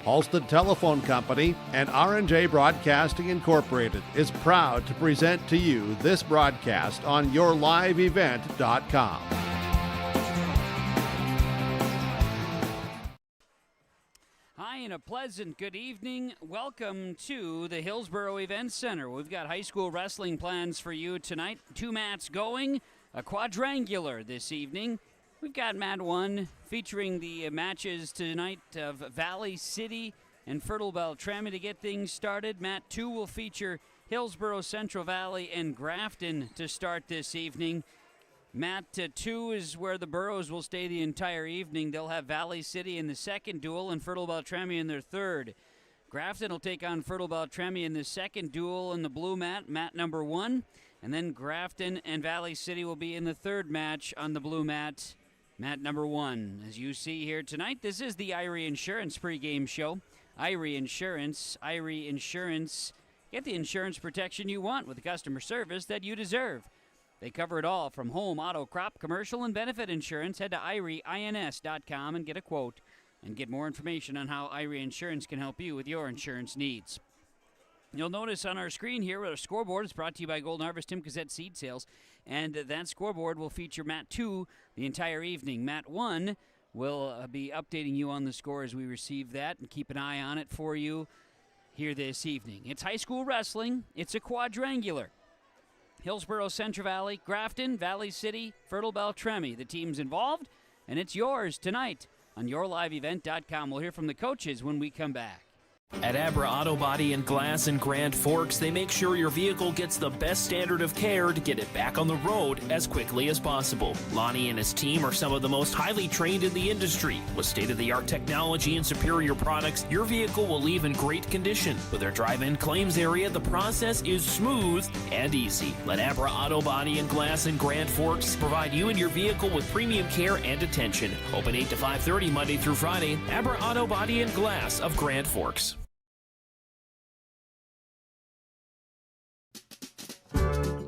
Halstead Telephone Company and R&J Broadcasting Incorporated is proud to present to you this broadcast on yourliveevent.com. Hi, and a pleasant good evening. Welcome to the Hillsboro Event Center. We've got high school wrestling plans for you tonight. 2 mats going, a quadrangular this evening. We've got Mat 1 featuring the matches tonight of Valley City and Fertile-Beltrami to get things started. Mat 2 will feature Hillsboro, Central Valley, and Grafton to start this evening. Mat 2 is where the Burros will stay the entire evening. They'll have Valley City in the second duel and Fertile-Beltrami in their third. Grafton will take on Fertile-Beltrami in the second duel in the blue mat, mat number 1. And then Grafton and Valley City will be in the third match on the blue mat, mat number 1. As you see here tonight, this is the Irie Insurance pregame show. Irie Insurance. Get the insurance protection you want with the customer service that you deserve. They cover it all from home, auto, crop, commercial, and benefit insurance. Head to IrieINS.com and get a quote and get more information on how Irie Insurance can help you with your insurance needs. You'll notice on our screen here, our scoreboard is brought to you by Golden Harvest Tim Cassette Seed Sales, and that scoreboard will feature Mat 2 the entire evening. Mat 1 will be updating you on the score as we receive that, and keep an eye on it for you here this evening. It's high school wrestling. It's a quadrangular. Hillsboro, Central Valley, Grafton, Valley City, Fertile-Beltrami. The teams involved, and it's yours tonight on yourliveevent.com. We'll hear from the coaches when we come back. At Abra Auto Body and Glass in Grand Forks, they make sure your vehicle gets the best standard of care to get it back on the road as quickly as possible. Lonnie and his team are some of the most highly trained in the industry. With state-of-the-art technology and superior products, your vehicle will leave in great condition. With their drive-in claims area, the process is smooth and easy. Let Abra Auto Body and Glass in Grand Forks provide you and your vehicle with premium care and attention. Open 8 to 5:30 Monday through Friday. Abra Auto Body and Glass of Grand Forks.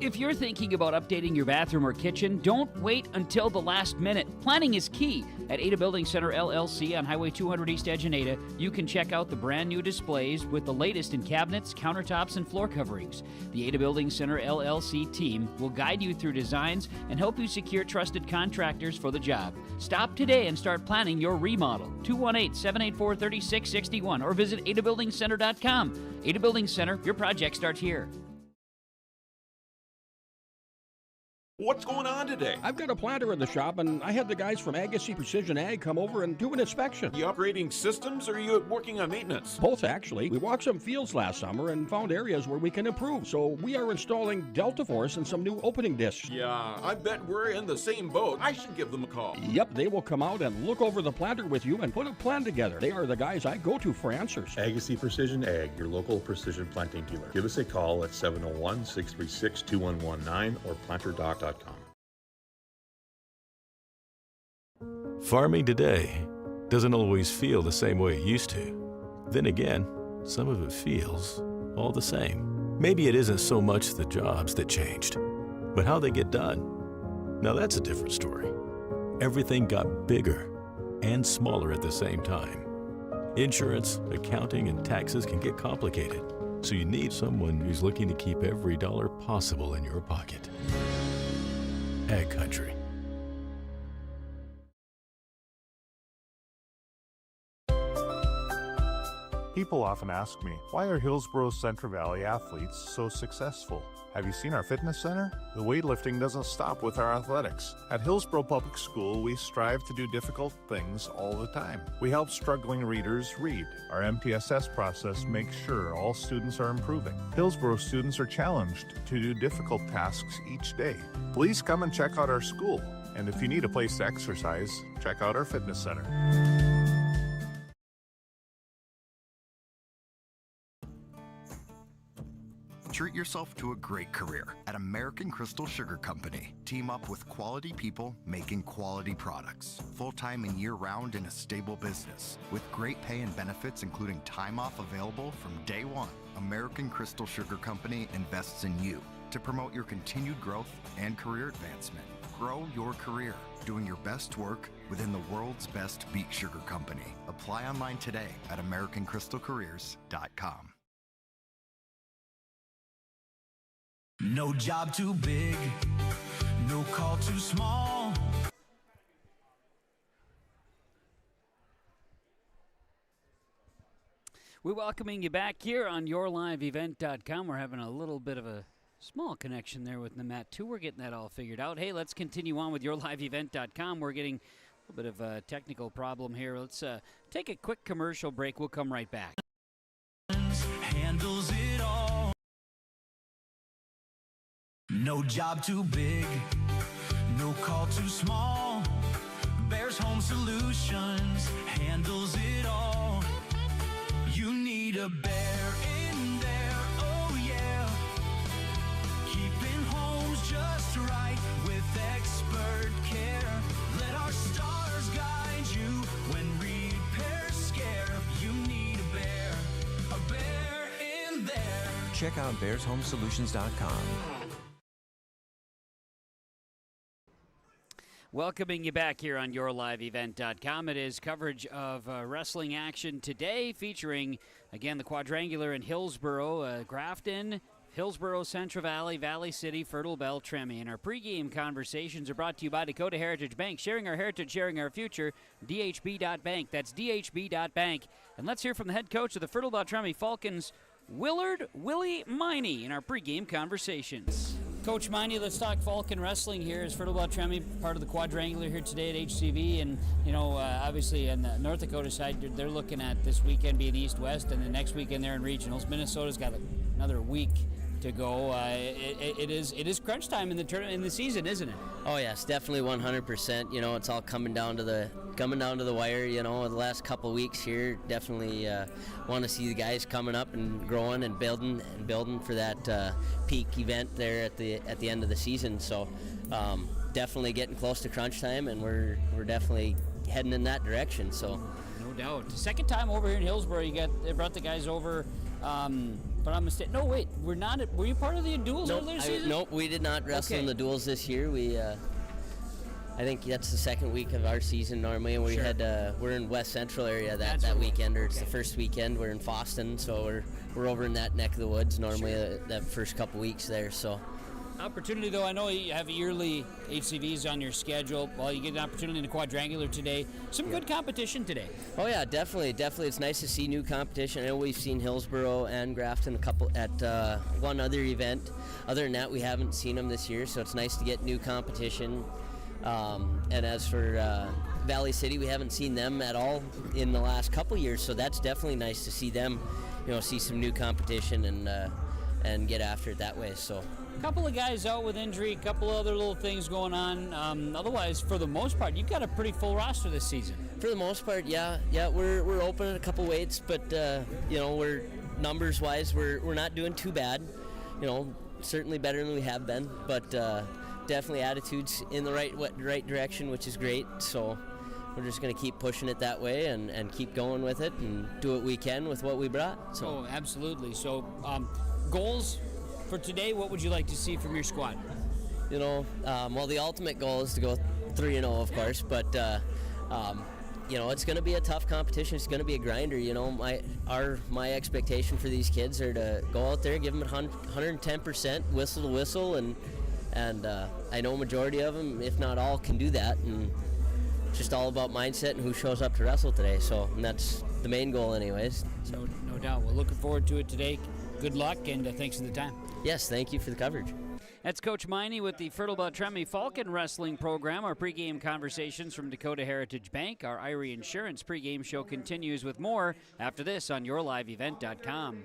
If you're thinking about updating your bathroom or kitchen, don't wait until the last minute. Planning is key. At Ada Building Center LLC on Highway 200 East Edge in Ada, you can check out the brand new displays with the latest in cabinets, countertops, and floor coverings. The Ada Building Center LLC team will guide you through designs and help you secure trusted contractors for the job. Stop today and start planning your remodel. 218-784-3661 or visit adabuildingcenter.com. Ada Building Center, your project starts here. What's going on today? I've got a planter in the shop, and I had the guys from Agassi Precision Ag come over and do an inspection. You upgrading systems, or are you working on maintenance? Both, actually. We walked some fields last summer and found areas where we can improve. So we are installing Delta Force and some new opening discs. Yeah, I bet we're in the same boat. I should give them a call. Yep, they will come out and look over the planter with you and put a plan together. They are the guys I go to for answers. Agassi Precision Ag, your local precision planting dealer. Give us a call at 701-636-2119 or planterdoc.com. Farming today doesn't always feel the same way it used to. Then again, some of it feels all the same. Maybe it isn't so much the jobs that changed, but how they get done. Now that's a different story. Everything got bigger and smaller at the same time. Insurance, accounting, and taxes can get complicated, so you need someone who's looking to keep every dollar possible in your pocket. Ag Country. People often ask me, why are Hillsboro Central Valley athletes so successful? Have you seen our fitness center? The weightlifting doesn't stop with our athletics. At Hillsboro Public School, we strive to do difficult things all the time. We help struggling readers read. Our MTSS process makes sure all students are improving. Hillsboro students are challenged to do difficult tasks each day. Please come and check out our school. And if you need a place to exercise, check out our fitness center. Treat yourself to a great career at American Crystal Sugar Company. Team up with quality people making quality products. Full-time and year-round in a stable business. With great pay and benefits including time off available from day one. American Crystal Sugar Company invests in you. to promote your continued growth and career advancement. Grow your career doing your best work within the world's best beet sugar company. Apply online today at AmericanCrystalCareers.com. No job too big, no call too small. We're welcoming you back here on YourLiveEvent.com. We're having a little bit of a small connection there with Namat, too. We're getting that all figured out. Hey, let's continue on with YourLiveEvent.com. We're getting a little bit of a technical problem here. Let's take a quick commercial break. We'll come right back. Handles it all. No job too big, no call too small. Bears Home Solutions handles it all. You need a bear in there, oh yeah. Keeping homes just right with expert care. Let our stars guide you when repairs scare. You need a bear in there. Check out BearsHomeSolutions.com. Welcoming you back here on YourLiveEvent.com. It is coverage of wrestling action today, featuring, again, the Quadrangular in Hillsboro, Grafton, Hillsboro, Central Valley, Valley City, Fertile-Beltrami. And our pregame conversations are brought to you by Dakota Heritage Bank. Sharing our heritage, sharing our future, DHB.bank. That's DHB.bank. And let's hear from the head coach of the Fertile-Beltrami Falcons, Willie Miney, in our pregame conversations. Coach Miney, let's talk Falcon Wrestling here. As Fertile-Beltrami, part of the Quadrangular here today at HCV, and obviously on the North Dakota side, they're looking at this weekend being East-West, and the next weekend they're in regionals. Minnesota's got another week to go. It is crunch time in the season, isn't it? Oh yes, definitely 100%. It's all coming down to the wire. The last couple of weeks here, definitely want to see the guys coming up and growing and building for that peak event there at the end of the season. So definitely getting close to crunch time, and we're definitely heading in that direction. So no doubt. Second time over here in Hillsboro, they brought the guys over. But I'm mistaken. No, wait. We're not. Were you part of the duels earlier season? Nope, we did not wrestle in the duels this year. We, I think that's the second week of our season normally, and we're in West Central area that weekend, or it's the first weekend. We're in Foston, so we're over in that neck of the woods normally that first couple weeks there. So. Opportunity, though, I know you have yearly HCVs on your schedule. Well, you get an opportunity in the Quadrangular today. Some good competition today. Oh, yeah, definitely. It's nice to see new competition. I know we've seen Hillsboro and Grafton at one other event. Other than that, we haven't seen them this year, so it's nice to get new competition. And as for Valley City, we haven't seen them at all in the last couple years, so that's definitely nice to see them, see some new competition and get after it that way. So. A couple of guys out with injury, a couple other little things going on. Otherwise, for the most part, you've got a pretty full roster this season. For the most part, yeah, we're open at a couple weights, but we're numbers-wise, we're not doing too bad. Certainly better than we have been, but definitely attitudes in the right direction, which is great. So we're just going to keep pushing it that way and keep going with it and do what we can with what we brought. So. Oh, absolutely. So goals. For today, what would you like to see from your squad? Well, the ultimate goal is to go 3-0, of course, but it's going to be a tough competition. It's going to be a grinder. My expectation for these kids are to go out there, give them 110%, whistle to whistle, and I know majority of them, if not all, can do that. And it's just all about mindset and who shows up to wrestle today. And that's the main goal, anyways. So. No doubt. We're looking forward to it today. Good luck, and thanks for the time. Yes, thank you for the coverage. That's Coach Miney with the Fertile-Beltrami Falcon Wrestling Program. Our pregame conversations from Dakota Heritage Bank. Our Irie Insurance pregame show continues with more after this on YourLiveEvent.com.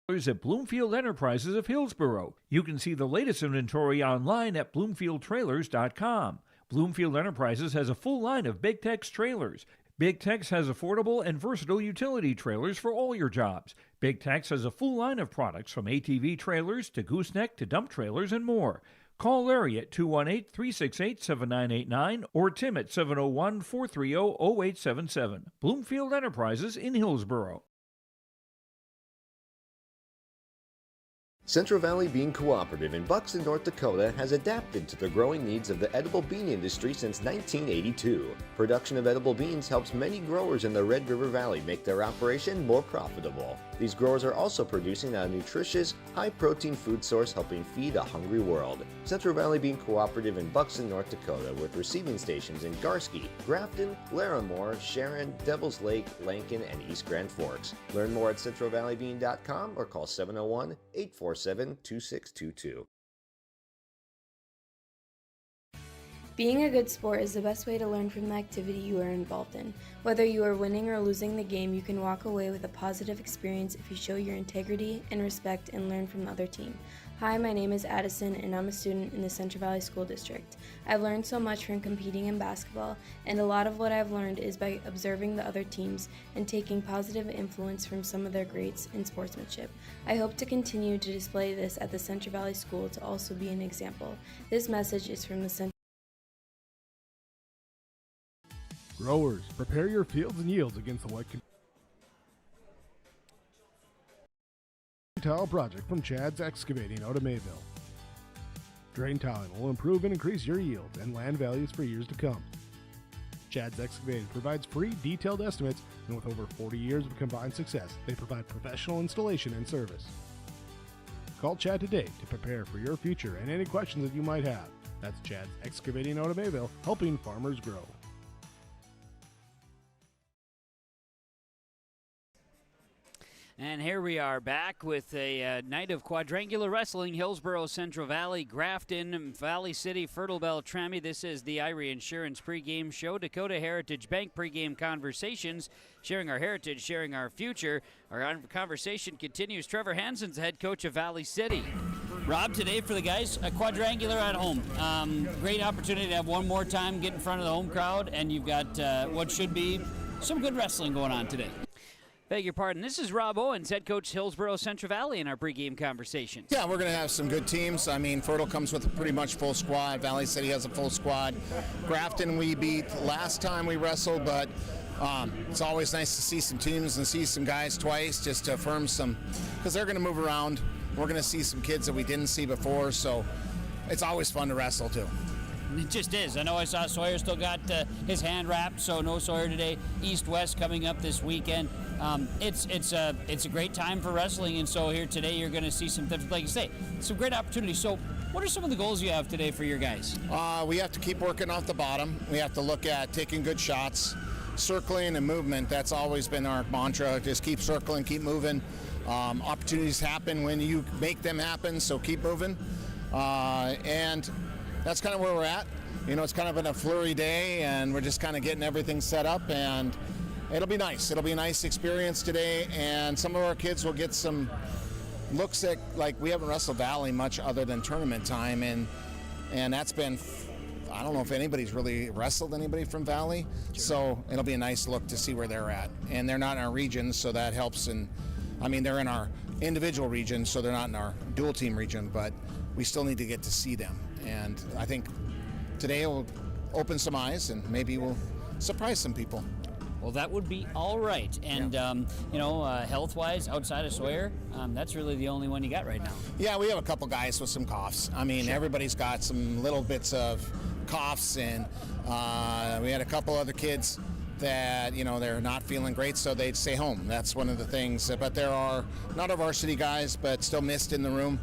At Bloomfield Enterprises of Hillsboro. You can see the latest inventory online at BloomfieldTrailers.com. Bloomfield Enterprises has a full line of Big Tex trailers. Big Tex has affordable and versatile utility trailers for all your jobs. Big Tex has a full line of products from ATV trailers to gooseneck to dump trailers and more. Call Larry at 218-368-7989 or Tim at 701-430-0877. Bloomfield Enterprises in Hillsboro. Central Valley Bean Cooperative in Buxton, North Dakota has adapted to the growing needs of the edible bean industry since 1982. Production of edible beans helps many growers in the Red River Valley make their operation more profitable. These growers are also producing a nutritious, high-protein food source helping feed a hungry world. Central Valley Bean Cooperative in Buxton, North Dakota with receiving stations in Garsky, Grafton, Larimore, Sharon, Devils Lake, Lankin, and East Grand Forks. Learn more at centralvalleybean.com or call 701-847-2622. Being a good sport is the best way to learn from the activity you are involved in. Whether you are winning or losing the game, you can walk away with a positive experience if you show your integrity and respect and learn from the other team. Hi, my name is Addison and I'm a student in the Central Valley School District. I've learned so much from competing in basketball, and a lot of what I've learned is by observing the other teams and taking positive influence from some of their greats in sportsmanship. I hope to continue to display this at the Central Valley School to also be an example. This message is from the Central Growers, prepare your fields and yields against the tile project from Chad's Excavating out of Mayville. Drain tiling will improve and increase your yields and land values for years to come. Chad's Excavating provides free detailed estimates, and with over 40 years of combined success, they provide professional installation and service. Call Chad today to prepare for your future and any questions that you might have. That's Chad's Excavating out of Mayville, helping farmers grow. And here we are back with a night of quadrangular wrestling. Hillsboro, Central Valley, Grafton, Valley City, Fertile-Beltrami. This is the Irie Insurance pregame show. Dakota Heritage Bank pregame conversations, sharing our heritage, sharing our future. Our conversation continues. Trevor Hansen's the head coach of Valley City. Rob, today for the guys, a quadrangular at home. Great opportunity to have one more time, get in front of the home crowd, and you've got what should be some good wrestling going on today. Beg your pardon. This is Rob Owens, head coach Hillsboro Central Valley, in our pregame conversation. Yeah, we're going to have some good teams. I mean, Fertile comes with a pretty much full squad. Valley City has a full squad. Grafton we beat last time we wrestled, but it's always nice to see some teams and see some guys twice just to affirm some, because they're going to move around. We're going to see some kids that we didn't see before, so it's always fun to wrestle too. It just is. I know I saw Sawyer still got his hand wrapped, so no Sawyer today. East-West coming up this weekend. It's a great time for wrestling, and so here today you're going to see some, like you say, some great opportunities. So what are some of the goals you have today for your guys? We have to keep working off the bottom. We have to look at taking good shots, circling and movement. That's always been our mantra. Just keep circling, keep moving. Opportunities happen when you make them happen, so keep moving. And that's kind of where we're at. You know, it's kind of been a flurry day, and we're just kind of getting everything set up, and it'll be nice. It'll be a nice experience today, and some of our kids will get some looks at, like, we haven't wrestled Valley much other than tournament time, and that's been, I don't know if anybody's really wrestled anybody from Valley, so it'll be a nice look to see where they're at. And they're not in our region, so that helps. And I mean, they're in our individual region, so they're not in our dual team region, but we still need to get to see them. And I think today will open some eyes, and maybe we'll surprise some people. Well, that would be all right. And, health-wise, outside of Sawyer, that's really the only one you got right now. Yeah, we have a couple guys with some coughs. I mean, everybody's got some little bits of coughs, and we had a couple other kids that, you know, they're not feeling great, so they'd stay home. That's one of the things. But there are not our varsity guys, but still missed in the room.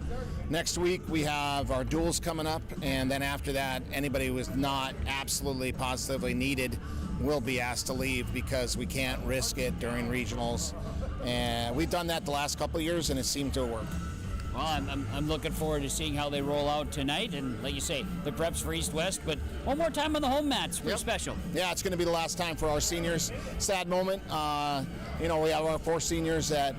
Next week, we have our duels coming up, and then after that, anybody who is not absolutely positively needed will be asked to leave because we can't risk it during regionals. And we've done that the last couple of years, and it seemed to work. Well, I'm looking forward to seeing how they roll out tonight, and like you say, the preps for East-West, but one more time on the home mats, pretty special. Yeah, it's going to be the last time for our seniors. Sad moment. We have our 4 seniors that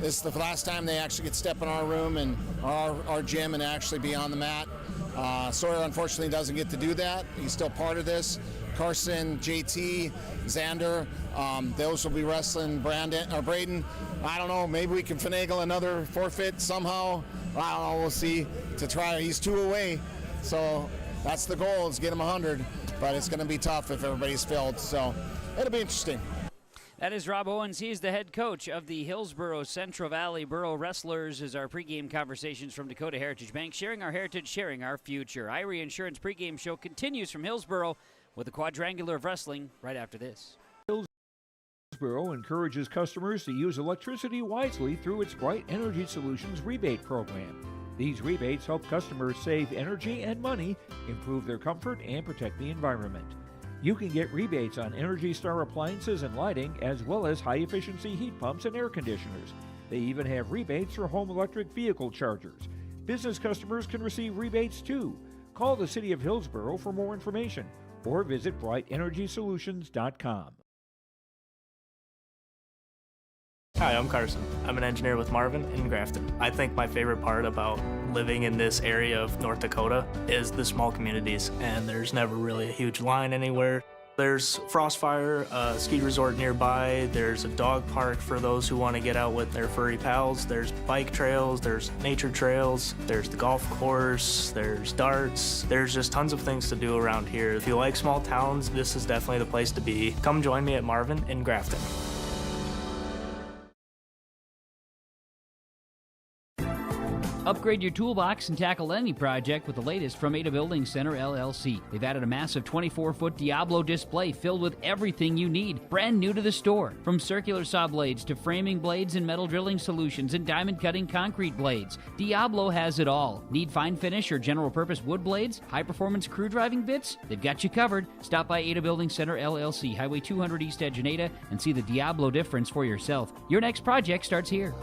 this is the last time they actually get to step in our room and our gym and actually be on the mat. Sawyer, unfortunately, doesn't get to do that. He's still part of this. Carson, JT, Xander, those will be wrestling. Braden, I don't know, maybe we can finagle another forfeit somehow. I don't know, we'll see. To try, he's 2 away. So that's the goal, is get him 100. But it's going to be tough if everybody's filled. So it'll be interesting. That is Rob Owens. He is the head coach of the Hillsboro Central Valley Borough Wrestlers. As our pregame conversations from Dakota Heritage Bank, sharing our heritage, sharing our future. Irie Insurance pregame show continues from Hillsboro with a quadrangular of wrestling right after this. Hillsboro encourages customers to use electricity wisely through its Bright Energy Solutions rebate program. These rebates help customers save energy and money, improve their comfort, and protect the environment. You can get rebates on Energy Star appliances and lighting, as well as high-efficiency heat pumps and air conditioners. They even have rebates for home electric vehicle chargers. Business customers can receive rebates too. Call the City of Hillsboro for more information or visit brightenergysolutions.com. Hi, I'm Carson. I'm an engineer with Marvin in Grafton. I think my favorite part about living in this area of North Dakota is the small communities, and there's never really a huge line anywhere. There's Frostfire, a ski resort nearby. There's a dog park for those who want to get out with their furry pals. There's bike trails, there's nature trails, there's the golf course, there's darts. There's just tons of things to do around here. If you like small towns, this is definitely the place to be. Come join me at Marvin in Grafton. Upgrade your toolbox and tackle any project with the latest from Ada Building Center, LLC. They've added a massive 24-foot Diablo display filled with everything you need, brand new to the store. From circular saw blades to framing blades and metal drilling solutions and diamond cutting concrete blades, Diablo has it all. Need fine finish or general purpose wood blades? High-performance crew driving bits? They've got you covered. Stop by Ada Building Center, LLC, Highway 200 East Edge in Ada, and see the Diablo difference for yourself. Your next project starts here.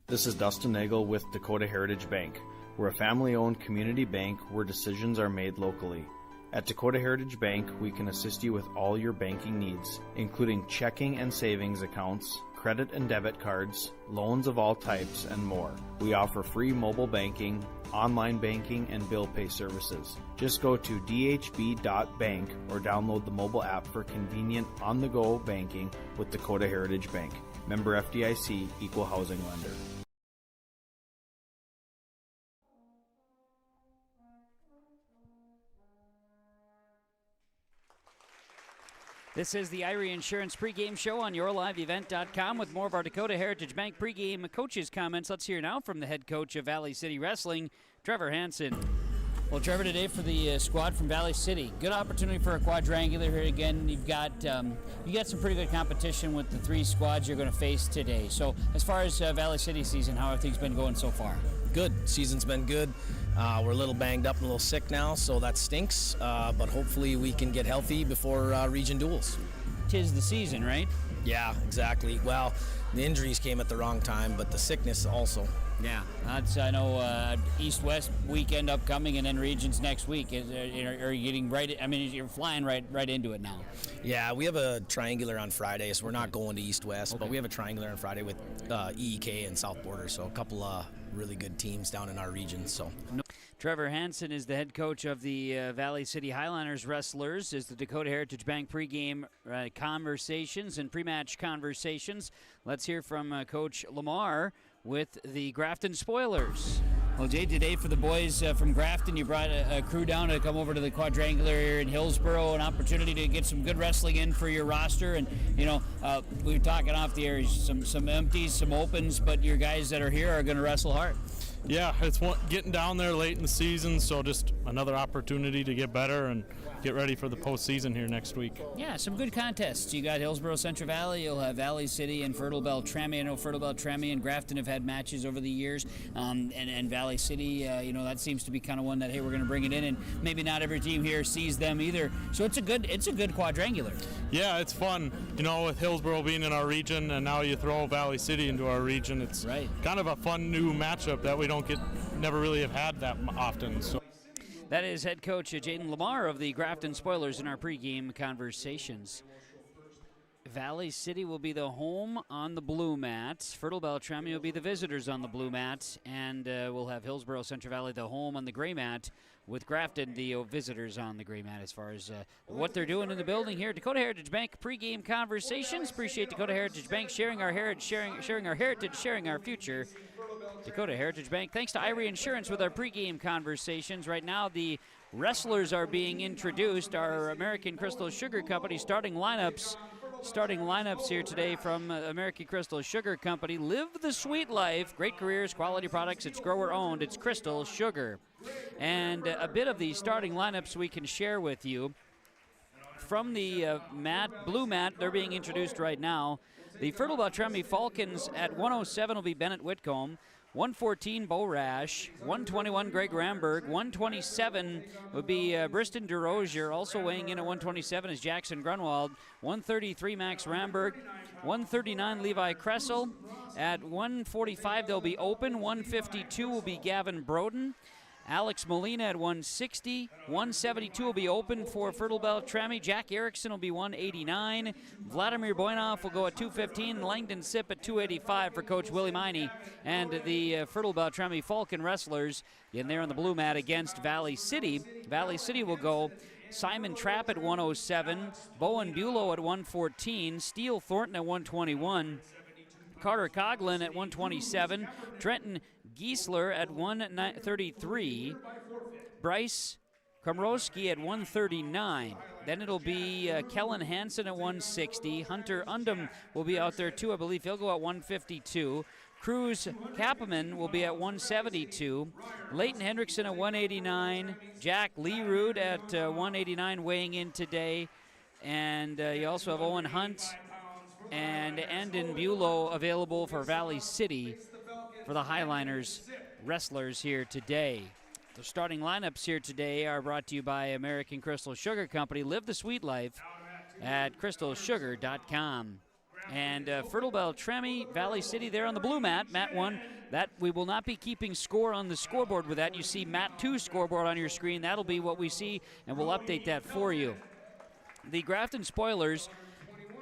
This is Dustin Nagel with Dakota Heritage Bank. We're a family-owned community bank where decisions are made locally. At Dakota Heritage Bank, we can assist you with all your banking needs, including checking and savings accounts, credit and debit cards, loans of all types, and more. We offer free mobile banking, online banking, and bill pay services. Just go to dhb.bank or download the mobile app for convenient on-the-go banking with Dakota Heritage Bank. Member FDIC, Equal Housing Lender. This is the Irie Insurance pregame show on yourliveevent.com with more of our Dakota Heritage Bank pregame coaches' comments. Let's hear now from the head coach of Valley City Wrestling, Trevor Hansen. Well, Trevor, today for the squad from Valley City, good opportunity for a quadrangular here again. You've got some pretty good competition with the three squads you're going to face today. So, as far as Valley City season, how have things been going so far? Good. Season's been good. We're a little banged up and a little sick now, so that stinks. But hopefully we can get healthy before region duels. 'Tis the season, right? Yeah, exactly. Well, the injuries came at the wrong time, but the sickness also. Yeah, I know East-West weekend upcoming and then regions next week. Are you getting right? I mean, you're flying right into it now. Yeah, we have a triangular on Friday, so we're not going to East-West, but we have a triangular on Friday with EEK and South Border, so a couple really good teams down in our region. So. Trevor Hansen is the head coach of the Valley City Highlanders Wrestlers. Is the Dakota Heritage Bank pregame conversations and pre-match conversations. Let's hear from Coach Lamar with the Grafton Spoilers. Well, Jay, today for the boys from Grafton, you brought a crew down to come over to the quadrangular here in Hillsboro, an opportunity to get some good wrestling in for your roster. And, we were talking off the air, some empties, some opens, but your guys that are here are going to wrestle hard. Yeah, it's getting down there late in the season, so just another opportunity to get better and get ready for the postseason here next week. Yeah, some good contests. You got Hillsboro Central Valley, you'll have Valley City and Fertile-Beltrami. I know Fertile-Beltrami and Grafton have had matches over the years, and Valley City, that seems to be kind of one that, hey, we're going to bring it in, and maybe not every team here sees them either. So it's a good quadrangular. Yeah, it's fun. With Hillsboro being in our region, and now you throw Valley City into our region, it's kind of a fun new matchup that we never really have had that often. So. That is head coach Jaden Lamar of the Grafton Spoilers in our pregame conversations. Valley City will be the home on the blue mat. Fertile-Beltrami will be the visitors on the blue mat, and we'll have Hillsboro Central Valley the home on the gray mat, with Grafton the visitors on the gray mat. As far as what they're doing in the building here, Dakota Heritage Bank pregame conversations. Appreciate Dakota Heritage Bank sharing our heritage, sharing our heritage, sharing our future. Dakota Heritage Bank, thanks to Irie Insurance with our pregame conversations. Right now, the wrestlers are being introduced. Our American Crystal Sugar Company starting lineups here today from American Crystal Sugar Company. Live the sweet life, great careers, quality products. It's grower owned. It's Crystal Sugar. And a bit of the starting lineups we can share with you. From the blue mat, they're being introduced right now. The Fertile-Beltrami Falcons at 107 will be Bennett Whitcomb. 114, Bo Rash. 121, Greg Ramberg. 127 would be Briston DeRozier. Also weighing in at 127 is Jackson Grunwald. 133, Max Ramberg. 139, Levi Kressel. At 145, they'll be open. 152 will be Gavin Broden. Alex Molina at 160. 172 will be open for Fertile-Beltrami. Jack Erickson will be 189. Vladimir Boynov will go at 215. Langdon Sip at 285 for Coach Willie Miney. And the Fertile-Beltrami Falcon wrestlers in there on the blue mat against Valley City. Valley City will go Simon Trapp at 107. Bowen Bulow at 114. Steele Thornton at 121. Carter Coughlin at 127. Trenton Giesler at 133. Bryce Komrowski at 139. Then it'll be Kellen Hansen at 160. Hunter Undum will be out there too. I believe he'll go at 152. Cruz Kappeman will be at 172. Leighton Hendrickson at 189. Jack Leerud at 189 weighing in today. And you also have Owen Hunt and Andon Bulow available for Valley City for the Highliners wrestlers here today. The starting lineups here today are brought to you by American Crystal Sugar Company. Live the sweet life at crystalsugar.com. And Fertile-Beltrami, Valley City there on the blue mat, mat 1. That we will not be keeping score on the scoreboard with that. You see mat 2 scoreboard on your screen. That'll be what we see, and we'll update that for you. The Grafton Spoilers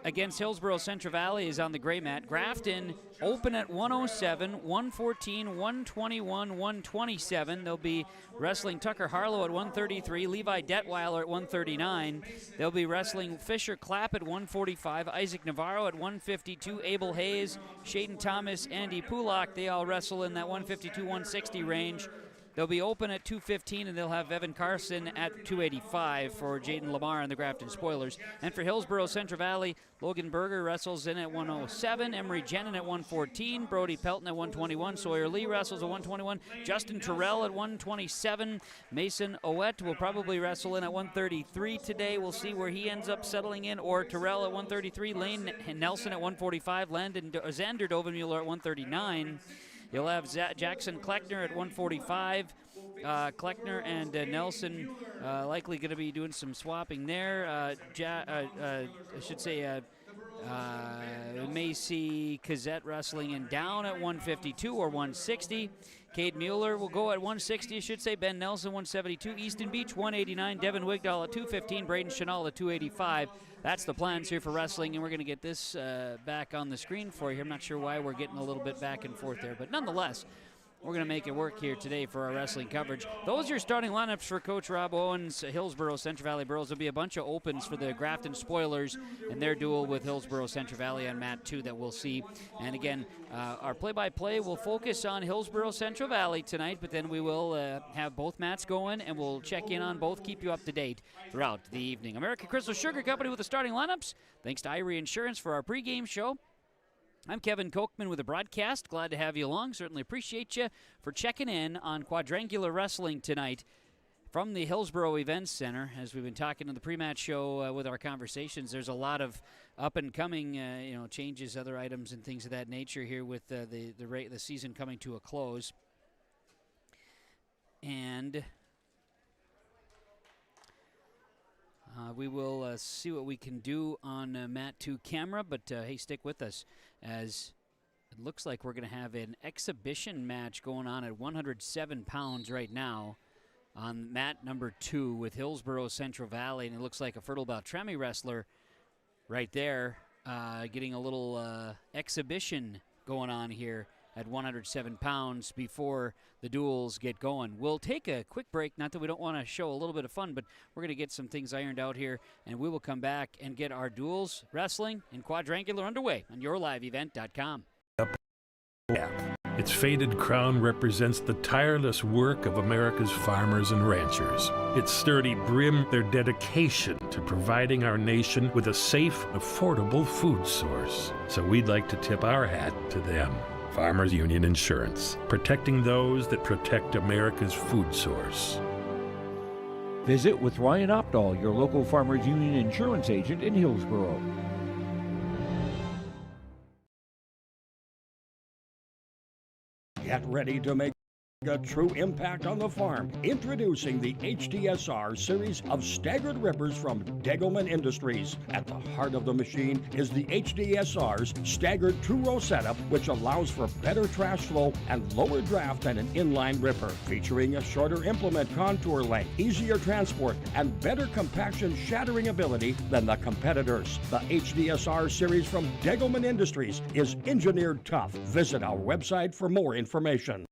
against Hillsboro Central Valley is on the gray mat. Grafton open at 107, 114, 121, 127. They'll be wrestling Tucker Harlow at 133, Levi Detweiler at 139. They'll be wrestling Fisher Clapp at 145, Isaac Navarro at 152, Abel Hayes, Shaden Thomas, Andy Pulak. They all wrestle in that 152-160 range. They'll be open at 215, and they'll have Evan Carson at 285 for Jaden Lamar and the Grafton Spoilers. And for Hillsboro Central Valley, Logan Berger wrestles in at 107, Emery Jenin at 114, Brody Pelton at 121, Sawyer Lee wrestles at 121, Justin Terrell at 127, Mason Owett will probably wrestle in at 133 today. We'll see where he ends up settling in, or Terrell at 133, Lane Nelson at 145, Xander Dovenmuller at 139. You'll have Jackson Kleckner at 145. Kleckner and Nelson likely going to be doing some swapping there. I should say Macy Cazette wrestling in down at 152 or 160. Cade Mueller will go at 160, I should say. Ben Nelson, 172. Easton Beach, 189. Devin Wigdahl at 215. Braden Chanel at 285. That's the plans here for wrestling, and we're going to get this back on the screen for you. I'm not sure why we're getting a little bit back and forth there, but nonetheless, we're going to make it work here today for our wrestling coverage. Those are your starting lineups for Coach Rob Owens, Hillsboro Central Valley Burros. There'll be a bunch of opens for the Grafton Spoilers and their duel with Hillsboro Central Valley on mat 2 that we'll see. And again, our play-by-play will focus on Hillsboro Central Valley tonight, but then we will have both mats going, and we'll check in on both, keep you up to date throughout the evening. American Crystal Sugar Company with the starting lineups. Thanks to Irie Insurance for our pregame show. I'm Kevin Kochman with the broadcast. Glad to have you along. Certainly appreciate you for checking in on Quadrangular Wrestling tonight from the Hillsboro Events Center. As we've been talking in the pre-match show with our conversations, there's a lot of up-and-coming changes, other items, and things of that nature here with the season coming to a close. And we will see what we can do on Mat 2 camera, but hey, stick with us, as it looks like we're going to have an exhibition match going on at 107 pounds right now on mat number 2 with Hillsboro Central Valley, and it looks like a Fertile-Beltrami wrestler right there getting a little exhibition going on here at 107 pounds before the duels get going. We'll take a quick break, not that we don't want to show a little bit of fun, but we're going to get some things ironed out here, and we will come back and get our duels, wrestling, and quadrangular underway on yourliveevent.com. Its faded crown represents the tireless work of America's farmers and ranchers. Its sturdy brim, their dedication to providing our nation with a safe, affordable food source. So we'd like to tip our hat to them. Farmers Union Insurance, protecting those that protect America's food source. Visit with Ryan Opdahl, your local Farmers Union insurance agent in Hillsboro. Get ready to make a true impact on the farm. Introducing the HDSR series of staggered rippers from Degelman Industries. At the heart of the machine is the HDSR's staggered two-row setup, which allows for better trash flow and lower draft than an inline ripper. Featuring a shorter implement contour length, easier transport, and better compaction shattering ability than the competitors. The HDSR series from Degelman Industries is engineered tough. Visit our website for more information.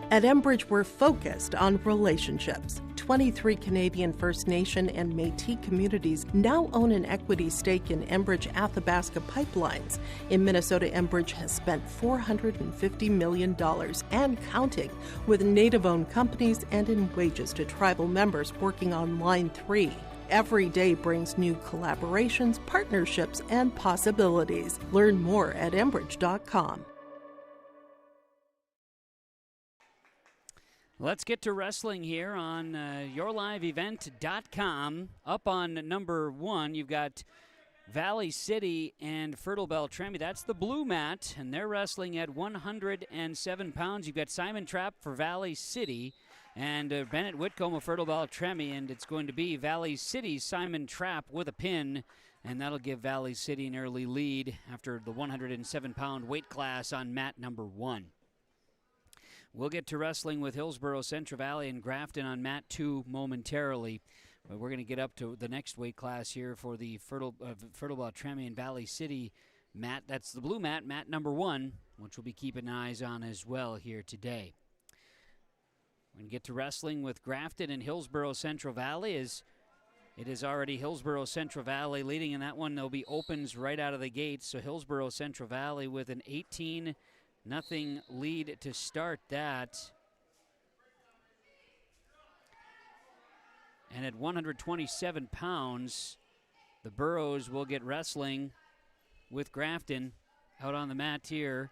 At Enbridge, we're focused on relationships. 23 Canadian First Nation and Métis communities now own an equity stake in Enbridge Athabasca Pipelines. In Minnesota, Enbridge has spent $450 million and counting with Native-owned companies and in wages to tribal members working on Line 3. Every day brings new collaborations, partnerships, and possibilities. Learn more at Enbridge.com. Let's get to wrestling here on yourliveevent.com. Up on number 1, you've got Valley City and Fertile-Beltrami. That's the blue mat, and they're wrestling at 107 pounds. You've got Simon Trapp for Valley City and Bennett Whitcomb of Fertile-Beltrami, and it's going to be Valley City's Simon Trapp with a pin, and that'll give Valley City an early lead after the 107-pound weight class on mat number 1. We'll get to wrestling with Hillsboro, Central Valley, and Grafton on mat 2 momentarily. But we're going to get up to the next weight class here for the Fertile-Beltrami and Valley City mat. That's the blue mat, mat number 1, which we'll be keeping eyes on as well here today. We're going to get to wrestling with Grafton and Hillsboro, Central Valley. It is already Hillsboro, Central Valley leading in that one. There'll be opens right out of the gates. So Hillsboro, Central Valley with an 18-0 lead to start that. And at 127 pounds, the Burros will get wrestling with Grafton out on the mat here,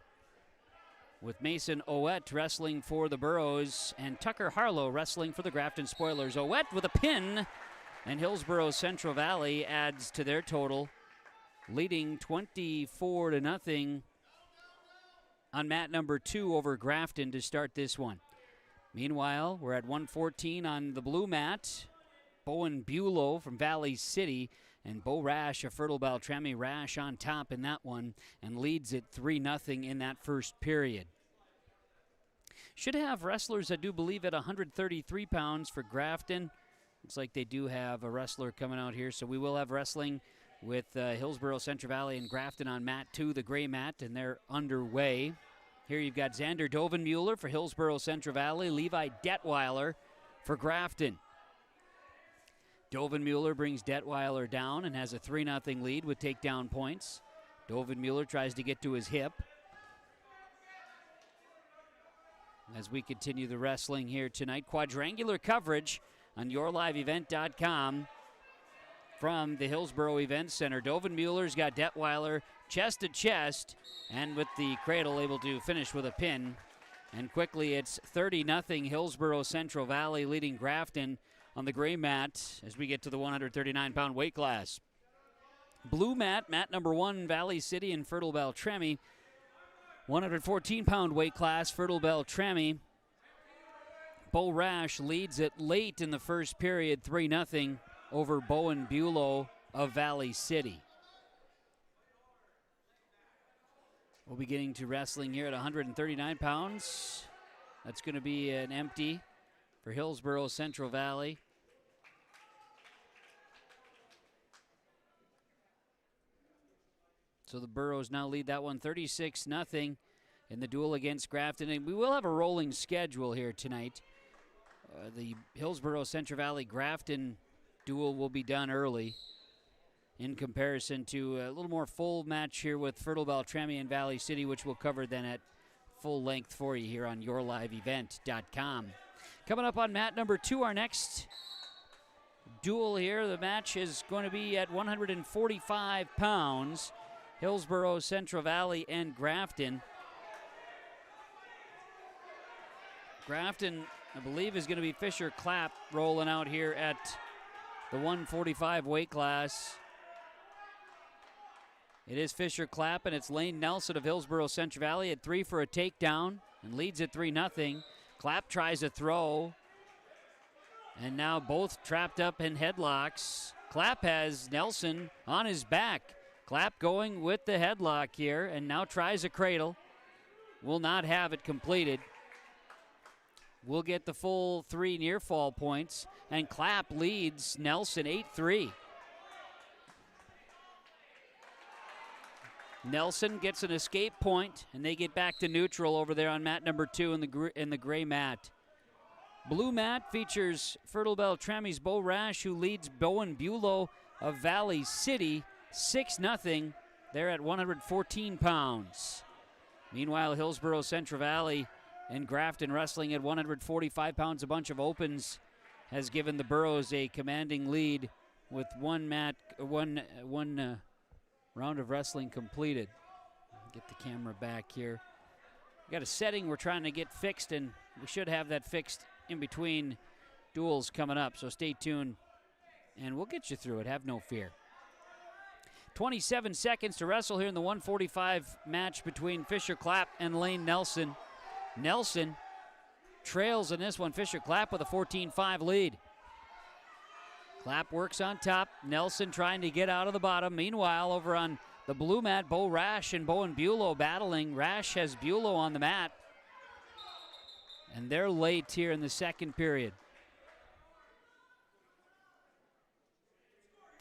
with Mason Owett wrestling for the Burros and Tucker Harlow wrestling for the Grafton Spoilers. Owett with a pin, and Hillsboro Central Valley adds to their total, leading 24-0 on mat number 2 over Grafton to start this one. Meanwhile, we're at 114 on the blue mat. Bowen Bulow from Valley City and Bo Rash of Fertile-Beltrami. Rash on top in that one and leads it 3-0 in that first period. Should have wrestlers, I do believe, at 133 pounds for Grafton. Looks like they do have a wrestler coming out here, so we will have wrestling with Hillsboro, Central Valley, and Grafton on mat 2, the gray mat, and they're underway. Here you've got Xander Dovenmuller for Hillsboro, Central Valley, Levi Detweiler for Grafton. Dovenmuller brings Detweiler down and has a 3-0 lead with takedown points. Dovenmuller tries to get to his hip. As we continue the wrestling here tonight, quadrangular coverage on yourliveevent.com from the Hillsboro Event Center. Dovenmuller's got Detweiler chest to chest, and with the cradle able to finish with a pin. And quickly it's 30-0 Hillsboro Central Valley leading Grafton on the gray mat as we get to the 139-pound weight class. Blue mat, mat number 1, Valley City and Fertile-Beltrami. 114-pound weight class, Fertile-Beltrami. Bo Rash leads it late in the first period, 3-0 over Bowen Bulow of Valley City. We'll be getting to wrestling here at 139 pounds. That's going to be an empty for Hillsboro Central Valley. So the Burros now lead that one 36-0 in the duel against Grafton. And we will have a rolling schedule here tonight. The Hillsboro Central Valley Grafton duel will be done early. in comparison to a little more full match here with Fertile-Beltrami and Valley City, which we'll cover then at full length for you here on yourliveevent.com. Coming up on mat number 2, our next duel here. The match is going to be at 145 pounds. Hillsboro, Central Valley, and Grafton. Grafton, I believe, is going to be Fisher Clapp rolling out here at the 145 weight class. It is Fisher Clapp, and it's Lane Nelson of Hillsboro, Central Valley at 3 for a takedown and leads at 3-0. Clapp tries a throw, and now both trapped up in headlocks. Clapp has Nelson on his back. Clapp going with the headlock here, and now tries a cradle. Will not have it completed. Will get the full 3 near fall points, and Clapp leads Nelson 8-3. Nelson gets an escape point, and they get back to neutral over there on mat number 2 in the gray mat. Blue mat features Fertile-Beltrami's Bo Rash, who leads Bowen Bulow of Valley City 6-0. They're at 114 pounds. Meanwhile, Hillsboro, Central Valley, and Grafton wrestling at 145 pounds. A bunch of opens has given the Burros a commanding lead with one round of wrestling completed. Get the camera back here. We got a setting we're trying to get fixed, and we should have that fixed in between duels coming up, so stay tuned, and we'll get you through it. Have no fear. 27 seconds to wrestle here in the 145 match between Fisher Clapp and Lane Nelson. Nelson trails in this one. Fisher Clapp with a 14-5 lead. Clapp works on top. Nelson trying to get out of the bottom. Meanwhile, over on the blue mat, Bo Rash and Bowen Bulow battling. Rash has Bulow on the mat. And they're late here in the second period.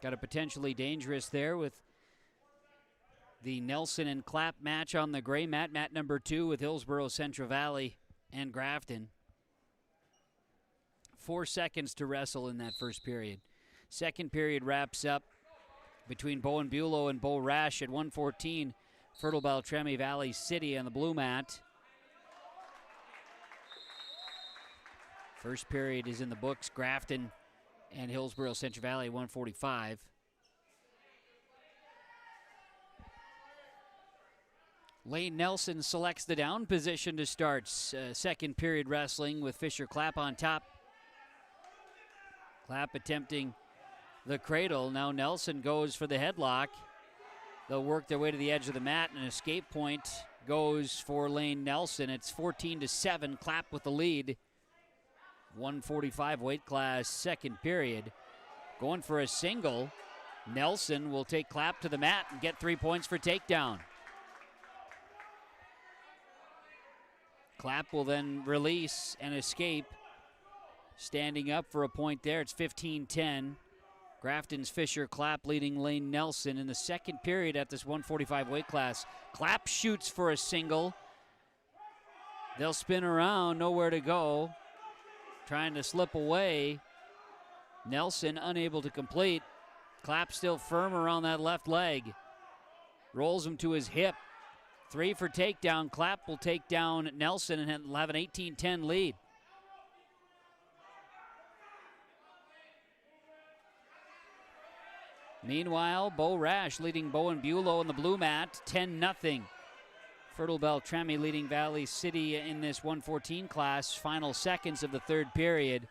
Got a potentially dangerous there with the Nelson and Clapp match on the gray mat. Mat number 2 with Hillsboro, Central Valley, and Grafton. 4 seconds to wrestle in that first period. Second period wraps up between Bowen Bulow and Bo Rash at 114. Fertile-Beltrami Valley City on the blue mat. First period is in the books. Grafton and Hillsboro, Central Valley 145. Lane Nelson selects the down position to start second period wrestling with Fisher Clapp on top. Clapp attempting the cradle. Now Nelson goes for the headlock. They'll work their way to the edge of the mat, and an escape point goes for Lane Nelson. It's 14-7. Clapp with the lead. 145 weight class, second period. Going for a single. Nelson will take Clapp to the mat and get 3 points for takedown. Clapp will then release and escape. Standing up for a point there. It's 15-10. Grafton's Fisher Clapp leading Lane Nelson in the second period at this 145 weight class. Clapp shoots for a single. They'll spin around, nowhere to go. Trying to slip away. Nelson unable to complete. Clapp still firm around that left leg. Rolls him to his hip. 3 for takedown. Clapp will take down Nelson and will have an 18-10 lead. Meanwhile, Bo Rash leading Bowen Bulow in the blue mat, 10-0. Fertile-Beltrami leading Valley City in this 114 class, final seconds of the third period.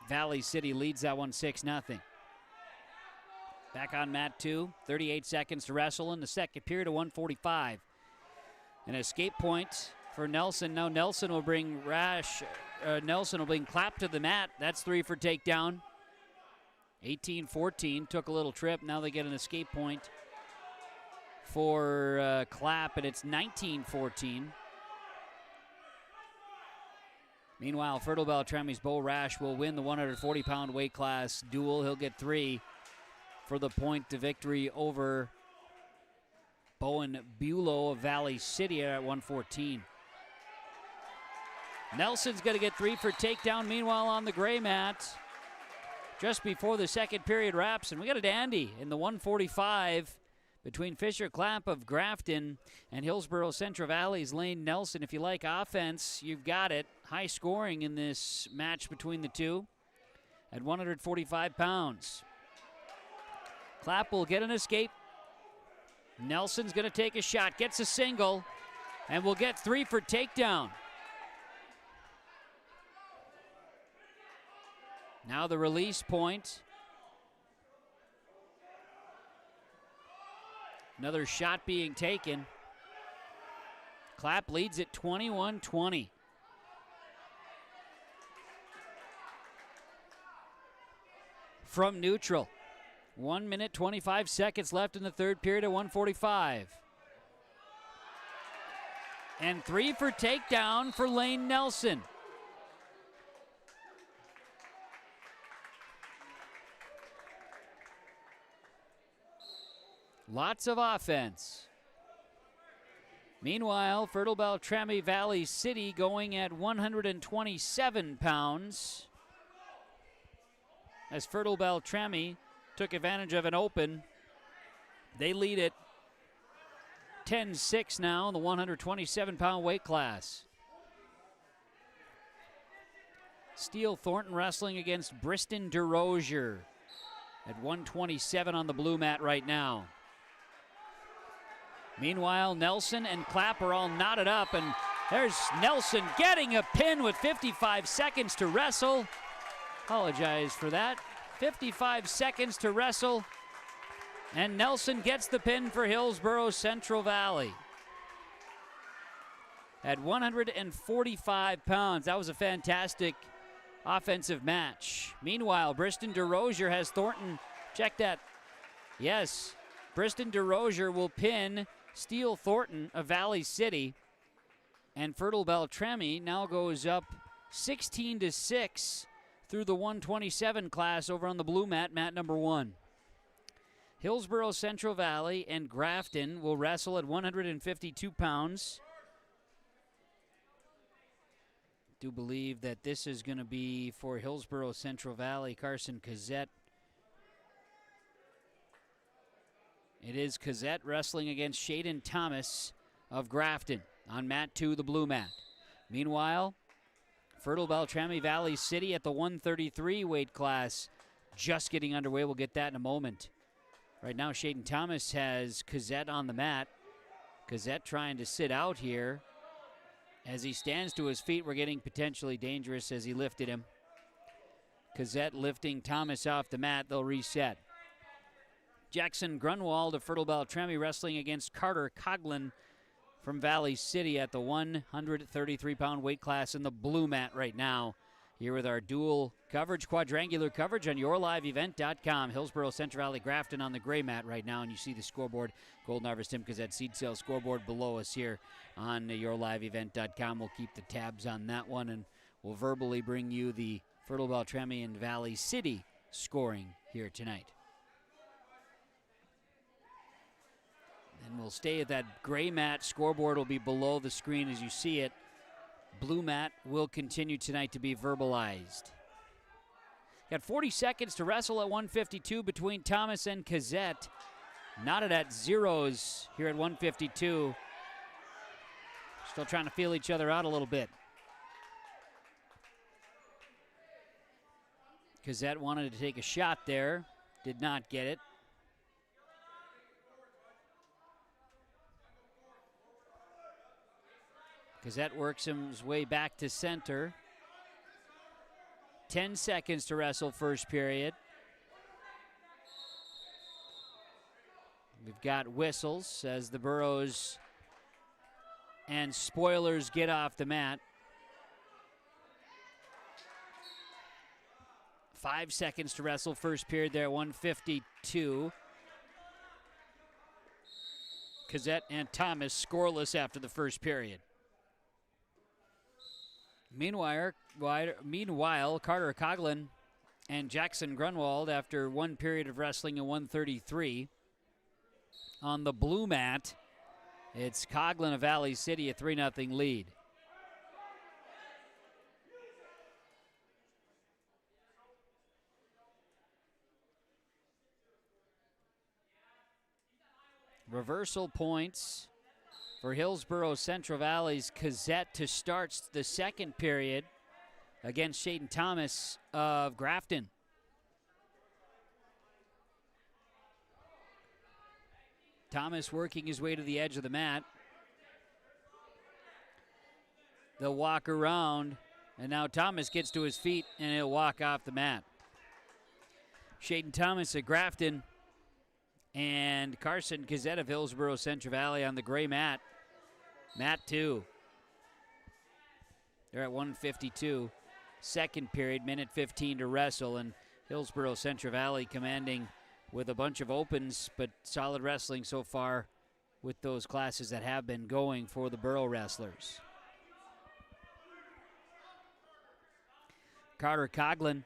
Valley City leads that one 6-0. Back on mat 2, 38 seconds to wrestle in the second period of 145. An escape point for Nelson. Now Nelson will bring Clapp to the mat. That's 3 for takedown. 18-14, took a little trip. Now they get an escape point for Clapp, and it's 19-14. Meanwhile, Fertile-Beltrami's Bo Rash will win the 140-pound weight class duel. He'll get 3 for the point to victory over Bowen Bulow of Valley City at 114. Nelson's going to get 3 for takedown. Meanwhile, on the gray mat, just before the second period wraps, and we got a dandy in the 145 between Fisher Clapp of Grafton and Hillsboro Central Valley's Lane Nelson. If you like offense, you've got it. High scoring in this match between the two at 145 pounds. Clapp will get an escape. Nelson's going to take a shot, gets a single, and will get 3 for takedown. Now the release point. Another shot being taken. Clapp leads at 21-20. From neutral. 1 minute, 25 seconds left in the third period at 145. And 3 for takedown for Lane Nelson. Lots of offense. Meanwhile, Fertile-Beltrami Valley City going at 127 pounds. As Fertile-Beltrami took advantage of an open, they lead it 10-6 now in the 127-pound weight class. Steele Thornton wrestling against Briston DeRozier at 127 on the blue mat right now. Meanwhile, Nelson and Clapp are all knotted up, and there's Nelson getting a pin with 55 seconds to wrestle. Apologize for that. 55 seconds to wrestle, and Nelson gets the pin for Hillsboro Central Valley. At 145 pounds, that was a fantastic offensive match. Meanwhile, Briston DeRozier has Thornton. Check that. Yes, Briston DeRozier will pin Steele Thornton of Valley City, and Fertile-Beltrami now goes up 16-6 through the 127 class over on the blue mat, mat number 1. Hillsboro Central Valley and Grafton will wrestle at 152 pounds. Do believe that this is going to be for Hillsboro Central Valley, Carson Cazzette. It is Cazzette wrestling against Shaden Thomas of Grafton on mat 2, the blue mat. Meanwhile, Fertile-Beltrami Valley City at the 133 weight class just getting underway. We'll get that in a moment. Right now, Shaden Thomas has Cazzette on the mat. Cazzette trying to sit out here. As he stands to his feet, we're getting potentially dangerous as he lifted him. Cazzette lifting Thomas off the mat. They'll reset. Jackson Grunwald of Fertile-Beltrami wrestling against Carter Coughlin from Valley City at the 133-pound weight class in the blue mat right now. Here with our dual coverage, quadrangular coverage on yourliveevent.com. Hillsboro Central Valley Grafton on the gray mat right now, and you see the scoreboard, Golden Harvest Tim Cazzette Seed Sales scoreboard below us here on yourliveevent.com. We'll keep the tabs on that one, and we'll verbally bring you the Fertile-Beltrami and Valley City scoring here tonight. And we'll stay at that gray mat. Scoreboard will be below the screen as you see it. Blue mat will continue tonight to be verbalized. Got 40 seconds to wrestle at 152 between Thomas and Cazzette. Knotted at zeros here at 152. Still trying to feel each other out a little bit. Cazzette wanted to take a shot there. Did not get it. Cazzette works his way back to center. 10 seconds to wrestle first period. We've got whistles as the Burros and Spoilers get off the mat. 5 seconds to wrestle first period there, 152. Cazzette and Thomas scoreless after the first period. Meanwhile, Carter Coughlin and Jackson Grunwald, after one period of wrestling in 133, on the blue mat, it's Coughlin of Valley City, a 3-0 lead. Reversal points for Hillsboro Central Valley's Cassette to start the second period against Shaden Thomas of Grafton. Thomas working his way to the edge of the mat. They'll walk around, and now Thomas gets to his feet, and he'll walk off the mat. Shaden Thomas of Grafton and Carson Cassette of Hillsboro Central Valley on the gray mat. Mat 2. They're at 1:52. Second period, minute 15 to wrestle, and Hillsboro Central Valley commanding with a bunch of opens, but solid wrestling so far with those classes that have been going for the Borough wrestlers. Carter Coughlin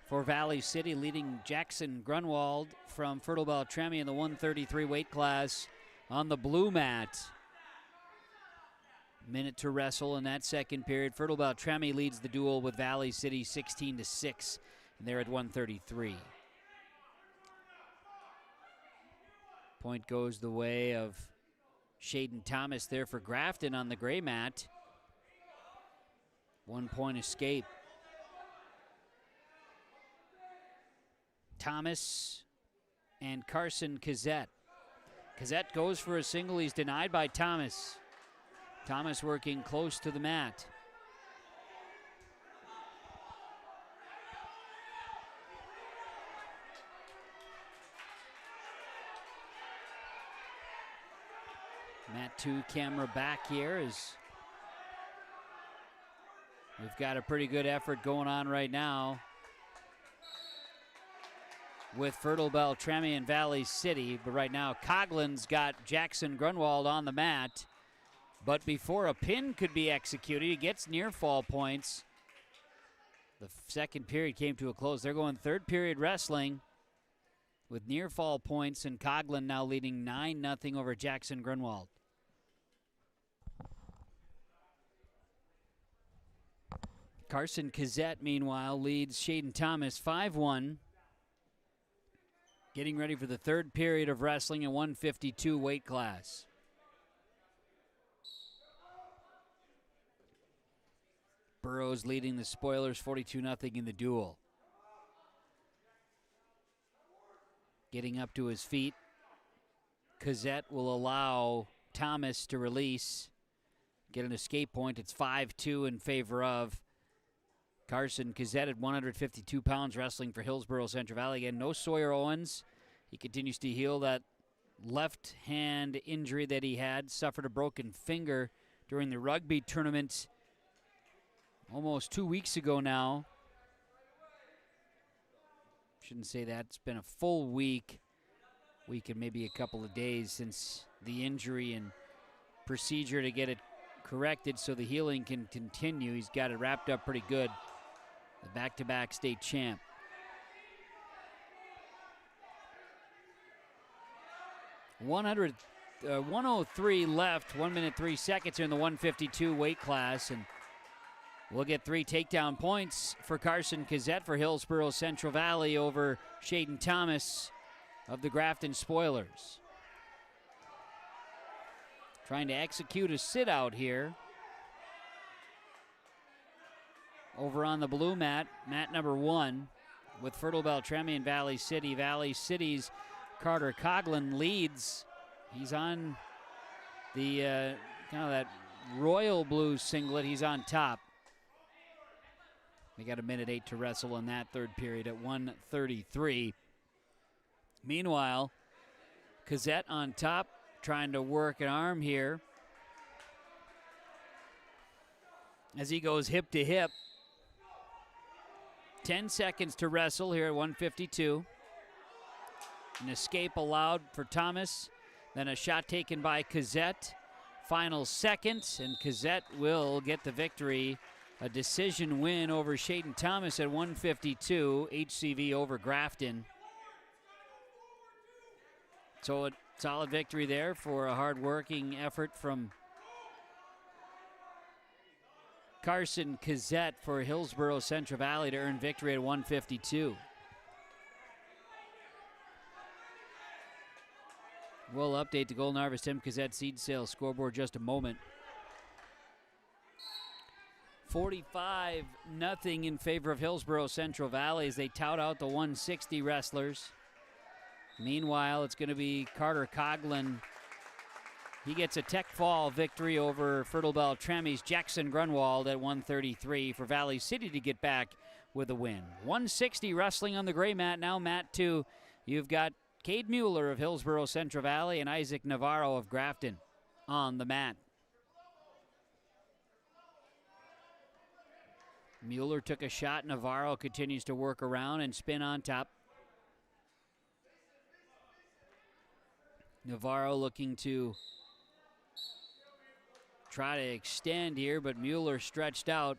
for Valley City, leading Jackson Grunwald from Fertile-Beltrami in the 133 weight class on the blue mat. Minute to wrestle in that second period. Fertile-Beltrami leads the duel with Valley City 16-6, and they're at 133. Point goes the way of Shaden Thomas there for Grafton on the gray mat. 1 point escape. Thomas and Carson Cassette. Cassette goes for a single. He's denied by Thomas. Thomas working close to the mat. Mat 2 camera back here as we've got a pretty good effort going on right now with Fertile-Beltrami and Valley City. But right now, Coughlin's got Jackson Grunwald on the mat. But before a pin could be executed, he gets near fall points. The second period came to a close. They're going third period wrestling with near fall points, and Coughlin now leading 9-0 over Jackson Grunwald. Carson Cassette, meanwhile, leads Shaden Thomas 5-1. Getting ready for the third period of wrestling in 152 weight class. Burrows leading the Spoilers 42-0 in the duel. Getting up to his feet. Cassette will allow Thomas to release. Get an escape point. It's 5-2 in favor of Carson Cassette at 152 pounds, wrestling for Hillsboro Central Valley. Again, no Sawyer Owens. He continues to heal that left hand injury that he had. Suffered a broken finger during the rugby tournament almost 2 weeks ago now. Shouldn't say that. It's been a full week and maybe a couple of days since the injury and procedure to get it corrected so the healing can continue. He's got it wrapped up pretty good. The back-to-back state champ. $103 left, 1 minute 3 seconds here in the 152 weight class, and we'll get 3 takedown points for Carson Cassette for Hillsboro Central Valley over Shaden Thomas of the Grafton Spoilers. Trying to execute a sit-out here. Over on the blue mat, mat number 1, with Fertile-Beltrami and Valley City. Valley City's Carter Coughlin leads. He's on the kind of that royal blue singlet. He's on top. They got a minute 8 to wrestle in that third period at 1:33. Meanwhile, Cassette on top, trying to work an arm here as he goes hip to hip. 10 seconds to wrestle here at 152. An escape allowed for Thomas. Then a shot taken by Cassette. Final seconds, and Cassette will get the victory. A decision win over Shaden Thomas at 152. HCV over Grafton. So a solid victory there for a hard-working effort from Carson Cassette for Hillsboro Central Valley to earn victory at 152. We'll update the Golden Harvest Tim Cassette seed sales scoreboard just a moment. 45-0 in favor of Hillsboro Central Valley as they tout out the 160 wrestlers. Meanwhile, it's going to be Carter Coughlin. He gets a tech fall victory over Fertile-Beltrami's Jackson Grunwald at 133 for Valley City to get back with a win. 160 wrestling on the gray mat. Now mat 2. You've got Cade Mueller of Hillsboro Central Valley and Isaac Navarro of Grafton on the mat. Mueller took a shot. Navarro continues to work around and spin on top. Navarro looking to try to extend here, but Mueller stretched out,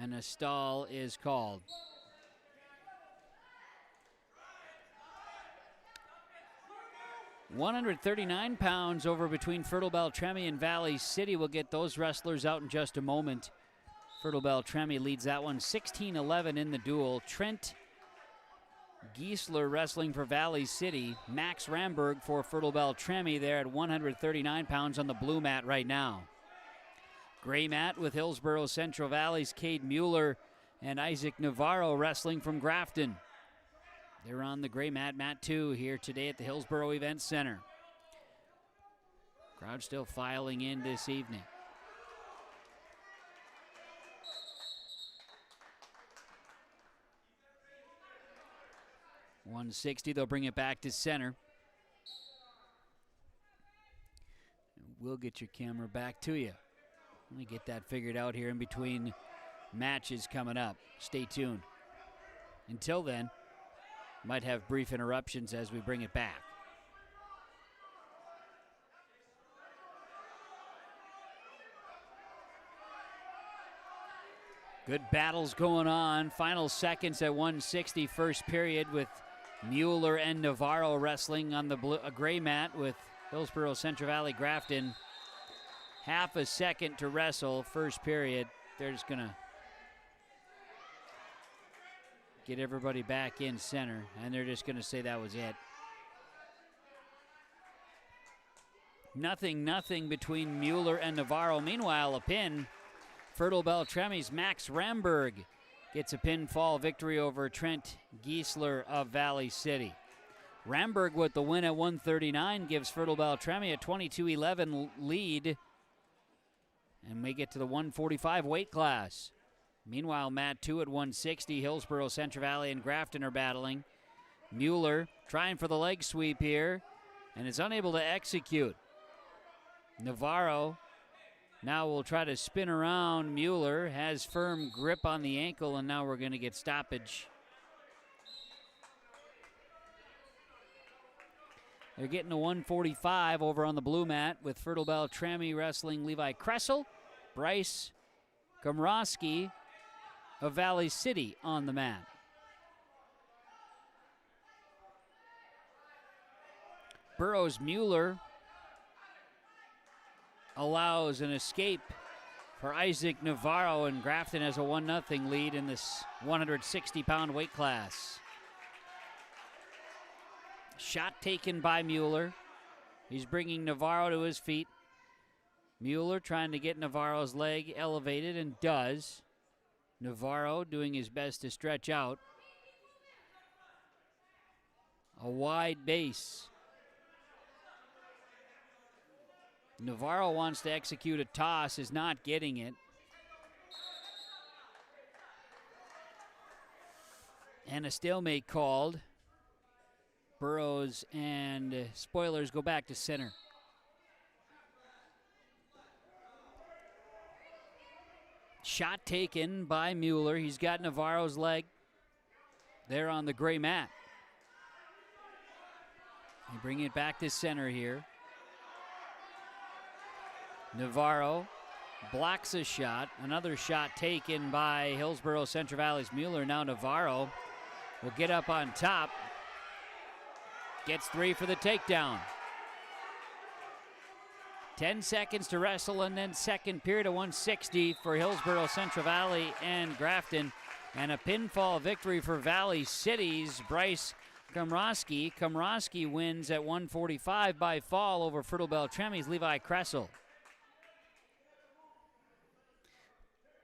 and a stall is called. £139 over between Fertile-Beltrami and Valley City. We'll get those wrestlers out in just a moment. Fertile-Beltrami leads that one 16-11 in the duel. Trent Giesler wrestling for Valley City. Max Ramberg for Fertile-Beltrami there at 139 pounds on the blue mat right now. Gray mat with Hillsboro Central Valley's Cade Mueller and Isaac Navarro wrestling from Grafton. They're on the gray mat, mat 2 here today at the Hillsboro Event Center. Crowd still filing in this evening. .160, they'll bring it back to center. We'll get your camera back to you. Let me get that figured out here in between matches coming up. Stay tuned. Until then, might have brief interruptions as we bring it back. Good battles going on. Final seconds at 160 first period with Mueller and Navarro wrestling on the gray mat with Hillsboro Central Valley Grafton. Half a second to wrestle first period. They're just gonna get everybody back in center, and they're just gonna say that was it. Nothing between Mueller and Navarro. Meanwhile, a pin. Fertile-Beltrami's Max Ramberg gets a pinfall victory over Trent Giesler of Valley City. Ramberg with the win at 139 gives Fertile-Beltrami a 22-11 lead. And we get to the 145 weight class. Meanwhile, mat 2 at 160, Hillsboro Central Valley and Grafton are battling. Mueller trying for the leg sweep here, and is unable to execute. Navarro now will try to spin around. Mueller has firm grip on the ankle, and now we're going to get stoppage. They're getting a 145 over on the blue mat with Fertile-Beltrami wrestling Levi Kressel, Bryce Komrosky of Valley City on the mat. Burroughs Mueller allows an escape for Isaac Navarro, and Grafton has a 1-0 lead in this 160-pound weight class. Shot taken by Mueller. He's bringing Navarro to his feet. Mueller trying to get Navarro's leg elevated, and does. Navarro doing his best to stretch out. A wide base. Navarro wants to execute a toss, is not getting it. And a stalemate called. Burroughs and Spoilers go back to center. Shot taken by Mueller. He's got Navarro's leg there on the gray mat. They bring it back to center here. Navarro blocks a shot. Another shot taken by Hillsboro Central Valley's Mueller. Now Navarro will get up on top. Gets 3 for the takedown. 10 seconds to wrestle, and then second period of 160 for Hillsboro Central Valley and Grafton. And a pinfall victory for Valley City's Bryce Komroski. Komroski wins at 145 by fall over Fertile-Beltrami's Levi Kressel.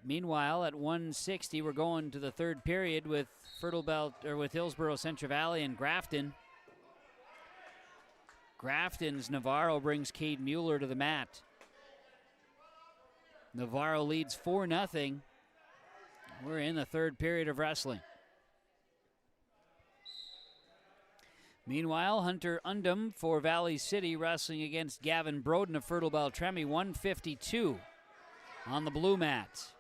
Meanwhile, at 160, we're going to the third period with with Hillsboro, Central Valley, and Grafton. Grafton's Navarro brings Cade Mueller to the mat. Navarro leads 4-0. We're in the third period of wrestling. Meanwhile, Hunter Undum for Valley City wrestling against Gavin Broden of Fertile-Beltrami, 152 on the blue mat.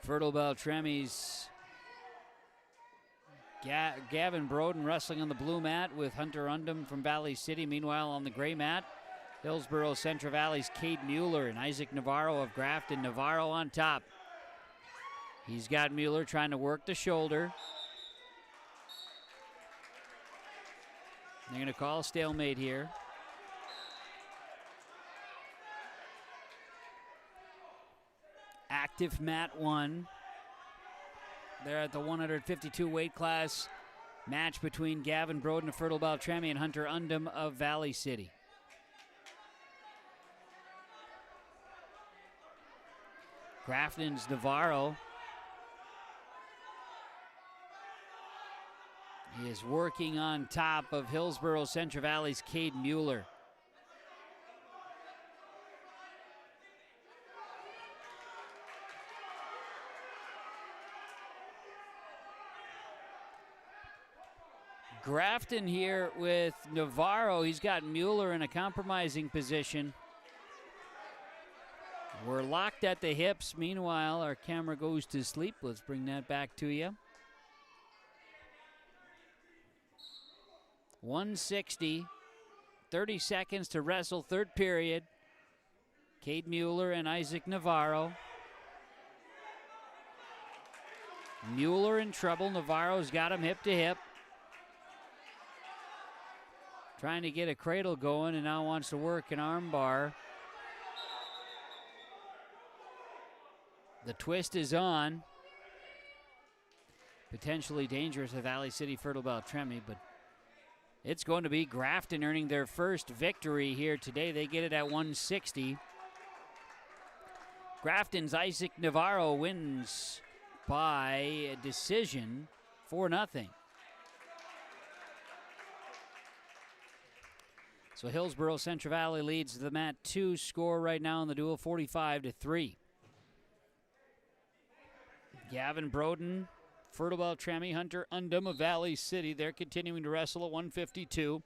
Fertile-Beltrami's Gavin Broden wrestling on the blue mat with Hunter Undum from Valley City. Meanwhile, on the gray mat, Hillsboro Central Valley's Cade Mueller and Isaac Navarro of Grafton. Navarro on top. He's got Mueller trying to work the shoulder. They're going to call a stalemate here. Active mat 1. They're at the 152 weight class match between Gavin Broden of Fertile-Beltrami and Hunter Undum of Valley City. Grafton's Navarro. He is working on top of Hillsboro Central Valley's Cade Mueller. Grafton here with Navarro. He's got Mueller in a compromising position. We're locked at the hips. Meanwhile, our camera goes to sleep. Let's bring that back to you. 160. 30 seconds to wrestle, third period. Cade Mueller and Isaac Navarro. Mueller in trouble. Navarro's got him hip to hip. Trying to get a cradle going and now wants to work an arm bar. The twist is on. Potentially dangerous to Valley City Fertile-Beltrami, but it's going to be Grafton earning their first victory here today. They get it at 160. Grafton's Isaac Navarro wins by a decision, 4-0. So Hillsboro Central Valley leads the mat 2 score right now in the duel, 45-3. Gavin Broden, Fertile-Beltrami, Hunter Undum of Valley City. They're continuing to wrestle at 152.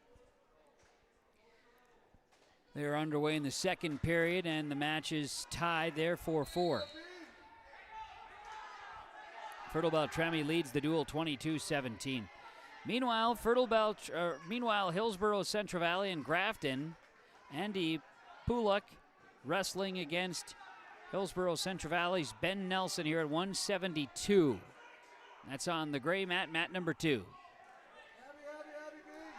They're underway in the second period, and the match is tied there 4-4. Fertile-Beltrami leads the duel 22-17. Meanwhile, Hillsboro Central Valley and Grafton. Andy Pulak wrestling against Hillsboro Central Valley's Ben Nelson here at 172. That's on the gray mat, mat number 2.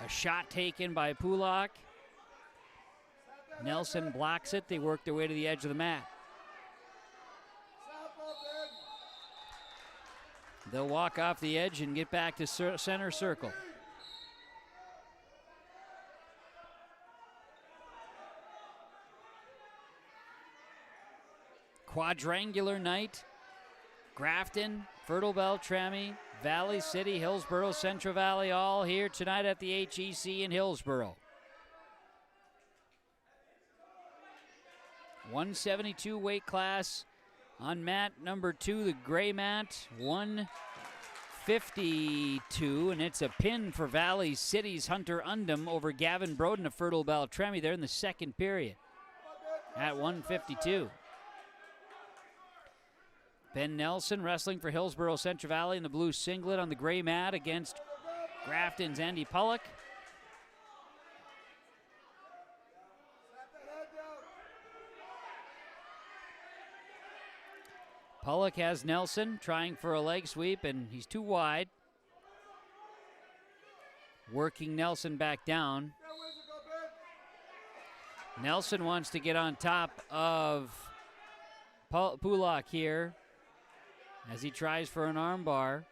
A shot taken by Pulak. Nelson blocks it. They work their way to the edge of the mat. They'll walk off the edge and get back to center circle. Quadrangular night. Grafton, Fertile-Beltrami, Valley City, Hillsboro Central Valley, all here tonight at the HEC in Hillsboro. 172 weight class. On mat number 2, the gray mat, 152, and it's a pin for Valley City's Hunter Undum over Gavin Broden of Fertile-Beltrami. They're in the second period at 152. Ben Nelson wrestling for Hillsboro Central Valley in the blue singlet on the gray mat against Grafton's Andy Pullock. Pullock has Nelson trying for a leg sweep, and he's too wide. Working Nelson back down. Nelson wants to get on top of Pulak here as he tries for an armbar.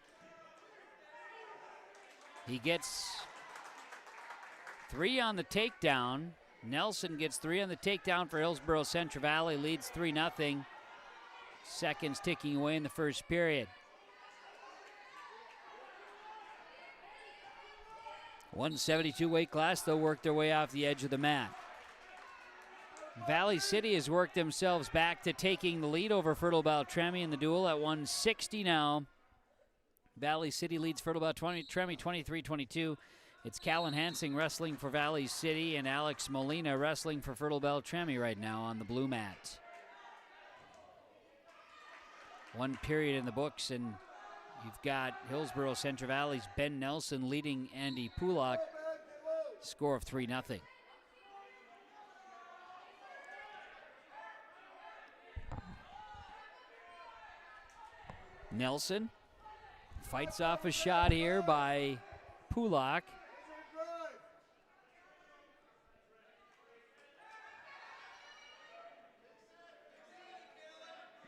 He gets 3 on the takedown. Nelson gets 3 on the takedown for Hillsboro Central Valley, leads 3-0. Seconds ticking away in the first period. 172 weight class, they'll work their way off the edge of the mat. Valley City has worked themselves back to taking the lead over Fertile-Beltrami in the duel at 160 now. Valley City leads Fertile-Beltrami 23-22. It's Callan Hansing wrestling for Valley City and Alex Molina wrestling for Fertile-Beltrami right now on the blue mat. 1 period in the books, and you've got Hillsboro Central Valley's Ben Nelson leading Andy Pulak, score of 3-0. Nelson fights off a shot here by Pulak.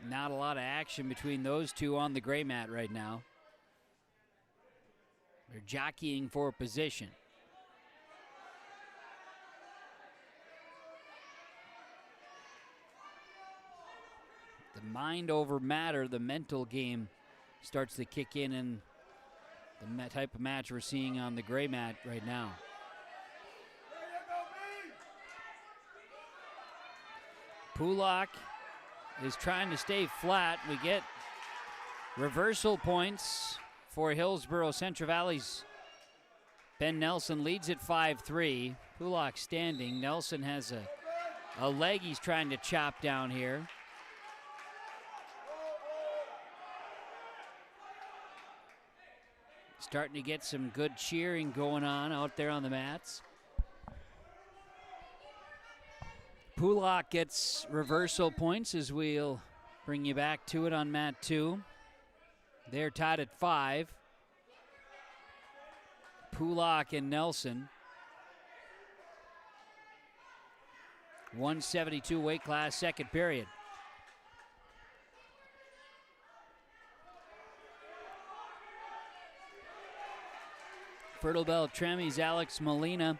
Not a lot of action between those two on the gray mat right now. They're jockeying for position. The mind over matter, the mental game starts to kick in the type of match we're seeing on the gray mat right now. Pulak is trying to stay flat. We get reversal points for Hillsboro Central Valley's Ben Nelson leads at 5-3. Pulak standing. Nelson has a leg he's trying to chop down here. Starting to get some good cheering going on out there on the mats. Pulak gets reversal points as we'll bring you back to it on mat 2. They're tied at 5. Pulak and Nelson. 172 weight class, second period. Fertile-Beltrami's Alex Molina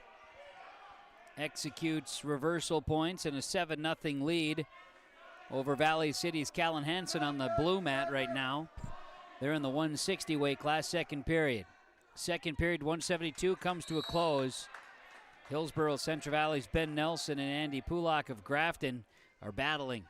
executes reversal points and a 7-0 lead over Valley City's Callan Hansen on the blue mat right now. They're in the 160 weight class, second period. Second period, 172 comes to a close. Hillsboro Central Valley's Ben Nelson and Andy Pulak of Grafton are battling.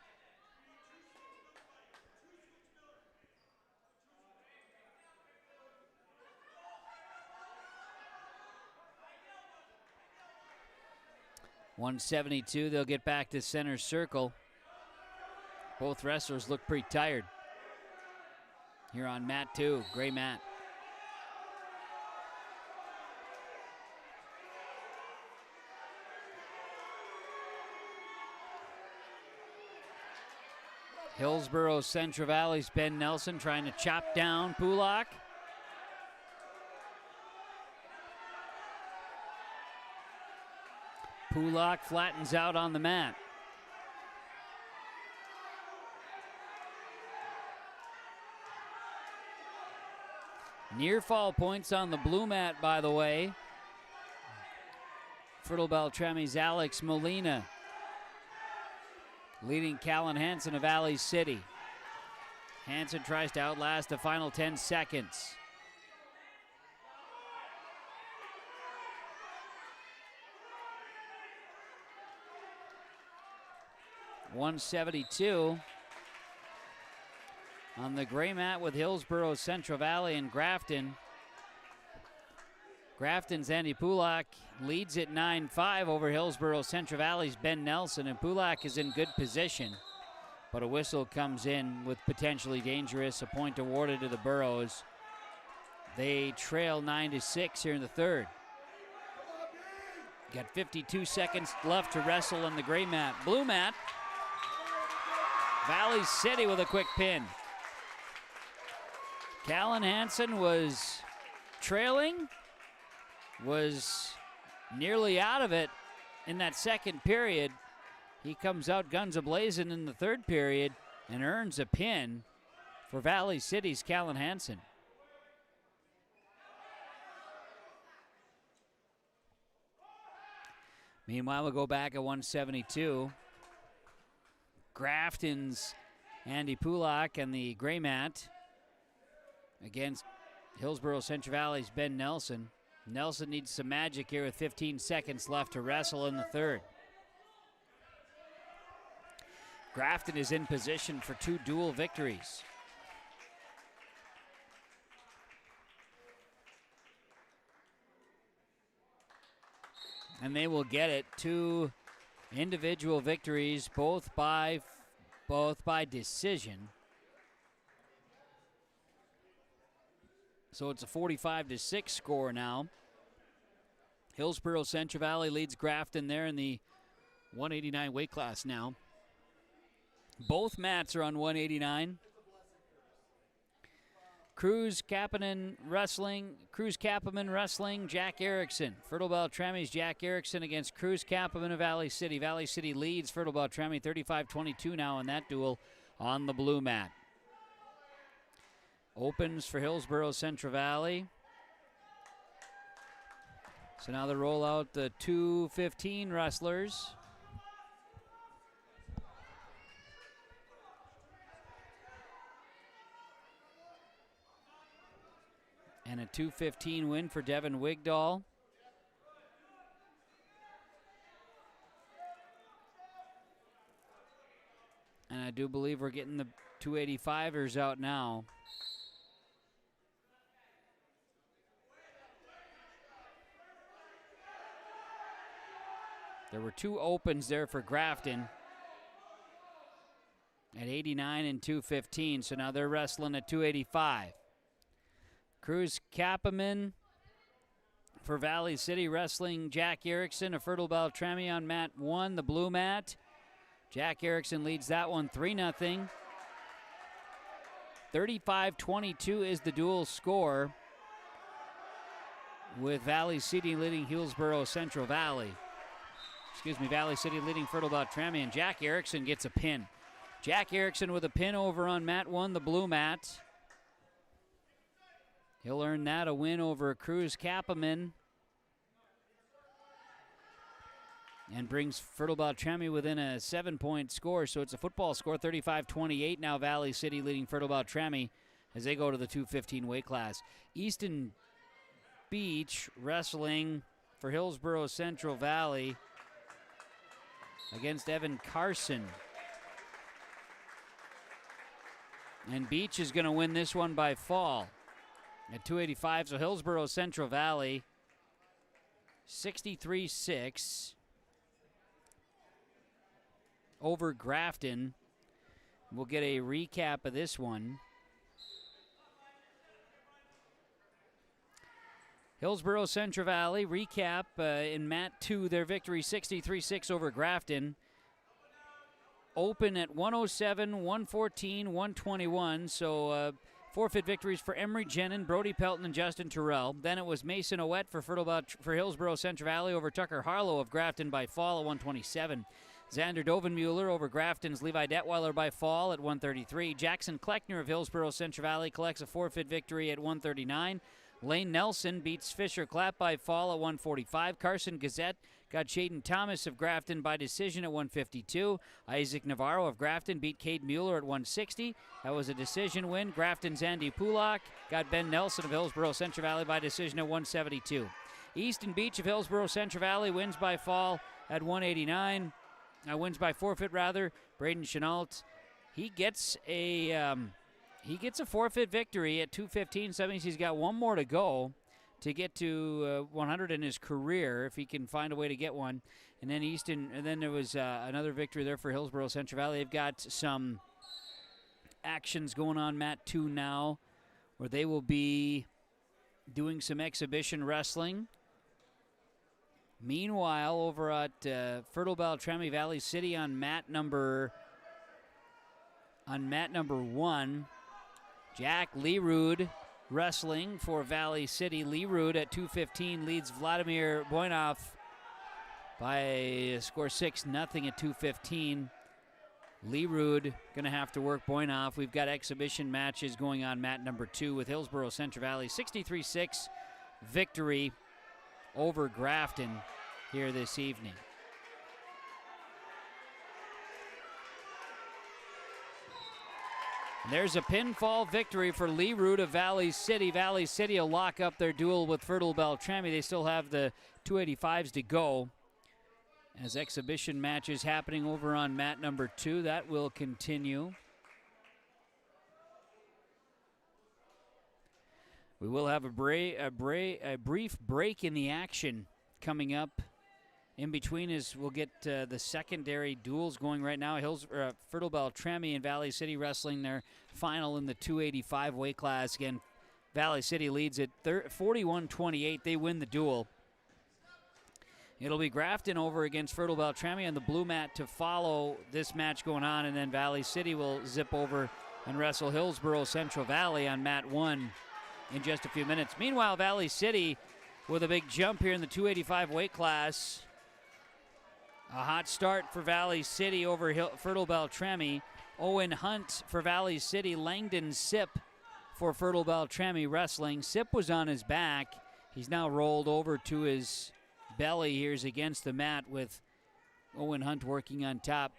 .172, they'll get back to center circle. Both wrestlers look pretty tired here on mat 2, gray mat. Hillsboro Central Valley's Ben Nelson trying to chop down Pulak. Pulak flattens out on the mat. Near fall points on the blue mat, by the way. Fertile-Beltrami's Alex Molina leading Callan Hansen of Valley City. Hansen tries to outlast the final 10 seconds. .172 on the gray mat with Hillsboro Central Valley and Grafton. Grafton's Andy Pulak leads at 9-5 over Hillsboro Central Valley's Ben Nelson, and Pulak is in good position, but a whistle comes in with potentially dangerous, a point awarded to the Burros. They trail 9-6 here in the third. Got 52 seconds left to wrestle on the gray mat. Blue mat, Valley City with a quick pin. Callan Hansen was trailing, was nearly out of it in that second period. He comes out guns a-blazing in the third period and earns a pin for Valley City's Callan Hansen. Meanwhile, we'll go back at 172. Grafton's Andy Pulak and the gray mat against Hillsboro Central Valley's Ben Nelson. Nelson needs some magic here with 15 seconds left to wrestle in the third. Grafton is in position for 2 dual victories. And they will get it. 2 individual victories, both by decision. So it's a 45-6 score now. Hillsboro Central Valley leads Grafton there in the 189 weight class now. Both mats are on 189. Cruz Kapanen Wrestling, Jack Erickson. Fertile-Beltrami's Jack Erickson against Cruz Kapanen of Valley City. Valley City leads Fertile-Beltrami 35-22 now in that duel on the blue mat. Opens for Hillsboro Central Valley. So now they roll out the 215 wrestlers. And a 215 win for Devin Wigdahl. And I do believe we're getting the 285ers out now. There were 2 opens there for Grafton at 89 and 215, so now they're wrestling at 285. Cruz Kapanen for Valley City wrestling Jack Erickson of Fertile-Beltrami on mat 1, the blue mat. Jack Erickson leads that one 3-0. 35-22 is the dual score, with Valley City leading Hillsboro Central Valley. Valley City leading Fertile-Beltrami, and Jack Erickson gets a pin. Jack Erickson with a pin over on mat 1, the blue mat. He'll earn that a win over Cruz Kapanen and brings Fertile-Beltrami within a 7-point score. So it's a football score, 35-28 now. Valley City leading Fertile-Beltrami as they go to the 215 weight class. Easton Beach wrestling for Hillsboro Central Valley against Evan Carson. And Beach is going to win this one by fall at 285. So Hillsboro Central Valley 63-6 over Grafton. We'll get a recap of this one. Hillsboro Central Valley recap in mat 2, their victory 63-6 over Grafton. Open at 107, 114, 121. So forfeit victories for Emery Jenin, Brody Pelton, and Justin Terrell. Then it was Mason Owett for Hillsboro Central Valley over Tucker Harlow of Grafton by fall at 127. Xander Dovenmuller over Grafton's Levi Detweiler by fall at 133. Jackson Kleckner of Hillsboro Central Valley collects a forfeit victory at 139. Lane Nelson beats Fisher Clapp by fall at 145. Carson Gazette got Shaden Thomas of Grafton by decision at 152. Isaac Navarro of Grafton beat Cade Mueller at 160. That was a decision win. Grafton's Andy Pulak got Ben Nelson of Hillsboro Central Valley by decision at 172. Easton Beach of Hillsboro Central Valley wins by fall at 189. Wins by forfeit, rather. Braden Chenault, he gets a forfeit victory at 215. So that means he's got one more to go to get to 100 in his career, if he can find a way to get one. And then there was another victory there for Hillsboro Central Valley. They've got some actions going on mat 2 now, where they will be doing some exhibition wrestling. Meanwhile, over at Fertile-Beltrami Valley City on mat number 1, Jack Leerud wrestling for Valley City. Leerud at 215 leads Vladimir Boynov by a score 6-0 at 215. Lerud going to have to work Boynoff. We've got exhibition matches going on mat number 2 with Hillsboro Central Valley. 63-6 victory over Grafton here this evening. And there's a pinfall victory for Lerud of Valley City. Valley City will lock up their duel with Fertile-Beltrami. They still have the 285s to go. As exhibition matches happening over on mat number 2, that will continue. We will have a brief break in the action coming up. In between is we'll get the secondary duels going right now. Fertile-Beltrami and Valley City wrestling their final in the 285 weight class. Again, Valley City leads at 41-28. They win the duel. It'll be Grafton over against Fertile-Beltrami on the blue mat to follow this match going on, and then Valley City will zip over and wrestle Hillsboro Central Valley on mat 1 in just a few minutes. Meanwhile, Valley City with a big jump here in the 285 weight class. A hot start for Valley City over Fertile-Beltrami. Owen Hunt for Valley City. Langdon Sip for Fertile-Beltrami wrestling. Sip was on his back. He's now rolled over to his belly. Here's against the mat with Owen Hunt working on top.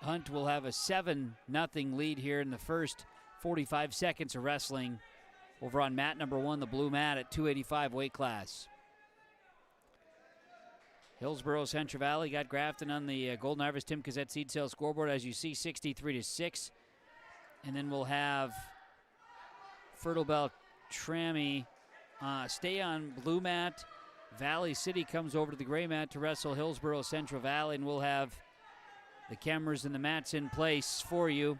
Hunt will have a 7-0 lead here in the first 45 seconds of wrestling over on mat number 1, the blue mat at 285 weight class. Hillsboro Central Valley got Grafton on the Golden Harvest Tim Cassette seed sale scoreboard, as you see, 63-6. And then we'll have Fertile-Beltrami stay on blue mat. Valley City comes over to the gray mat to wrestle Hillsboro Central Valley, and we'll have the cameras and the mats in place for you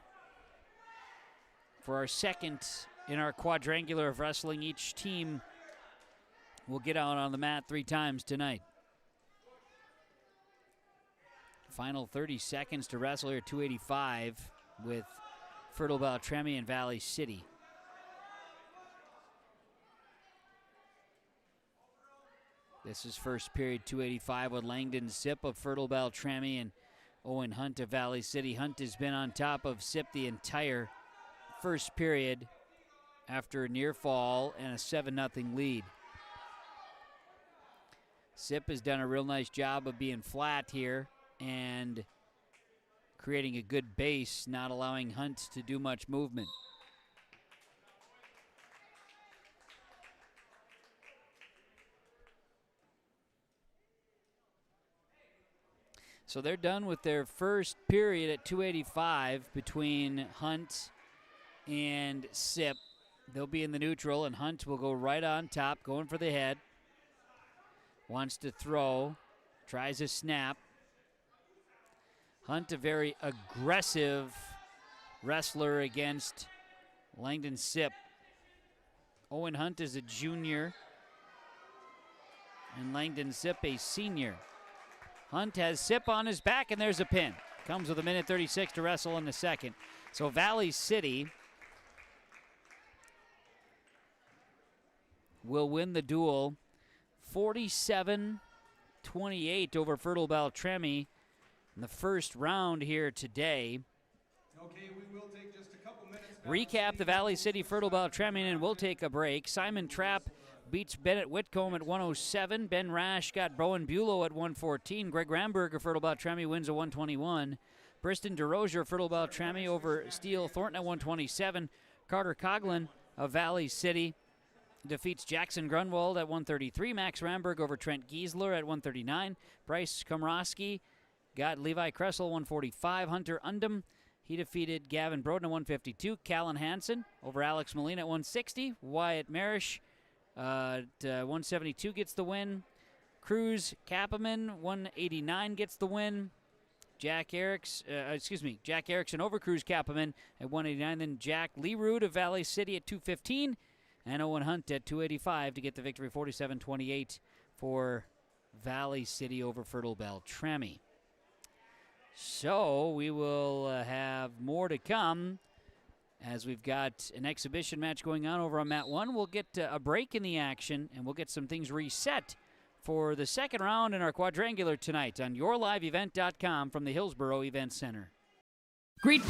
for our second in our quadrangular of wrestling. Each team will get out on the mat 3 times tonight. Final 30 seconds to wrestle here, 285 with Fertile-Beltrami and Valley City. This is first period, 285 with Langdon Sip of Fertile-Beltrami and Owen Hunt of Valley City. Hunt has been on top of Sip the entire first period after a near fall and a 7-0 lead. Sip has done a real nice job of being flat here and creating a good base, not allowing Hunt to do much movement. So they're done with their first period at 285 between Hunt and Sip. They'll be in the neutral, and Hunt will go right on top, going for the head. Wants to throw, tries a snap. Hunt, a very aggressive wrestler against Langdon Sip. Owen Hunt is a junior, and Langdon Sip a senior. Hunt has Sip on his back, and there's a pin. Comes with 1:36 to wrestle in the second. So Valley City will win the duel 47-28 over Fertile-Beltrami in the first round here today. Okay, we will take just a couple minutes. Recap the Valley City Fertile-Beltrami, and we'll take a break. Simon Trapp beats Bennett Whitcomb at 107. Ben Rash got Bowen Bulow at 114. Greg Ramberger, Fertile-Beltrami, wins at 121. Briston DeRozier, Fertile-Beltrami over Steele Thornton at 127. Carter Coughlin of Valley City defeats Jackson Grunwald at 133. Max Ramberg over Trent Giesler at 139. Bryce Komrosky got Levi Kressel 145. Hunter Undum, he defeated Gavin Broden at 152. Callan Hansen over Alex Molina at 160. Wyatt Marish at 172 gets the win. Cruz Kappeman 189 gets the win. Jack Erickson over Cruz Kappeman at 189. Then Jack Lerud of Valley City at 215. And Owen Hunt at 285 to get the victory, 47-28 for Valley City over Fertile-Beltrami. So we will have more to come as we've got an exhibition match going on over on mat 1. We'll get a break in the action, and we'll get some things reset for the second round in our quadrangular tonight on yourliveevent.com from the Hillsboro Event Center. Great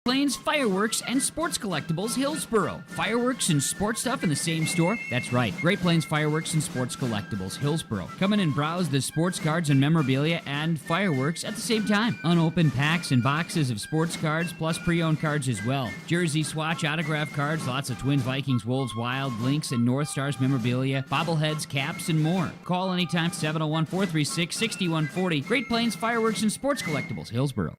Plains Fireworks and Sports Collectibles, Hillsboro. Fireworks and sports stuff in the same store? That's right. Great Plains Fireworks and Sports Collectibles, Hillsboro. Come in and browse the sports cards and memorabilia and fireworks at the same time. Unopened packs and boxes of sports cards, plus pre-owned cards as well. Jersey swatch, autograph cards, lots of Twins, Vikings, Wolves, Wild, Lynx, and North Stars memorabilia, bobbleheads, caps, and more. Call anytime, 701-436-6140. Great Plains Fireworks and Sports Collectibles, Hillsboro.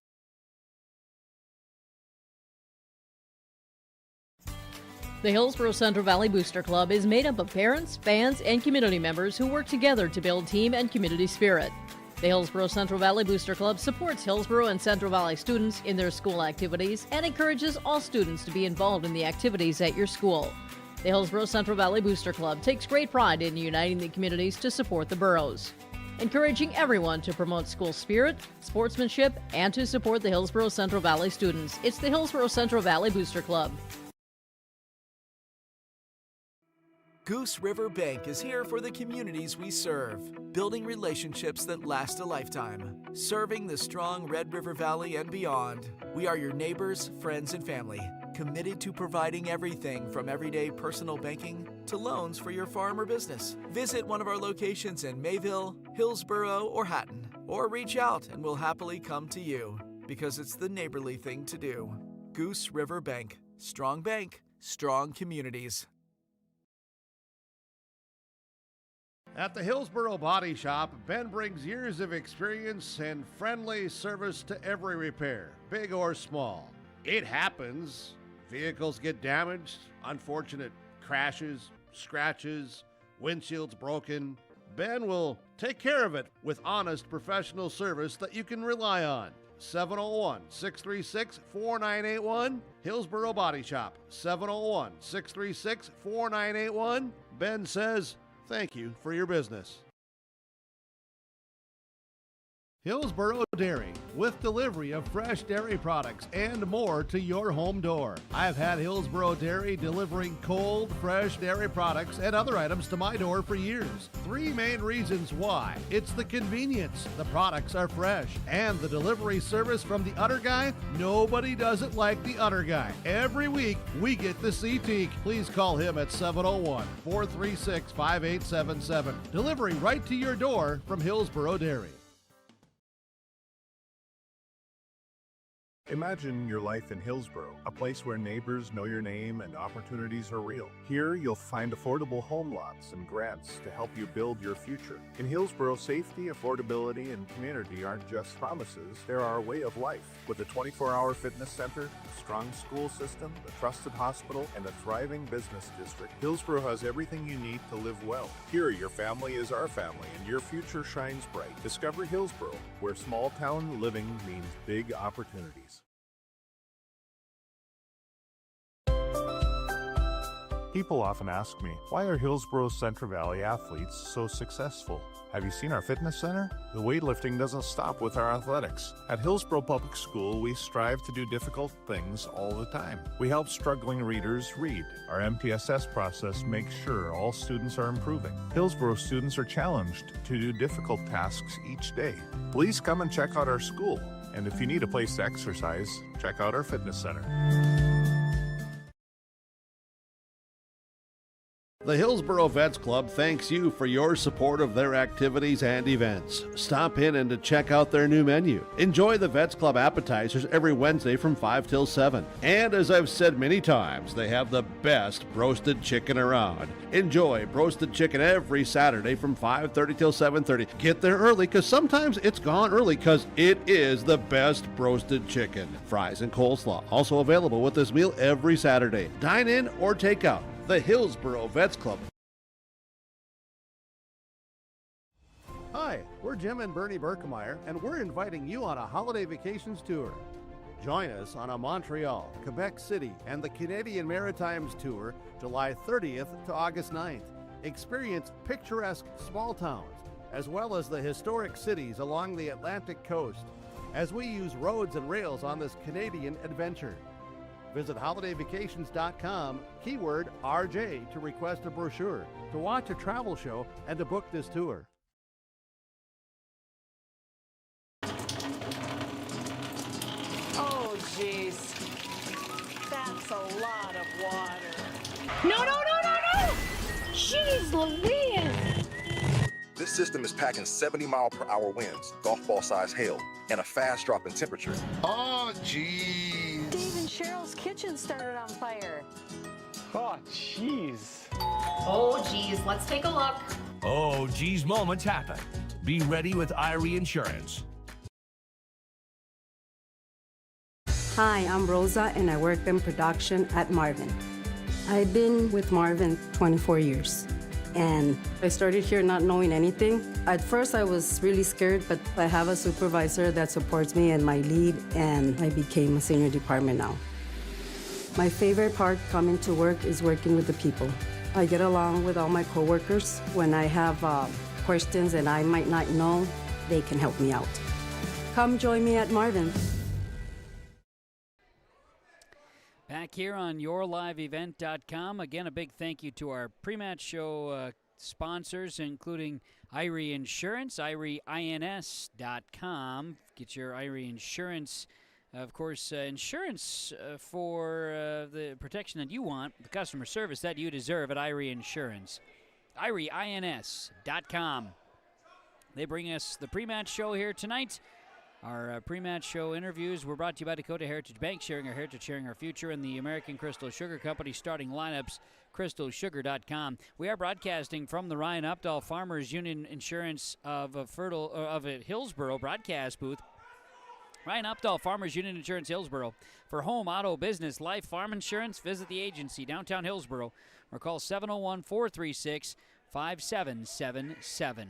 The Hillsboro Central Valley Booster Club is made up of parents, fans, and community members who work together to build team and community spirit. The Hillsboro Central Valley Booster Club supports Hillsboro and Central Valley students in their school activities and encourages all students to be involved in the activities at your school. The Hillsboro Central Valley Booster Club takes great pride in uniting the communities to support the boroughs, encouraging everyone to promote school spirit, sportsmanship, and to support the Hillsboro Central Valley students. It's the Hillsboro Central Valley Booster Club. Goose River Bank is here for the communities we serve, building relationships that last a lifetime, serving the strong Red River Valley and beyond. We are your neighbors, friends, and family, committed to providing everything from everyday personal banking to loans for your farm or business. Visit one of our locations in Mayville, Hillsboro, or Hatton, or reach out and we'll happily come to you, because it's the neighborly thing to do. Goose River Bank, strong communities. At the Hillsboro Body Shop, Ben brings years of experience and friendly service to every repair, big or small. It happens. Vehicles get damaged, unfortunate crashes, scratches, windshields broken. Ben will take care of it with honest professional service that you can rely on. 701-636-4981, Hillsboro Body Shop, 701-636-4981. Ben says, thank you for your business. Hillsboro Dairy, with delivery of fresh dairy products and more to your home door. I've had Hillsboro Dairy delivering cold, fresh dairy products and other items to my door for years. 3 main reasons why. It's the convenience, the products are fresh, and the delivery service from the Udder Guy. Nobody does it like the Udder Guy. Every week, we get to see Teak. Please call him at 701-436-5877. Delivery right to your door from Hillsboro Dairy. Imagine your life in Hillsboro, a place where neighbors know your name and opportunities are real. Here, you'll find affordable home lots and grants to help you build your future. In Hillsboro, safety, affordability, and community aren't just promises, they're our way of life. With a 24-hour fitness center, a strong school system, a trusted hospital, and a thriving business district, Hillsboro has everything you need to live well. Here, your family is our family, and your future shines bright. Discover Hillsboro, where small-town living means big opportunities. People often ask me, why are Hillsboro's Central Valley athletes so successful? Have you seen our fitness center? The weightlifting doesn't stop with our athletics. At Hillsboro Public School, we strive to do difficult things all the time. We help struggling readers read. Our MTSS process makes sure all students are improving. Hillsboro students are challenged to do difficult tasks each day. Please come and check out our school. And if you need a place to exercise, check out our fitness center. The Hillsboro Vets Club thanks you for your support of their activities and events. Stop in and to check out their new menu. Enjoy the Vets Club appetizers every Wednesday from 5 till 7. And as I've said many times, they have the best roasted chicken around. Enjoy roasted chicken every Saturday from 5:30 till 7:30. Get there early, because sometimes it's gone early, because it is the best roasted chicken. Fries and coleslaw also available with this meal every Saturday. Dine in or take out. The Hillsboro Vets Club. Hi, we're Jim and Bernie Berkemeyer, and we're inviting you on a holiday vacations tour. Join us on a Montreal, Quebec City, and the Canadian Maritimes tour, July 30th to August 9th. Experience picturesque small towns, as well as the historic cities along the Atlantic coast, as we use roads and rails on this Canadian adventure. Visit holidayvacations.com, keyword RJ, to request a brochure, to watch a travel show, and to book this tour. Oh, gee. That's a lot of water. No, no, no, no, no! Jeez Louise! This system is packing 70-mile-per-hour winds, golf ball-sized hail, and a fast drop in temperature. Oh, jeez. Dave and Cheryl's kitchen started on fire. Oh, jeez. Oh, geez, let's take a look. Oh, geez, moments happen. Be ready with Irie Insurance. Hi, I'm Rosa, and I work in production at Marvin. I've been with Marvin 24 years, and I started here not knowing anything. At first, I was really scared, but I have a supervisor that supports me in my lead, and I became a senior department now. My favorite part coming to work is working with the people. I get along with all my coworkers. When I have questions and I might not know, they can help me out. Come join me at Marvin. Back here on yourliveevent.com. Again, a big thank you to our pre-match show sponsors, including Irie Insurance, IrieINS.com. Get your Irie Insurance, of course, insurance for the protection that you want, the customer service that you deserve at Irie Insurance. IrieINS.com. They bring us the pre-match show here tonight. Our pre-match show interviews were brought to you by Dakota Heritage Bank, sharing our heritage, sharing our future, and the American Crystal Sugar Company. Starting lineups, crystalsugar.com. We are broadcasting from the Ryan Updahl Farmers Union Insurance of Hillsboro broadcast booth. Ryan Updahl Farmers Union Insurance Hillsboro. For home, auto, business, life, farm insurance, visit the agency downtown Hillsboro or call 701-436-5777.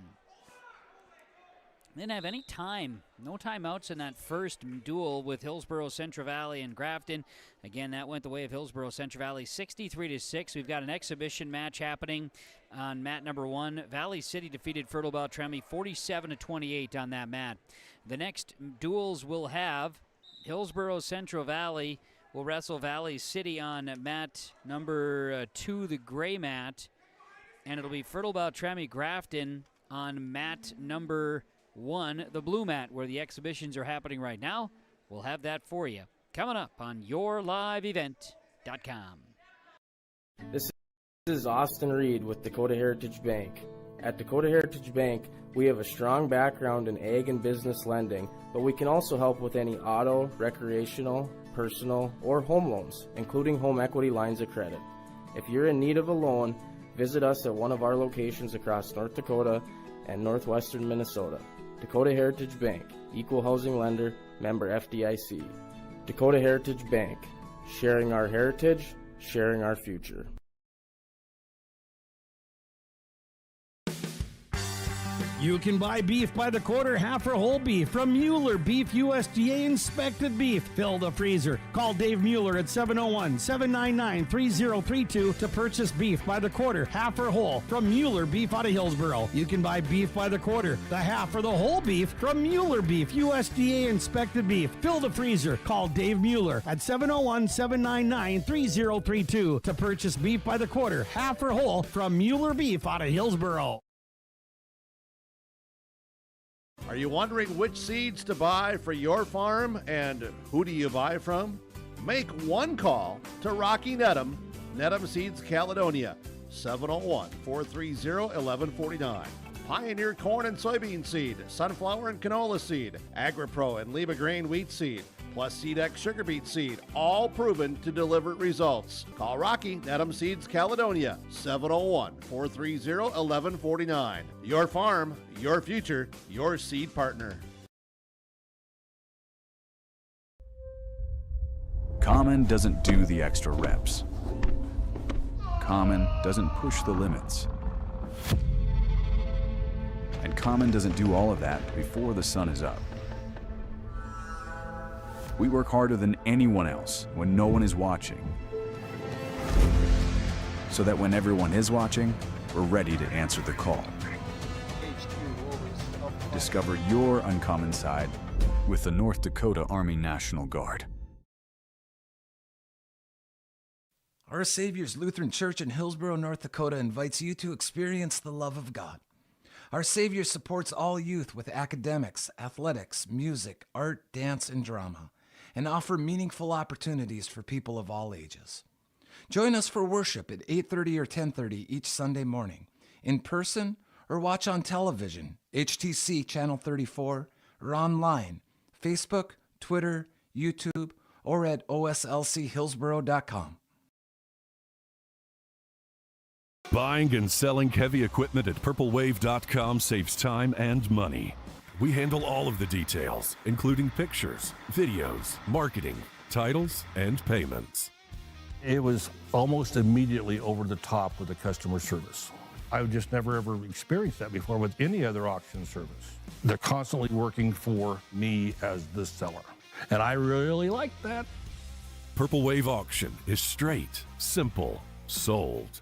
Didn't have any time, no timeouts in that first duel with Hillsboro, Central Valley, and Grafton. Again, that went the way of Hillsboro, Central Valley, 63-6. We've got an exhibition match happening on mat number 1. Valley City defeated Fertile-Beltrami 47-28 on that mat. The next duels we'll have, Hillsboro, Central Valley will wrestle Valley City on mat number 2, the gray mat, and it'll be Fertile-Beltrami, Grafton on mat number 1, the blue mat, where the exhibitions are happening right now. We'll have that for you coming up on yourliveevent.com. This is Austin Reed with Dakota Heritage Bank. At Dakota Heritage Bank, we have a strong background in ag and business lending, but we can also help with any auto, recreational, personal, or home loans, including home equity lines of credit. If you're in need of a loan, visit us at one of our locations across North Dakota and northwestern Minnesota. Dakota Heritage Bank, equal housing lender, member FDIC. Dakota Heritage Bank, sharing our heritage, sharing our future. You can buy beef by the quarter, half or whole beef from Mueller Beef, USDA inspected beef. Fill the freezer. Call Dave Mueller at 701-799-3032 to purchase beef by the quarter, half or whole from Mueller Beef out of Hillsboro. You can buy beef by the quarter, the half or the whole beef from Mueller Beef, USDA inspected beef. Fill the freezer. Call Dave Mueller at 701-799-3032 to purchase beef by the quarter, half or whole from Mueller Beef out of Hillsboro. Are you wondering which seeds to buy for your farm and who do you buy from? Make one call to Rocky Nedham, Nedham Seeds Caledonia, 701-430-1149. Pioneer corn and soybean seed, sunflower and canola seed, AgriPro and Lima grain wheat seed, plus SeedX sugar beet seed, all proven to deliver results. Call Rocky Nedham Seeds Caledonia, 701-430-1149. Your farm, your future, your seed partner. Common doesn't do the extra reps. Common doesn't push the limits. And Common doesn't do all of that before the sun is up. We work harder than anyone else when no one is watching, so that when everyone is watching, we're ready to answer the call. Discover your uncommon side with the North Dakota Army National Guard. Our Savior's Lutheran Church in Hillsboro, North Dakota invites you to experience the love of God. Our Savior supports all youth with academics, athletics, music, art, dance, and drama. and offer meaningful opportunities for people of all ages. Join us for worship at 8:30 or 10:30 each Sunday morning, in person or watch on television, HTC Channel 34, or online, Facebook, Twitter, YouTube, or at oslchillsboro.com. Buying and selling heavy equipment at purplewave.com saves time and money. We handle all of the details, including pictures, videos, marketing, titles, and payments. It was almost immediately over the top with the customer service. I've just never ever experienced that before with any other auction service. They're constantly working for me as the seller, and I really like that. Purple Wave Auction is straight, simple, sold.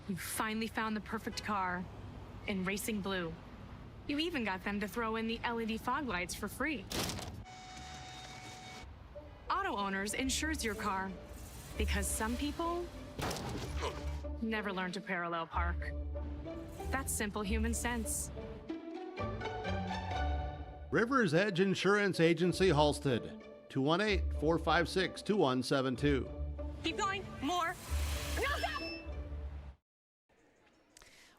You finally found the perfect car in racing blue. You even got them to throw in the LED fog lights for free. Auto Owners insures your car because some people never learn to parallel park. That's simple human sense. River's Edge Insurance Agency, Halstead, 218-456-2172. Keep going, more. No, stop!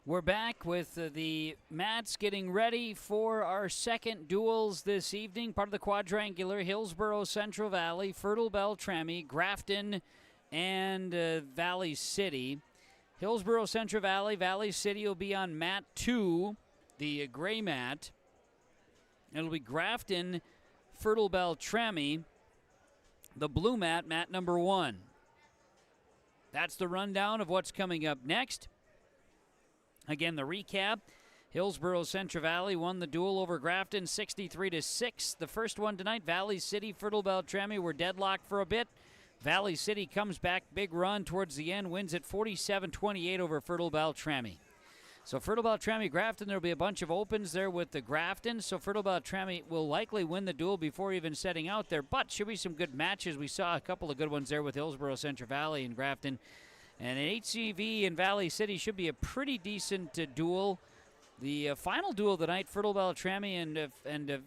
We're back with the mats getting ready for our second duels this evening. Part of the quadrangular, Hillsboro, Central Valley, Fertile-Beltrami, Grafton, and Valley City. Hillsboro, Central Valley, Valley City will be on mat 2, the gray mat. It'll be Grafton, Fertile-Beltrami, the blue mat, mat number 1. That's the rundown of what's coming up next. Again, the recap, Hillsboro Central Valley won the duel over Grafton 63-6. The first one tonight, Valley City, Fertile-Beltrami were deadlocked for a bit. Valley City comes back, big run towards the end, wins at 47-28 over Fertile-Beltrami. So Fertile-Beltrami, Grafton, there'll be a bunch of opens there with the Grafton. So Fertile-Beltrami will likely win the duel before even setting out there. But should be some good matches. We saw a couple of good ones there with Hillsboro Central Valley and Grafton. And an HCV and Valley City should be a pretty decent duel. The final duel tonight, Fertile-Beltrami and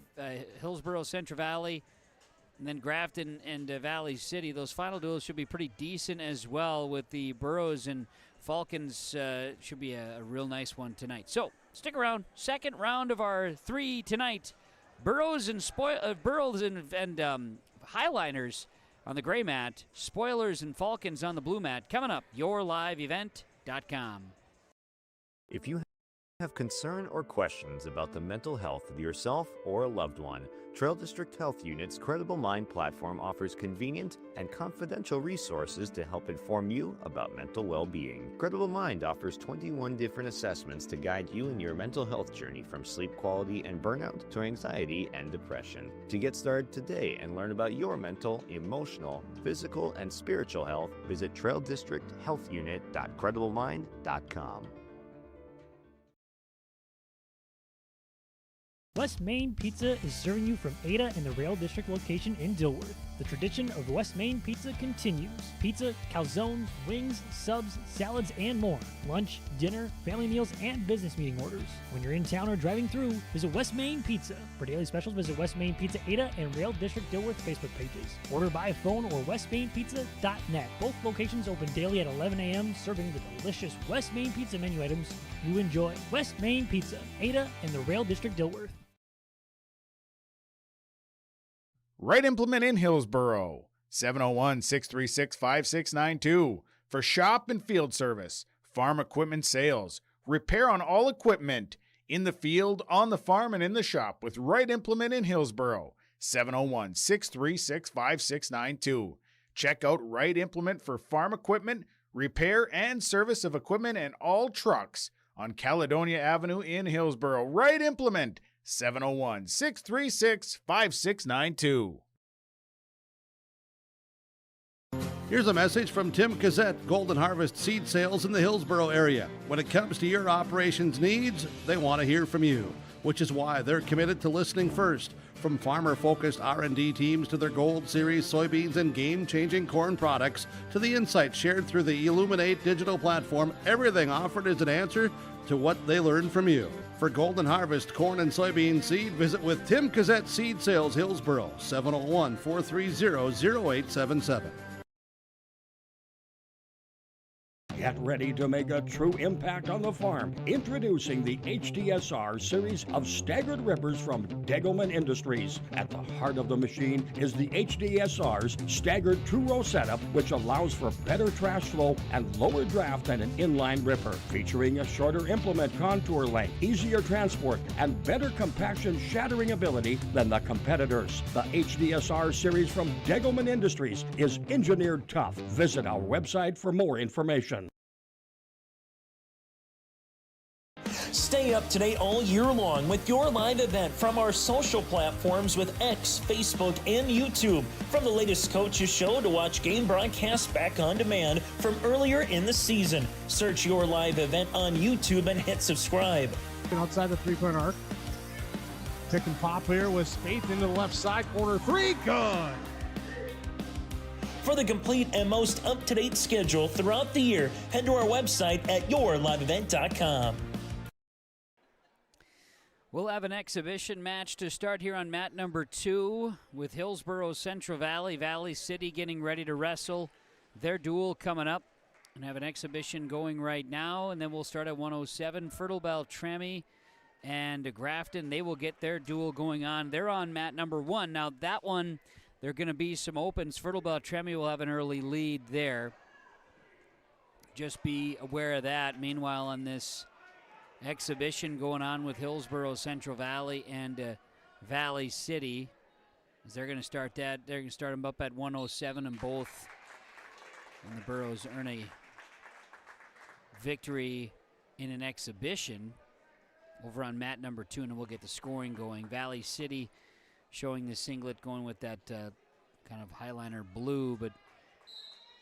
Hillsboro Central Valley, and then Grafton and Valley City. Those final duels should be pretty decent as well, with the Burros and Falcons. Should be a real nice one tonight. So stick around. Second round of our 3 tonight. Burros and Highliners on the gray mat, Spoilers and Falcons on the blue mat. Coming up, yourliveevent.com. If you have concern or questions about the mental health of yourself or a loved one, Trail District Health Unit's Credible Mind platform offers convenient and confidential resources to help inform you about mental well-being. Credible Mind offers 21 different assessments to guide you in your mental health journey, from sleep quality and burnout to anxiety and depression. To get started today and learn about your mental, emotional, physical, and spiritual health, visit traildistricthealthunit.crediblemmind.com. West Main Pizza is serving you from Ada and the Rail District location in Dilworth. The tradition of West Main Pizza continues. Pizza, calzones, wings, subs, salads, and more. Lunch, dinner, family meals, and business meeting orders. When you're in town or driving through, visit West Main Pizza. For daily specials, visit West Main Pizza Ada and Rail District Dilworth Facebook pages. Order by phone or westmainpizza.net. Both locations open daily at 11 a.m., serving the delicious West Main Pizza menu items you enjoy. West Main Pizza, Ada and the Rail District Dilworth. Right Implement in Hillsboro, 701-636-5692. For shop and field service, farm equipment sales, repair on all equipment, in the field, on the farm, and in the shop with Right Implement in Hillsboro, 701-636-5692. Check out Right Implement for farm equipment, repair, and service of equipment and all trucks on Caledonia Avenue in Hillsboro. Right Implement, 701-636-5692. Here's a message from Tim Cassette, Golden Harvest Seed Sales in the Hillsboro area. When it comes to your operations needs, they want to hear from you. which is why they're committed to listening first. From farmer-focused R&D teams to their Gold Series soybeans and game-changing corn products to the insights shared through the Illuminate digital platform, everything offered is an answer to what they learned from you. For Golden Harvest corn and soybean seed, visit with Tim Cassette Seed Sales, Hillsboro, 701-430-0877. Get ready to make a true impact on the farm. Introducing the HDSR series of staggered rippers from Degelman Industries. At the heart of the machine is the HDSR's staggered two-row setup, which allows for better trash flow and lower draft than an inline ripper. Featuring a shorter implement contour length, easier transport, and better compaction shattering ability than the competitors. The HDSR series from Degelman Industries is engineered tough. Visit our website for more information. Stay up to date all year long with your live event from our social platforms with X, Facebook, and YouTube. From the latest coaches show to watch game broadcasts back on demand from earlier in the season. Search your live event on YouTube and hit subscribe. Outside the three-point arc. Pick and pop here with Spaeth into the left side corner. Three, good. For the complete and most up-to-date schedule throughout the year, head to our website at yourliveevent.com. We'll have an exhibition match to start here on mat number 2 with Hillsboro Central Valley. Valley City getting ready to wrestle their duel coming up. And have an exhibition going right now. And then we'll start at 107. Fertile-Beltrami and Grafton, they will get their duel going on. They're on mat number 1. Now that one, there are going to be some opens. Fertile-Beltrami will have an early lead there. Just be aware of that. Meanwhile, on this exhibition going on with Hillsboro Central Valley and Valley City, as they're going to start that. They're going to start them up at 107, and both and the Burros earn a victory in an exhibition over on mat number 2, and we'll get the scoring going. Valley City showing the singlet going with that kind of highliner blue, but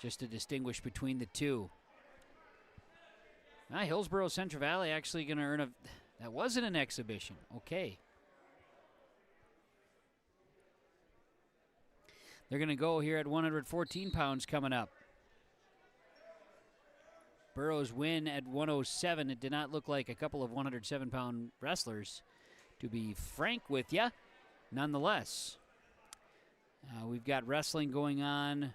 just to distinguish between the two. Now, Hillsboro Central Valley actually going to earn a... That wasn't an exhibition. Okay. They're going to go here at 114 pounds coming up. Burros win at 107. It did not look like a couple of 107-pound wrestlers, to be frank with you. Nonetheless, we've got wrestling going on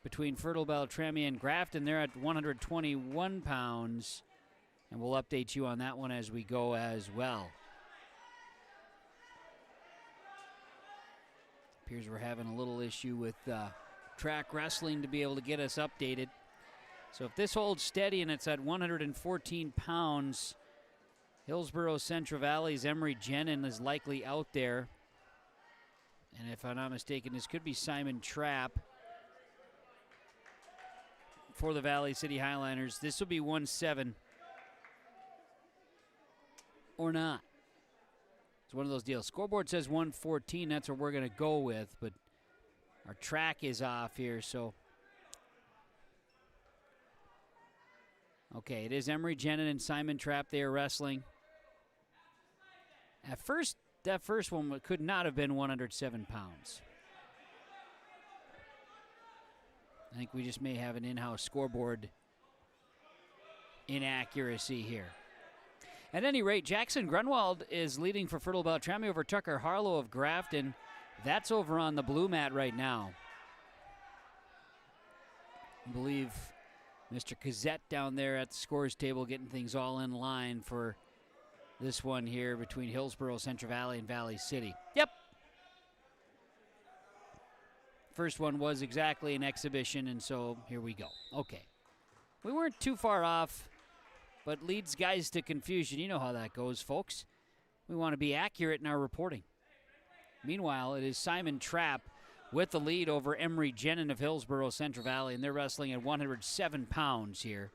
between Fertile-Beltrami and Grafton. They're at 121 pounds, and we'll update you on that one as we go as well. Appears we're having a little issue with track wrestling to be able to get us updated. So if this holds steady and it's at 114 pounds, Hillsboro Central Valley's Emery Jenin is likely out there. And if I'm not mistaken, this could be Simon Trapp for the Valley City Highliners. This will be 1-7 or not. It's one of those deals. Scoreboard says 114. That's what we're going to go with, but our track is off here, so. Okay, it is Emery Jenin and Simon Trapp. They are wrestling. At first, that first one could not have been 107 pounds. I think we just may have an in-house scoreboard inaccuracy here. At any rate, Jackson Grunwald is leading for Fertile-Beltrami over Tucker Harlow of Grafton. That's over on the blue mat right now. I believe Mr. Cassette down there at the scores table getting things all in line for this one here between Hillsboro Central Valley and Valley City. Yep. First one was exactly an exhibition, and so here we go. Okay. We weren't too far off, but leads guys to confusion. You know how that goes, folks. We want to be accurate in our reporting. Meanwhile, it is Simon Trapp with the lead over Emery Jenin of Hillsboro Central Valley, and they're wrestling at 107 pounds here.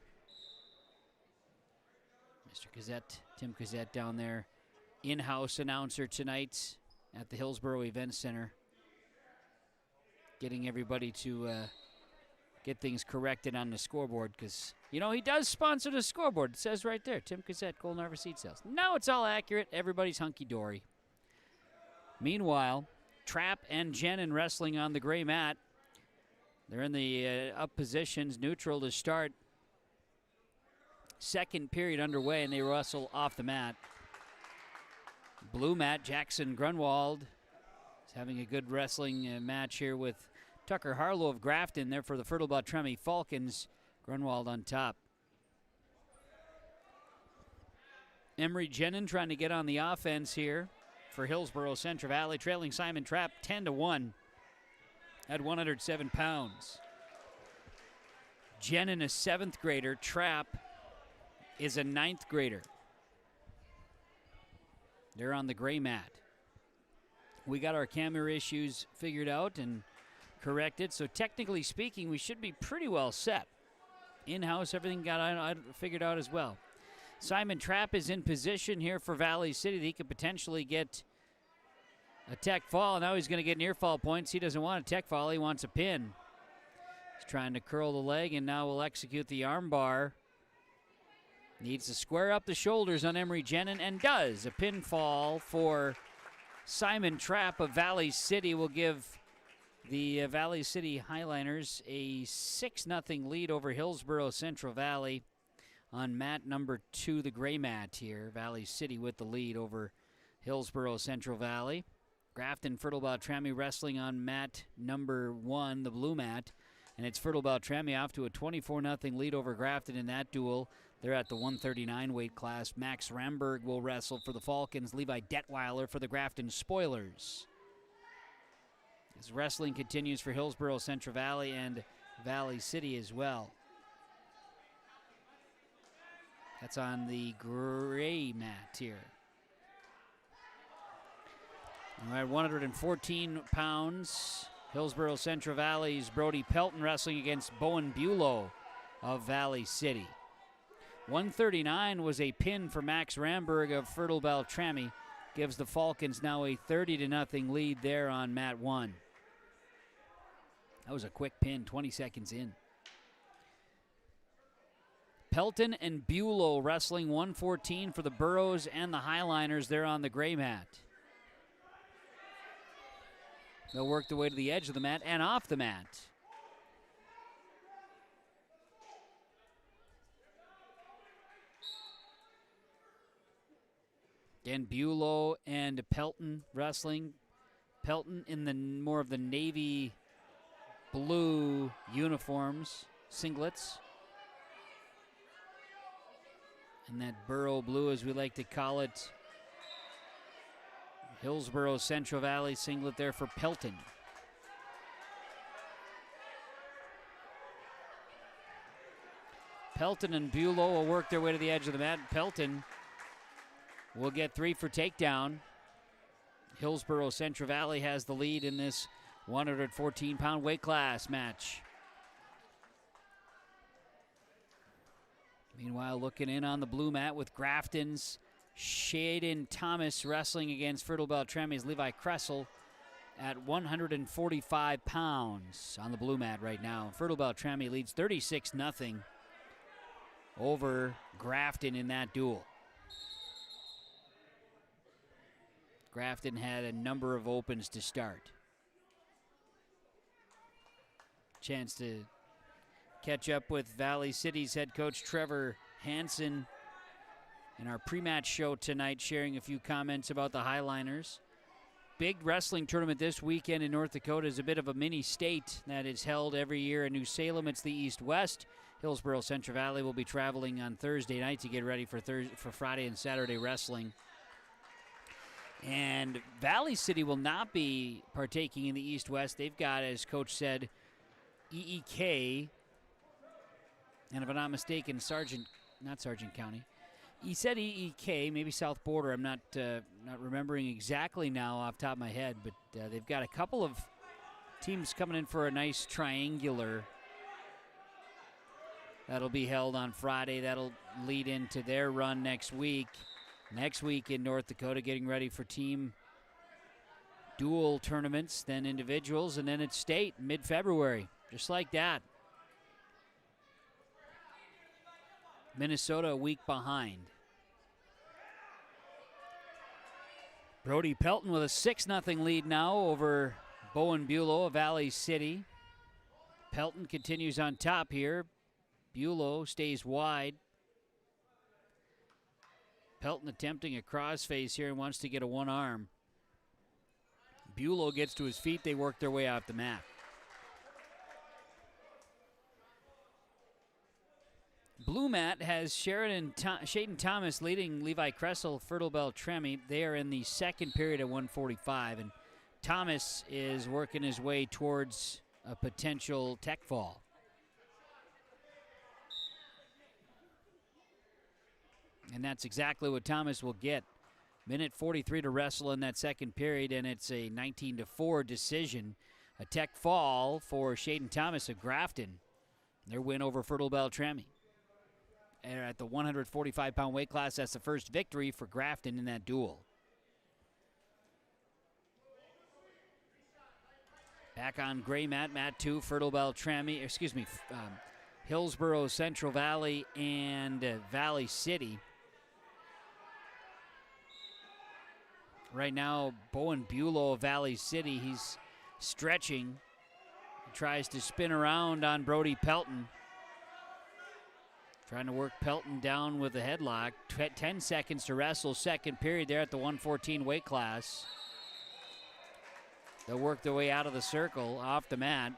Mr. Cassette, Tim Cassette down there, in-house announcer tonight at the Hillsboro Event Center, getting everybody to get things corrected on the scoreboard because, he does sponsor the scoreboard. It says right there, Tim Cassette, Golden Harvest Seed Sales. Now it's all accurate. Everybody's hunky-dory. Meanwhile, Trapp and Jenin wrestling on the gray mat. They're in the up positions, neutral to start. Second period underway, and they wrestle off the mat. Blue mat, Jackson Grunwald is having a good wrestling match here with Tucker Harlow of Grafton there for the Fertile-Beltrami Falcons. Grunwald on top. Emery Jenin trying to get on the offense here for Hillsboro Central Valley, trailing Simon Trapp 10-1 at 107 pounds. Jenin, a 7th grader. Trapp is a 9th grader. They're on the gray mat. We got our camera issues figured out and corrected, so technically speaking, we should be pretty well set. In-house, everything got figured out as well. Simon Trapp is in position here for Valley City. He could potentially get a tech fall. Now he's going to get near fall points. He doesn't want a tech fall. He wants a pin. He's trying to curl the leg, and now will execute the arm bar. Needs to square up the shoulders on Emery Jenin, and does. A pinfall for Simon Trapp of Valley City will give the Valley City Highliners a 6-0 lead over Hillsboro Central Valley on mat number 2, the gray mat here. Valley City with the lead over Hillsboro Central Valley. Grafton Fertile-Beltrami wrestling on mat number 1, the blue mat. And it's Fertile-Beltrami off to a 24-0 lead over Grafton in that duel. They're at the 139 weight class. Max Ramberg will wrestle for the Falcons. Levi Detweiler for the Grafton Spoilers. As wrestling continues for Hillsboro Central Valley and Valley City as well. That's on the gray mat here. All right, 114 pounds. Hillsboro Central Valley's Brody Pelton wrestling against Bowen Bulow of Valley City. 139 was a pin for Max Ramberg of Fertile-Beltrami. Gives the Falcons now a 30-0 lead there on mat 1. That was a quick pin, 20 seconds in. Pelton and Bulow wrestling 114 for the Burros and the Highliners there on the gray mat. They'll work their way to the edge of the mat and off the mat. Again, Bulow and Pelton wrestling. Pelton in the more of the navy blue uniforms, singlets. And that burro blue, as we like to call it. Hillsboro Central Valley singlet there for Pelton. Pelton and Bulow will work their way to the edge of the mat. Pelton will get 3 for takedown. Hillsboro Central Valley has the lead in this 114-pound weight class match. Meanwhile, looking in on the blue mat with Grafton's Shaden Thomas wrestling against Fertile-Beltrami's Levi Kressel at 145 pounds on the blue mat right now. Fertile-Beltrami leads 36-0 over Grafton in that duel. Grafton had a number of opens to start. Chance to catch up with Valley City's head coach Trevor Hansen in our pre-match show tonight, sharing a few comments about the Highliners. Big wrestling tournament this weekend in North Dakota is a bit of a mini state that is held every year in New Salem. It's the East-West. Hillsboro Central Valley will be traveling on Thursday night to get ready for Friday and Saturday wrestling. And Valley City will not be partaking in the East-West. They've got, as Coach said, EEK, and if I'm not mistaken, not Sargent County. He said EEK, maybe South Border. I'm not remembering exactly now off the top of my head, but they've got a couple of teams coming in for a nice triangular that'll be held on Friday. That'll lead into their run next week. Next week in North Dakota, getting ready for team dual tournaments, then individuals, and then it's state mid-February, just like that. Minnesota a week behind. Brody Pelton with a 6-0 lead now over Bowen Bulow of Valley City. Pelton continues on top here. Bulow stays wide. Pelton attempting a crossface here and wants to get a one arm. Bulow gets to his feet. They work their way off the mat. Blue mat has Shaden Thomas leading Levi Kressel, Fertile-Beltrami. They are in the second period at 1:45, and Thomas is working his way towards a potential tech fall. And that's exactly what Thomas will get. Minute 43 to wrestle in that second period, and it's a 19-4 decision. A tech fall for Shaden Thomas of Grafton. Their win over Fertile-Beltrami. And at the 145-pound weight class, that's the first victory for Grafton in that duel. Back on gray mat, mat 2, Fertile-Beltrami, Hillsboro, Central Valley, and Valley City. Right now, Bowen Bulow of Valley City, he's stretching. He tries to spin around on Brody Pelton. Trying to work Pelton down with a headlock. 10 seconds to wrestle, second period there at the 114 weight class. They'll work their way out of the circle, off the mat.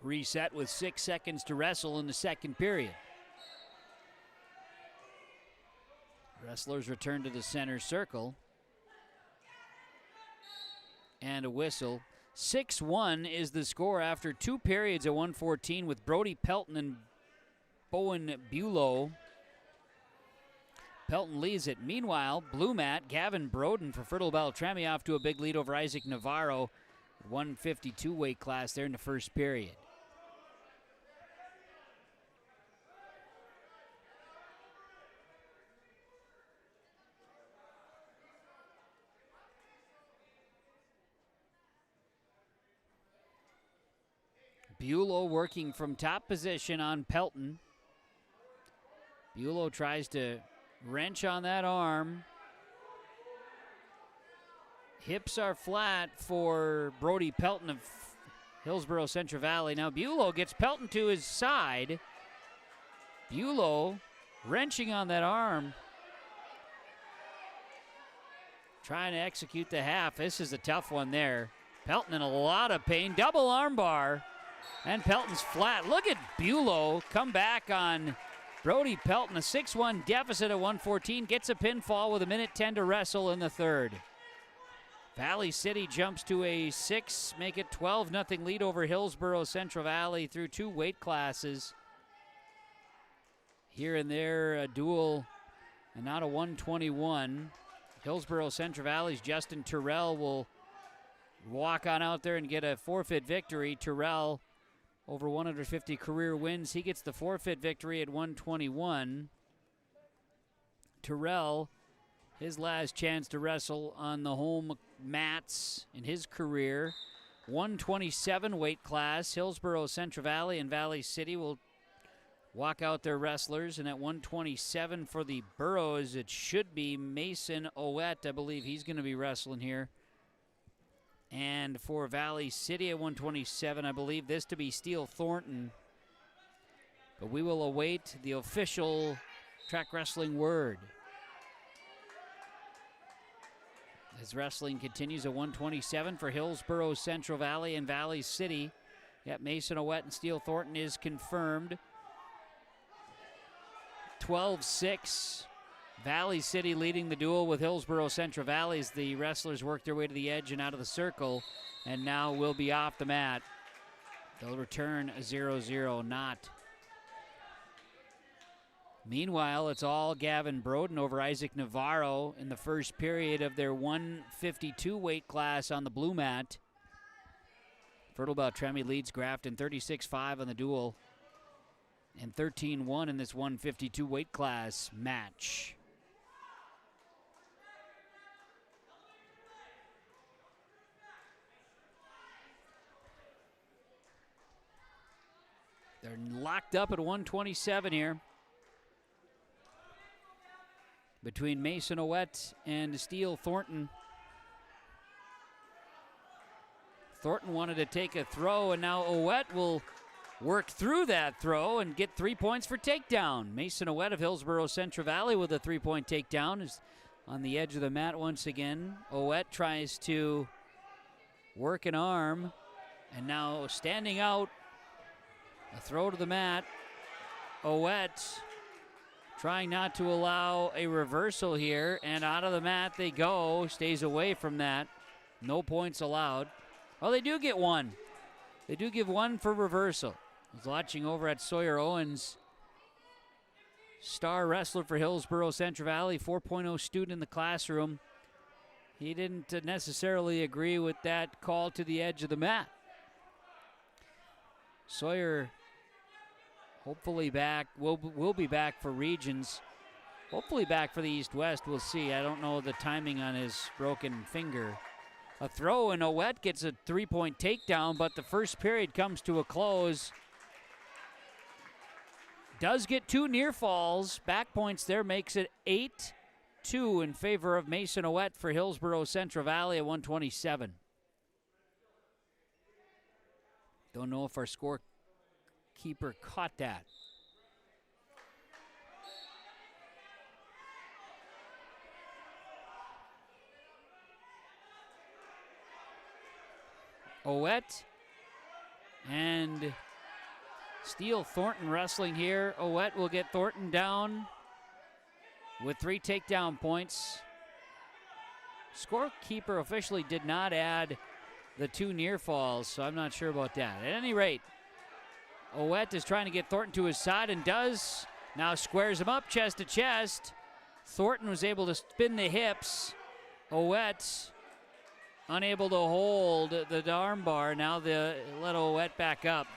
Reset with 6 seconds to wrestle in the second period. Wrestlers return to the center circle. And a whistle. 6-1 is the score after 2 periods at 114 with Brody Pelton and Bowen Bulow. Pelton leads it. Meanwhile, blue mat, Gavin Broden for Fertile-Beltrami off to a big lead over Isaac Navarro. 152 weight class there in the first period. Bulow working from top position on Pelton. Bulow tries to wrench on that arm. Hips are flat for Brody Pelton of Hillsboro Central Valley. Now Bulow gets Pelton to his side. Bulow wrenching on that arm. Trying to execute the half. This is a tough one there. Pelton in a lot of pain. Double arm bar. And Pelton's flat. Look at Bulow come back on Brody Pelton. A 6-1 deficit at 114. Gets a pinfall with a minute 10 to wrestle in the third. Valley City jumps to a 6, make it 12-0 lead over Hillsboro Central Valley through 2 weight classes. Here and there, a duel, and not a 121. Hillsboro Central Valley's Justin Terrell will walk on out there and get a forfeit victory. Terrell, over 150 career wins. He gets the forfeit victory at 121. Terrell, his last chance to wrestle on the home mats in his career. 127 weight class. Hillsboro Central Valley and Valley City will walk out their wrestlers. And at 127 for the Burros, it should be Mason Owett. I believe he's going to be wrestling here. And for Valley City at 127, I believe this to be Steele Thornton. But we will await the official track wrestling word. As wrestling continues at 127 for Hillsboro Central Valley and Valley City. Yep, Mason Owett and Steele Thornton is confirmed. 12-6. Valley City leading the duel with Hillsboro Central Valley as the wrestlers work their way to the edge and out of the circle, and now will be off the mat. They'll return a 0-0 knot. Meanwhile, it's all Gavin Broden over Isaac Navarro in the first period of their 152 weight class on the blue mat. Fertile-Beltrami leads Grafton 36-5 on the duel and 13-1 in this 152 weight class match. They're locked up at 127 here between Mason Owett and Steele Thornton. Thornton wanted to take a throw, and now Owett will work through that throw and get 3 points for takedown. Mason Owett of Hillsboro Central Valley with a 3-point takedown is on the edge of the mat once again. Owett tries to work an arm, and now standing out, a throw to the mat. Owett trying not to allow a reversal here, and out of the mat they go. Stays away from that. No points allowed. Oh, they do get one. They do give one for reversal. I was watching over at Sawyer Owens, star wrestler for Hillsboro Central Valley, 4.0 student in the classroom. He didn't necessarily agree with that call to the edge of the mat. Sawyer hopefully back, will be back for regions. Hopefully back for the East-West, we'll see. I don't know the timing on his broken finger. A throw, and Owett gets a 3-point takedown, but the first period comes to a close. Does get 2 near falls. Back points there makes it 8-2 in favor of Mason Owett for Hillsboro Central Valley at 127. Don't know if our scorekeeper caught that. Owett and Steele Thornton wrestling here. Owett will get Thornton down with 3 takedown points. Scorekeeper officially did not add the 2 near falls, so I'm not sure about that. At any rate, Owett is trying to get Thornton to his side and does. Now squares him up chest to chest. Thornton was able to spin the hips. Owett unable to hold the arm bar. Now they let Owett back up.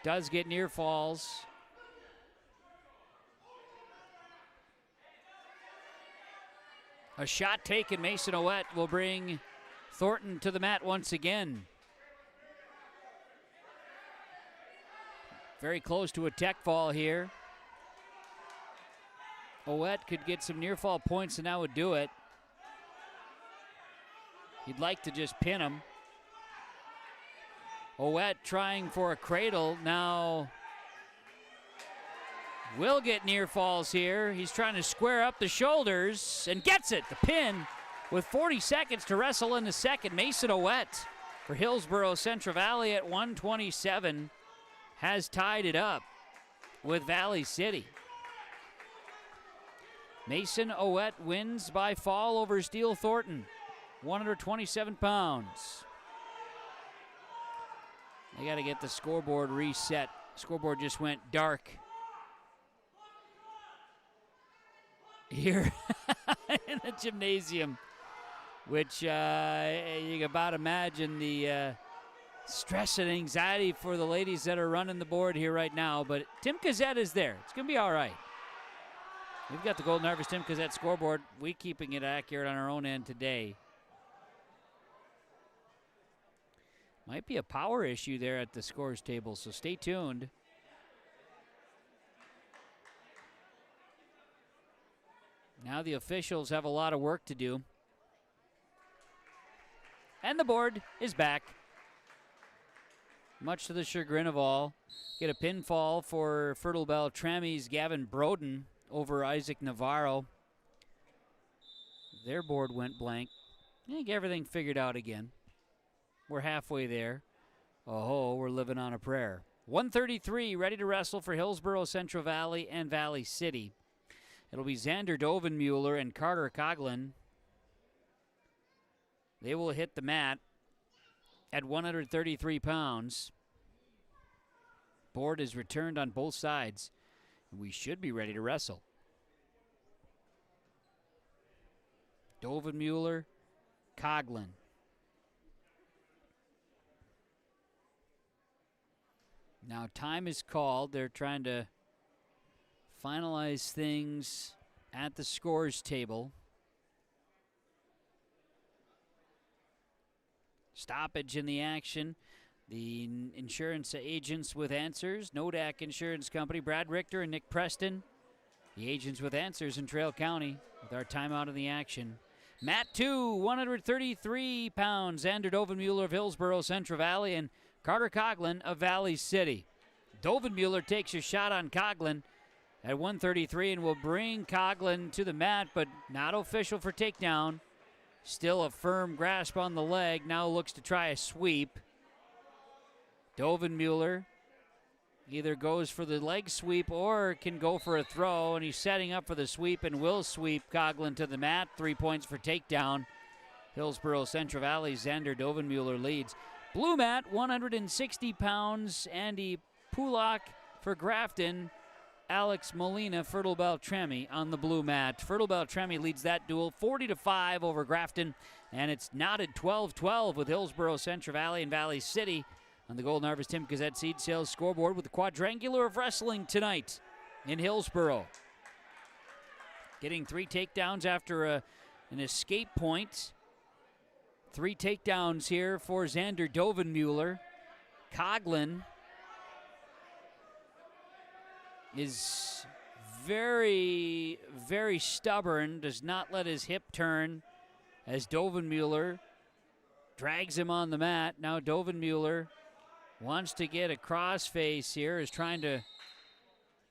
Does get near falls. A shot taken. Mason Owett will bring Thornton to the mat once again. Very close to a tech fall here. Owett could get some near fall points, and that would do it. He'd like to just pin him. Owett trying for a cradle. Now will get near falls here. He's trying to square up the shoulders and gets it. The pin with 40 seconds to wrestle in the second. Mason Owett for Hillsboro Central Valley at 127 has tied it up with Valley City. Mason Owett wins by fall over Steele Thornton. 127 pounds. They got to get the scoreboard reset. Scoreboard just went dark here in the gymnasium, which you can about imagine the stress and anxiety for the ladies that are running the board here right now. But Tim Cassette is there. It's going to be all right. We've got the Golden Harvest Tim Cassette scoreboard. We keeping it accurate on our own end today. Might be a power issue there at the scores table, so stay tuned. Now the officials have a lot of work to do. And the board is back. Much to the chagrin of all. Get a pinfall for Fertile-Beltrami's Gavin Broden over Isaac Navarro. Their board went blank. I think everything figured out again. We're halfway there. Oh, we're living on a prayer. 133 ready to wrestle for Hillsboro Central Valley and Valley City. It'll be Xander Dovenmuller and Carter Coughlin. They will hit the mat at 133 pounds. Board is returned on both sides. We should be ready to wrestle. Dovenmuller, Coughlin. Now time is called. They're trying to finalize things at the scores table. Stoppage in the action. The insurance agents with answers, Nodak Insurance Company, Brad Richter and Nick Preston. The agents with answers in Trail County with our timeout of the action. Matt 2, 133 pounds. Xander Dovenmuller of Hillsboro, Central Valley, and Carter Coughlin of Valley City. Dovenmuller takes a shot on Coughlin at 133 and will bring Coughlin to the mat, but not official for takedown. Still a firm grasp on the leg. Now looks to try a sweep. Dovenmuller either goes for the leg sweep or can go for a throw, and he's setting up for the sweep and will sweep Coughlin to the mat. 3 points for takedown. Hillsboro Central Valley, Xander Dovenmuller leads. Blue mat, 160 pounds, Andy Pulak for Grafton. Alex Molina, Fertile-Beltrami on the blue mat. Fertile-Beltrami leads that duel 40-5 over Grafton, and it's knotted 12-12 with Hillsboro Central Valley and Valley City on the Golden Harvest Tim Gazette Seed Sales scoreboard with the quadrangular of wrestling tonight in Hillsboro. Getting 3 takedowns after an escape point. 3 takedowns here for Xander Dovenmuller. Coughlin is very, very stubborn, does not let his hip turn as Dovenmuller drags him on the mat. Now Dovenmuller wants to get a crossface here, is trying to,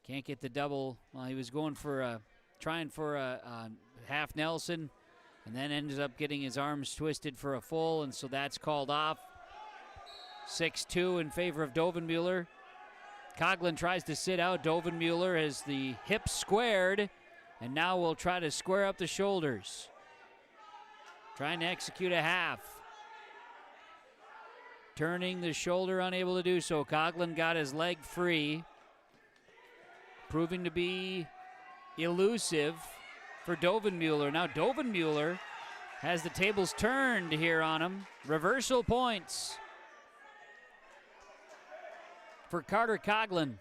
can't get the double. Well, he was going for trying for a half Nelson, and then ends up getting his arms twisted for a full, and so that's called off. 6-2 in favor of Dovenmuller. Coughlin tries to sit out. Dovenmuller has the hips squared, and now will try to square up the shoulders. Trying to execute a half. Turning the shoulder, unable to do so. Coughlin got his leg free. Proving to be elusive for Dovenmuller. Now Dovenmuller has the tables turned here on him. Reversal points for Carter Coughlin.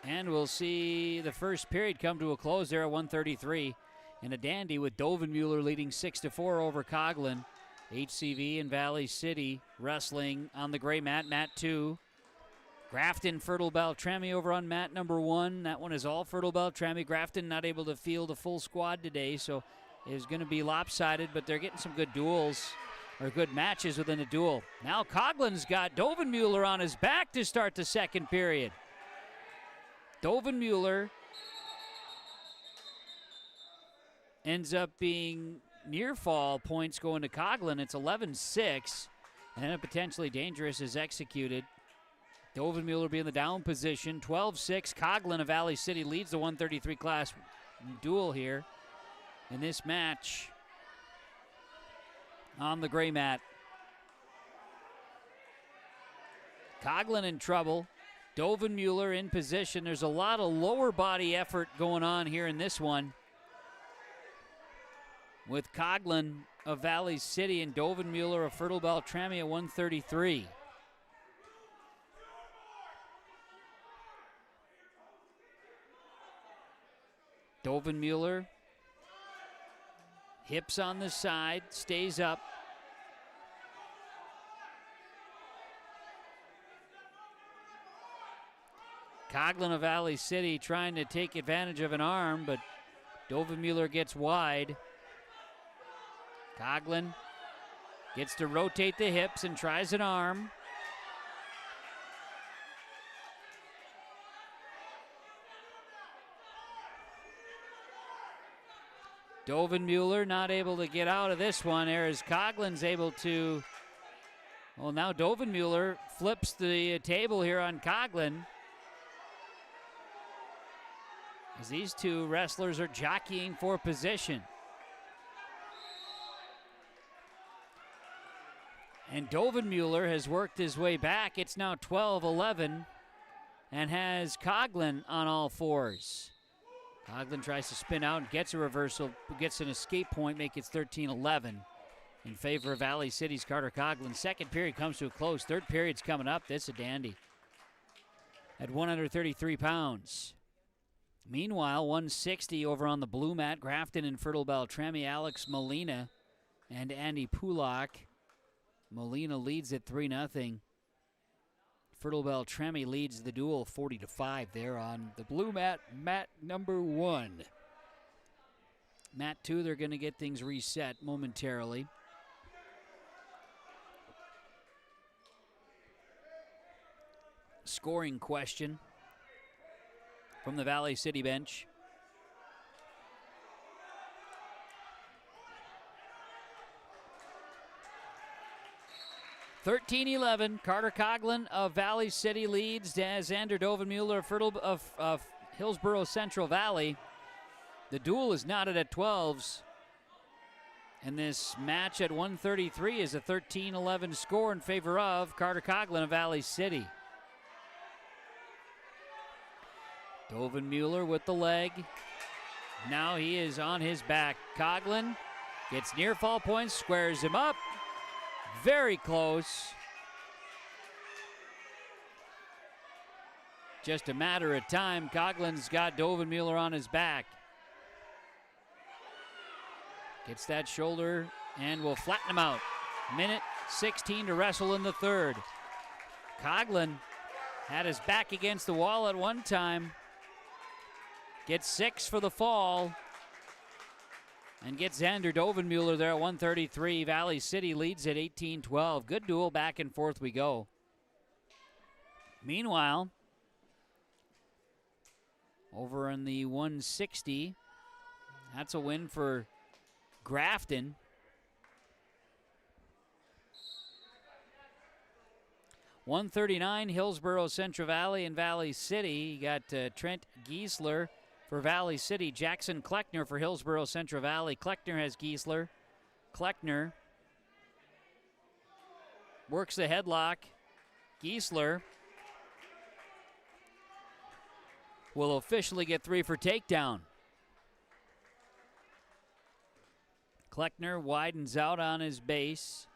And we'll see the first period come to a close there at 1:33. And a dandy with Dovenmuller leading 6-4 over Coughlin. HCV and Valley City wrestling on the gray mat, mat 2. Grafton, Fertile-Beltrami over on mat number 1. That one is all Fertile-Beltrami. Grafton not able to field a full squad today, so it's going to be lopsided, but they're getting some good duels, or good matches within a duel. Now Coughlin's got Dovenmuller on his back to start the second period. Dovenmuller ends up being near fall, points going to Coughlin. It's 11-6, and then a potentially dangerous is executed. Dovenmuller be in the down position. 12-6. Coughlin of Valley City leads the 133 class duel here in this match on the gray mat. Coughlin in trouble. Dovenmuller in position. There's a lot of lower body effort going on here in this one, with Coughlin of Valley City and Dovenmuller of Fertile-Beltrami at 133. Dovenmuller, hips on the side, stays up. Coughlin of Valley City trying to take advantage of an arm, but Dovenmuller gets wide. Coughlin gets to rotate the hips and tries an arm. Dovenmuller not able to get out of this one. There is Coughlin's able to. Well, now Dovenmuller flips the table here on Coughlin, as these two wrestlers are jockeying for position. And Dovenmuller has worked his way back. It's now 12-11 and has Coughlin on all fours. Coughlin tries to spin out and gets a reversal, gets an escape point, make it 13-11 in favor of Valley City's Carter Coughlin. Second period comes to a close. Third period's coming up. This is a dandy at 133 pounds. Meanwhile, 160 over on the blue mat, Grafton and Fertile-Beltrami, Alex Molina and Andy Pulak. Molina leads at 3-0. Fertile-Beltrami leads the duel 40-5 there on the blue mat, mat number 1. Mat 2, they're going to get things reset momentarily. Scoring question from the Valley City bench. (13-11). Carter Coughlin of Valley City leads as Xander Dovenmuller of Hillsboro Central Valley. The duel is knotted at 12s. And this match at 133 is a 13-11 score in favor of Carter Coughlin of Valley City. Dovenmuller with the leg. Now he is on his back. Coughlin gets near fall points, squares him up. Very close. Just a matter of time. Coughlin's got Dovenmuller on his back. Gets that shoulder and will flatten him out. Minute 16 to wrestle in the third. Coughlin had his back against the wall at one time. Gets 6 for the fall. And gets Xander Dovenmuller there at 133. Valley City leads at 18-12. Good duel, back and forth we go. Meanwhile, over in the 160, that's a win for Grafton. (139) Hillsboro, Central Valley, and Valley City. You got Trent Giesler for Valley City, Jackson Kleckner for Hillsboro Central Valley. Kleckner has Giesler. Kleckner works the headlock. Giesler will officially get 3 for takedown. Kleckner widens out on his base.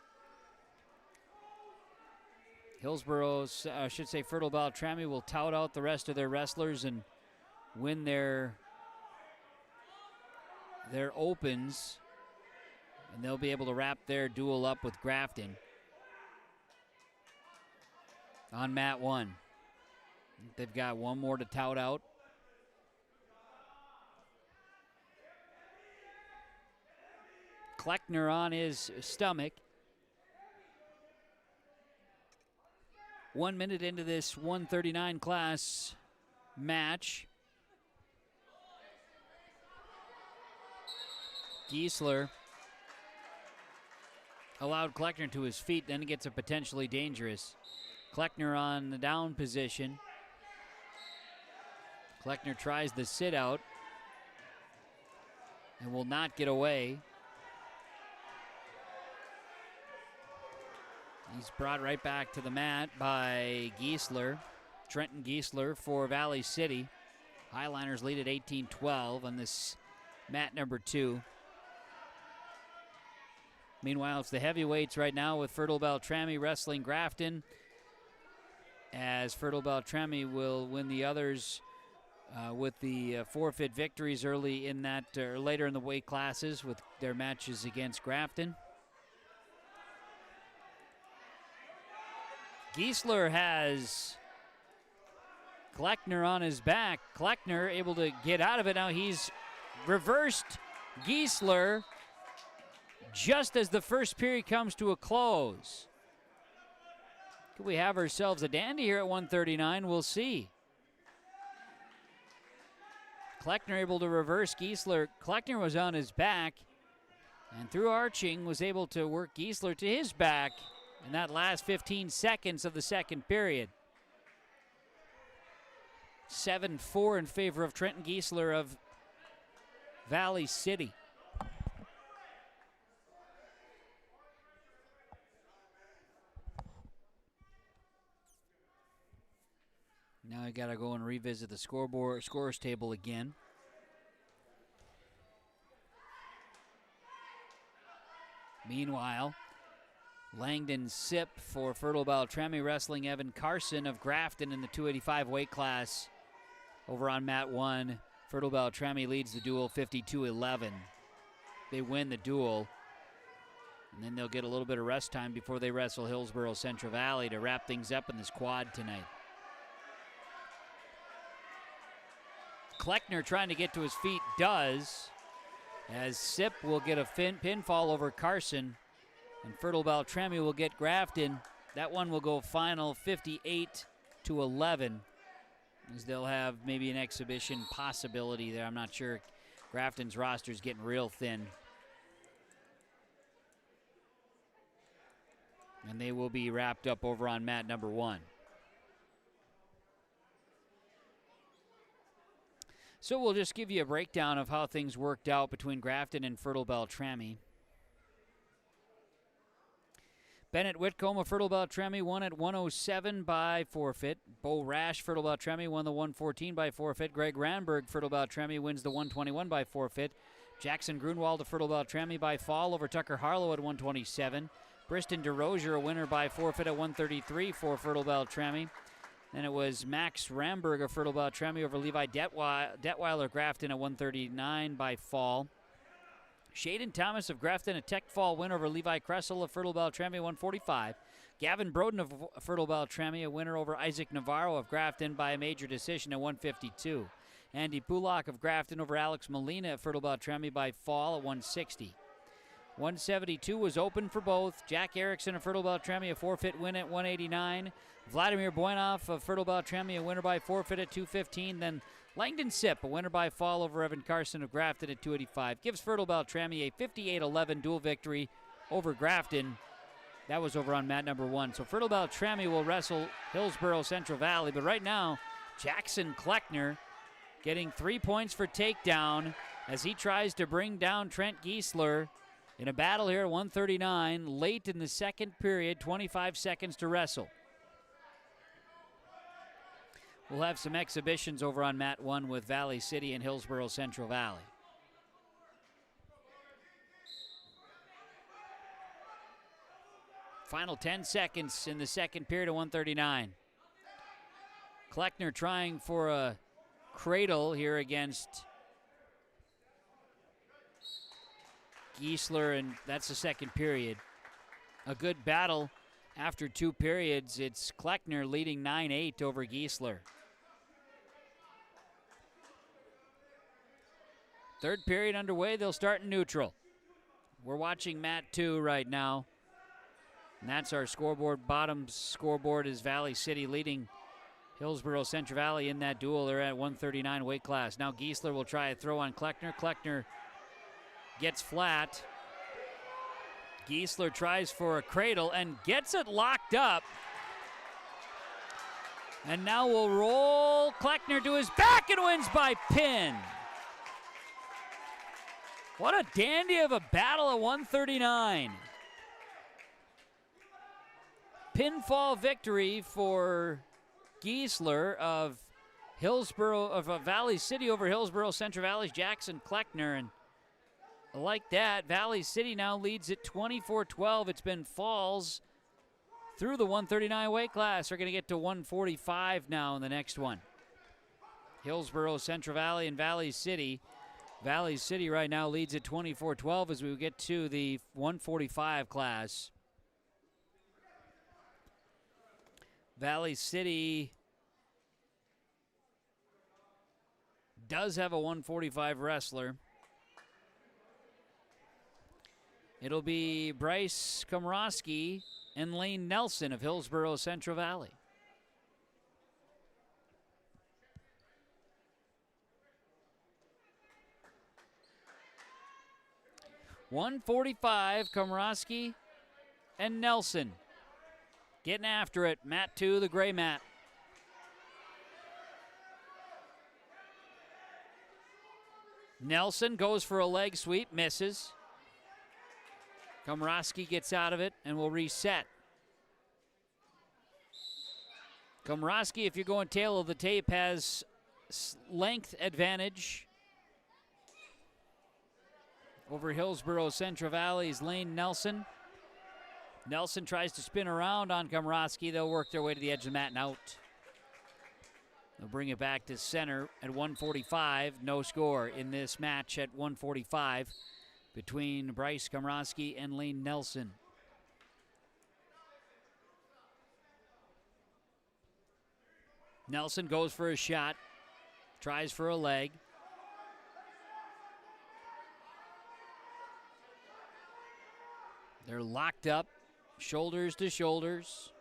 Hillsboro, Fertile-Beltrami will tout out the rest of their wrestlers and win their opens, and they'll be able to wrap their duel up with Grafton on mat 1. They've got one more to tout out. Kleckner on his stomach. 1 minute into this 139 class match. Giesler allowed Kleckner to his feet, then it gets a potentially dangerous. Kleckner on the down position. Kleckner tries the sit out and will not get away. He's brought right back to the mat by Giesler. Trenton Giesler for Valley City. Highliners lead at 18-12 on this mat number 2. Meanwhile, it's the heavyweights right now with Fertile-Beltrami wrestling Grafton, as Fertile-Beltrami will win the others with the forfeit victories early in that, or later in the weight classes with their matches against Grafton. Giesler has Kleckner on his back. Kleckner able to get out of it. Now he's reversed Giesler just as the first period comes to a close. Could we have ourselves a dandy here at 139? We'll see. Kleckner able to reverse Giesler. Kleckner was on his back, and through arching was able to work Giesler to his back in that last 15 seconds of the second period. 7-4 in favor of Trenton Giesler of Valley City. Now I gotta go and revisit the scores table again. Meanwhile, Langdon Sip for Fertile-Beltrami wrestling Evan Carson of Grafton in the 285 weight class over on mat 1. Fertile-Beltrami leads the duel 52-11. They win the duel, and then they'll get a little bit of rest time before they wrestle Hillsboro Central Valley to wrap things up in this quad tonight. Kleckner trying to get to his feet does, as Sip will get a pinfall over Carson, and Fertile-Beltrami will get Grafton. That one will go final 58-11, as they'll have maybe an exhibition possibility there. I'm not sure. Grafton's roster is getting real thin. And they will be wrapped up over on mat number 1. So we'll just give you a breakdown of how things worked out between Grafton and Fertile-Beltrami. Bennett Whitcomb of Fertile-Beltrami won at 107 by forfeit. Bo Rash, Fertile-Beltrami, won the 114 by forfeit. Greg Ranberg, Fertile-Beltrami, wins the 121 by forfeit. Jackson Grunwald of Fertile-Beltrami by fall over Tucker Harlow at 127. Briston DeRozier, a winner by forfeit at 133 for Fertile-Beltrami. Then it was Max Ramberg of Fertile-Beltrami over Levi Detweiler Grafton at 139 by fall. Shaden Thomas of Grafton, a tech fall win over Levi Kressel of Fertile-Beltrami at 145. Gavin Broden of Fertile-Beltrami, a winner over Isaac Navarro of Grafton by a major decision at 152. Andy Pulak of Grafton over Alex Molina at Fertile-Beltrami by fall at 160. 172 was open for both. Jack Erickson of Fertile-Beltrami, a forfeit win at 189. Vladimir Boynoff of Fertile-Beltrami, a winner by forfeit at 215. Then Langdon Sip, a winner by fall over Evan Carson of Grafton at 285. Gives Fertile-Beltrami a 58-11 dual victory over Grafton. That was over on mat number 1. So Fertile-Beltrami will wrestle Hillsboro Central Valley. But right now, Jackson Kleckner getting 3 points for takedown as he tries to bring down Trent Giesler in a battle here at 139, late in the second period, 25 seconds to wrestle. We'll have some exhibitions over on mat 1 with Valley City and Hillsboro Central Valley. Final 10 seconds in the second period of 139. Kleckner trying for a cradle here against Giesler, and that's the second period. A good battle after 2 periods. It's Kleckner leading 9-8 over Giesler. Third period underway. They'll start in neutral. We're watching mat 2 right now. And that's our scoreboard. Bottom scoreboard is Valley City leading Hillsboro Central Valley in that duel. They're at 139 weight class. Now Giesler will try a throw on Kleckner. Kleckner gets flat. Giesler tries for a cradle and gets it locked up. And now we'll roll Kleckner to his back and wins by pin. What a dandy of a battle at 139. Pinfall victory for Giesler of Hillsboro, of Valley City over Hillsboro Central Valley's Jackson Kleckner. And like that, Valley City now leads at 24-12. It's been falls through the 139 weight class. We're going to get to 145 now in the next one. Hillsboro Central Valley and Valley City. Valley City right now leads at 24-12 as we get to the 145 class. Valley City does have a 145 wrestler. It'll be Bryce Komrosky and Lane Nelson of Hillsboro Central Valley. .145, Komrosky and Nelson getting after it. Mat 2, the gray mat. Nelson goes for a leg sweep, misses. Komrosky gets out of it and will reset. Komrosky, if you're going tail of the tape, has length advantage over Hillsboro Central Valley's Lane Nelson. Nelson tries to spin around on Komrosky. They'll work their way to the edge of the mat and out. They'll bring it back to center at 1:45. No score in this match at 1:45 between Bryce Komrosky and Lane Nelson. Nelson goes for a shot, tries for a leg. They're locked up, shoulders to shoulders,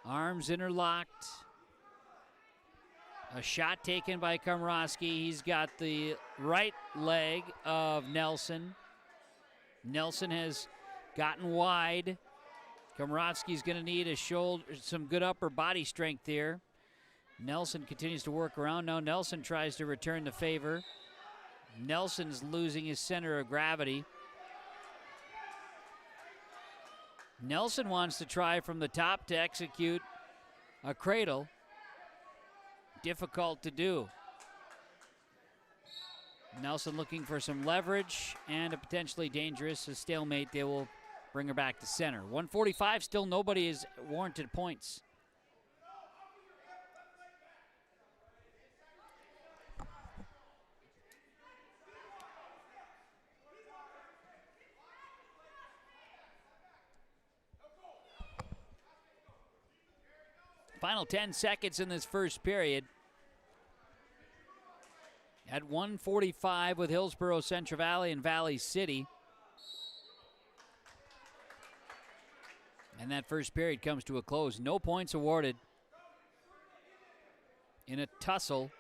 arms interlocked. A shot taken by Komrosky. He's got the right leg of Nelson. Nelson has gotten wide. Komrosky's going to need some good upper body strength here. Nelson continues to work around. Now Nelson tries to return the favor. Nelson's losing his center of gravity. Nelson wants to try from the top to execute a cradle. Difficult to do. Nelson looking for some leverage and a potentially dangerous stalemate. They will bring her back to center. 1:45, still nobody has warranted points. Final 10 seconds in this first period. At 1:45 with Hillsboro, Central Valley, and Valley City. And that first period comes to a close. No points awarded in a tussle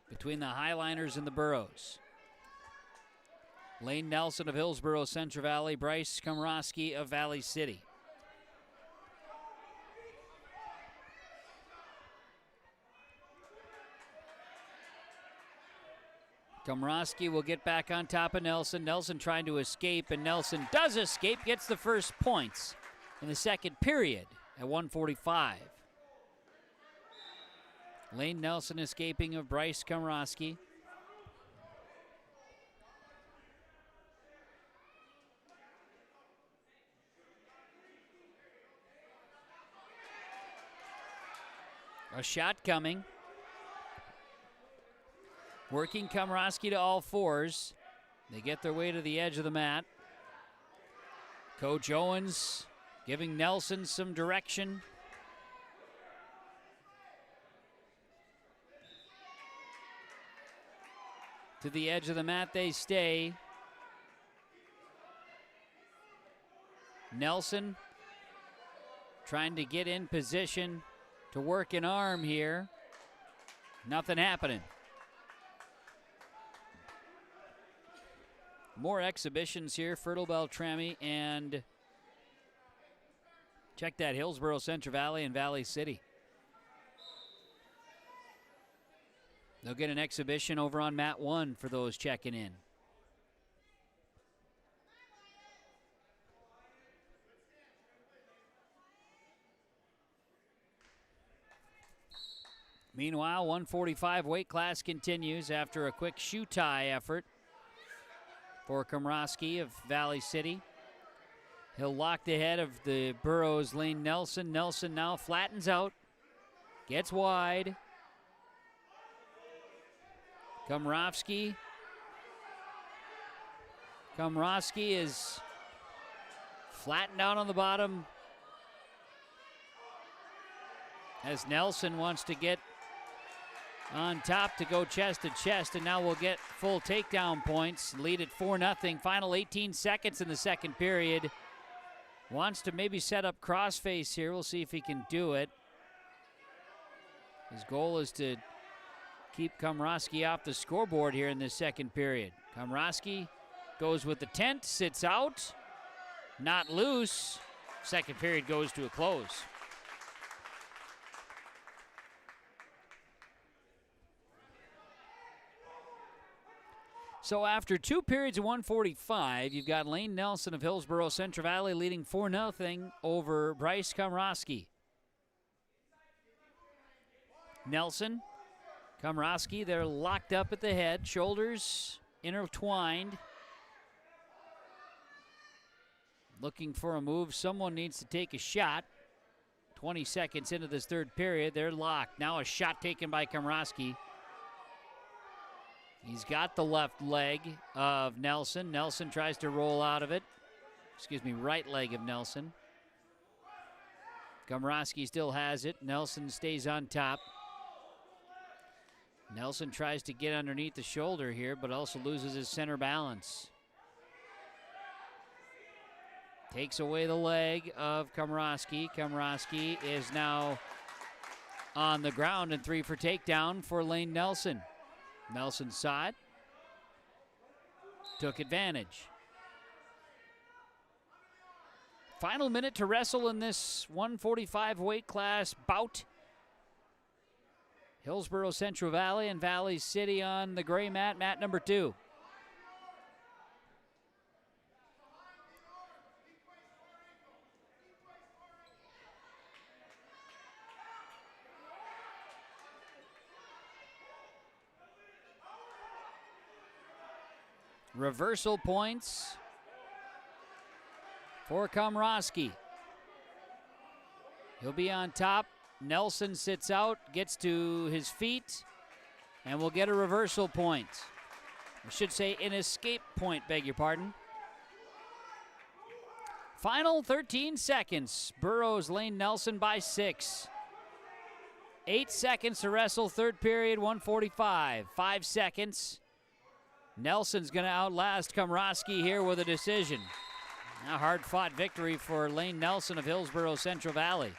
between the Highliners and the Burros. Lane Nelson of Hillsboro, Central Valley, Bryce Komrosky of Valley City. Komrosky will get back on top of Nelson. Nelson trying to escape, and Nelson does escape, gets the first points in the second period at 1:45. Lane Nelson escaping of Bryce Komrosky. A shot coming. Working Komrosky to all fours. They get their way to the edge of the mat. Coach Owens giving Nelson some direction. To the edge of the mat they stay. Nelson trying to get in position to work an arm here. Nothing happening. More exhibitions here, Fertile-Beltrami, and check that, Hillsboro, Central Valley, and Valley City. They'll get an exhibition over on mat 1 for those checking in. Meanwhile, 145 weight class continues after a quick shoe tie effort for Komrosky of Valley City. He'll lock the head of the Burros, Lane Nelson. Nelson now flattens out, gets wide. Komrosky is flattened out on the bottom as Nelson wants to get on top to go chest to chest, and now we'll get full takedown points. Lead at 4-0. Final 18 seconds in the second period. Wants to maybe set up crossface here. We'll see if he can do it. His goal is to keep Komrosky off the scoreboard here in this second period. Komrosky goes with the tent, sits out, not loose. Second period goes to a close. So after 2 periods of 145, you've got Lane Nelson of Hillsboro, Central Valley leading 4-0 over Bryce Komrosky. Nelson, Komrosky, they're locked up at the head, shoulders intertwined. Looking for a move. Someone needs to take a shot 20 seconds into this third period. They're locked. Now a shot taken by Komrosky. He's got the left leg of Nelson. Nelson tries to roll out of it. Right leg of Nelson. Komrosky still has it. Nelson stays on top. Nelson tries to get underneath the shoulder here, but also loses his center balance. Takes away the leg of Komrosky. Komrosky is now on the ground, and 3 for takedown for Lane Nelson. Nelson saw it, took advantage. Final minute to wrestle in this 145 weight class bout. Hillsboro Central Valley and Valley City on the gray mat, mat number 2. Reversal points for Komrosky. He'll be on top. Nelson sits out, gets to his feet, and will get a reversal point. I should say an escape point, beg your pardon. Final 13 seconds. Burrows Lane Nelson by 6. 8 seconds to wrestle, third period, 145. 5 seconds. Nelson's going to outlast Komrosky here with a decision. A hard-fought victory for Lane Nelson of Hillsboro Central Valley.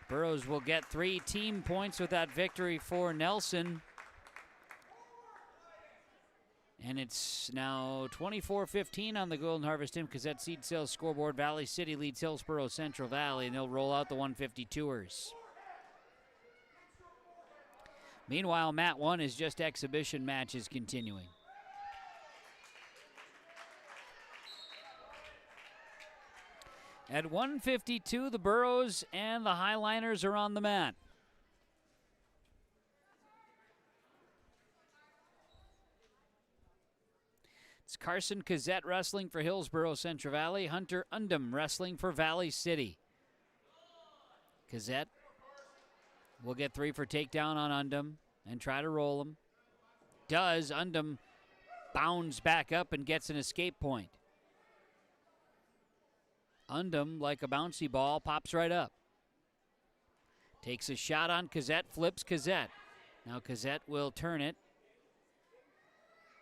Burrows will get 3 team points with that victory for Nelson. And it's now 24-15 on the Golden Harvest Tim Cassette Seed Sales scoreboard. Valley City leads Hillsboro Central Valley, and they'll roll out the 152ers. Meanwhile, Mat 1 is just exhibition matches continuing. At 152, the Burrows and the Highliners are on the mat. It's Carson Cassette wrestling for Hillsboro Central Valley. Hunter Undum wrestling for Valley City. Cassette will get 3 for takedown on Undum and try to roll him. Does. Undum bounds back up and gets an escape point. Undum, like a bouncy ball, pops right up. Takes a shot on Cassette, flips Cassette. Now Cassette will turn it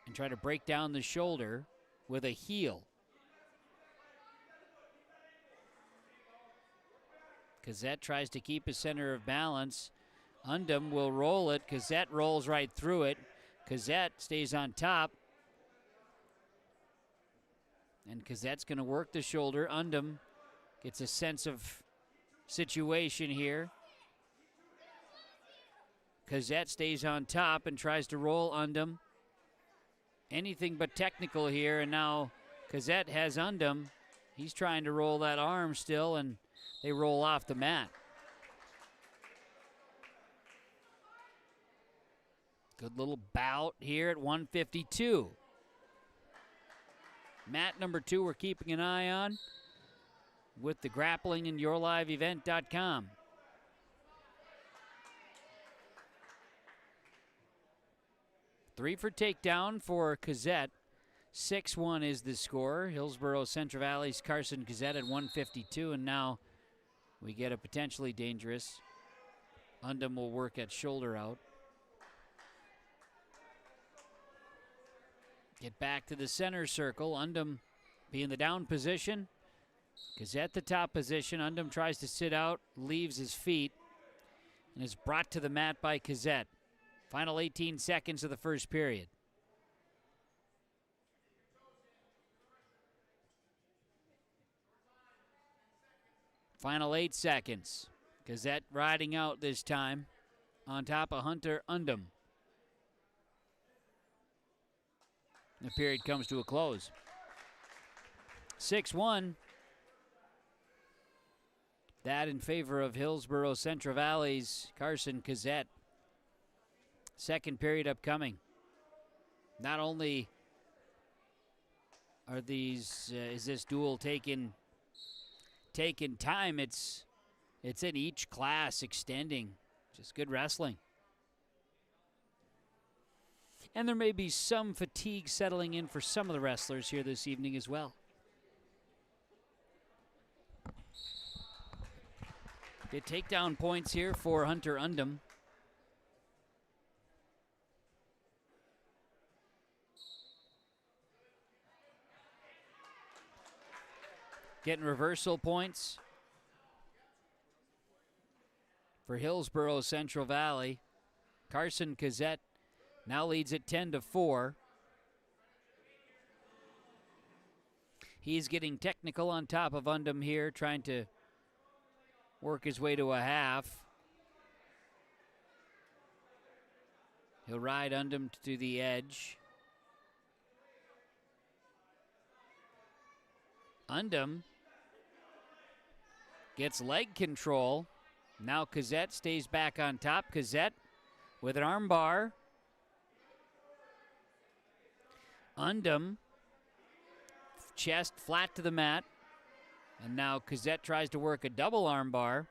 and try to break down the shoulder with a heel. Cassette tries to keep his center of balance. Undum will roll it. Cassette rolls right through it. Cassette stays on top. And Cassette's going to work the shoulder. Undum gets a sense of situation here. Cassette stays on top and tries to roll Undum. Anything but technical here, and now Cassette has Undum. He's trying to roll that arm still, and they roll off the mat. Good little bout here at 152. Mat number 2 we're keeping an eye on with the grappling and yourliveevent.com. Three for takedown for Cassette. 6-1 is the score. Hillsboro Central Valley's Carson Cassette at 152, and now we get a potentially dangerous. Undum will work at shoulder out. Get back to the center circle. Undum be in the down position. Cassette the top position. Undum tries to sit out, leaves his feet, and is brought to the mat by Cassette. Final 18 seconds of the first period. Final 8 seconds. Cassette riding out this time on top of Hunter Undum. The period comes to a close. 6-1. That in favor of Hillsboro Central Valley's Carson Cassette. Second period upcoming. Not only are these is this duel taking taking time. It's in each class extending. Just good wrestling. And there may be some fatigue settling in for some of the wrestlers here this evening as well. Get takedown points here for Hunter Undum. Getting reversal points for Hillsboro Central Valley. Carson Cazzette now leads it 10-4. He's getting technical on top of Undum here, trying to work his way to a half. He'll ride Undum to the edge. Undum gets leg control. Now Cazzette stays back on top. Cazzette with an arm bar. Undum, chest flat to the mat. And now Cazzette tries to work a double arm bar.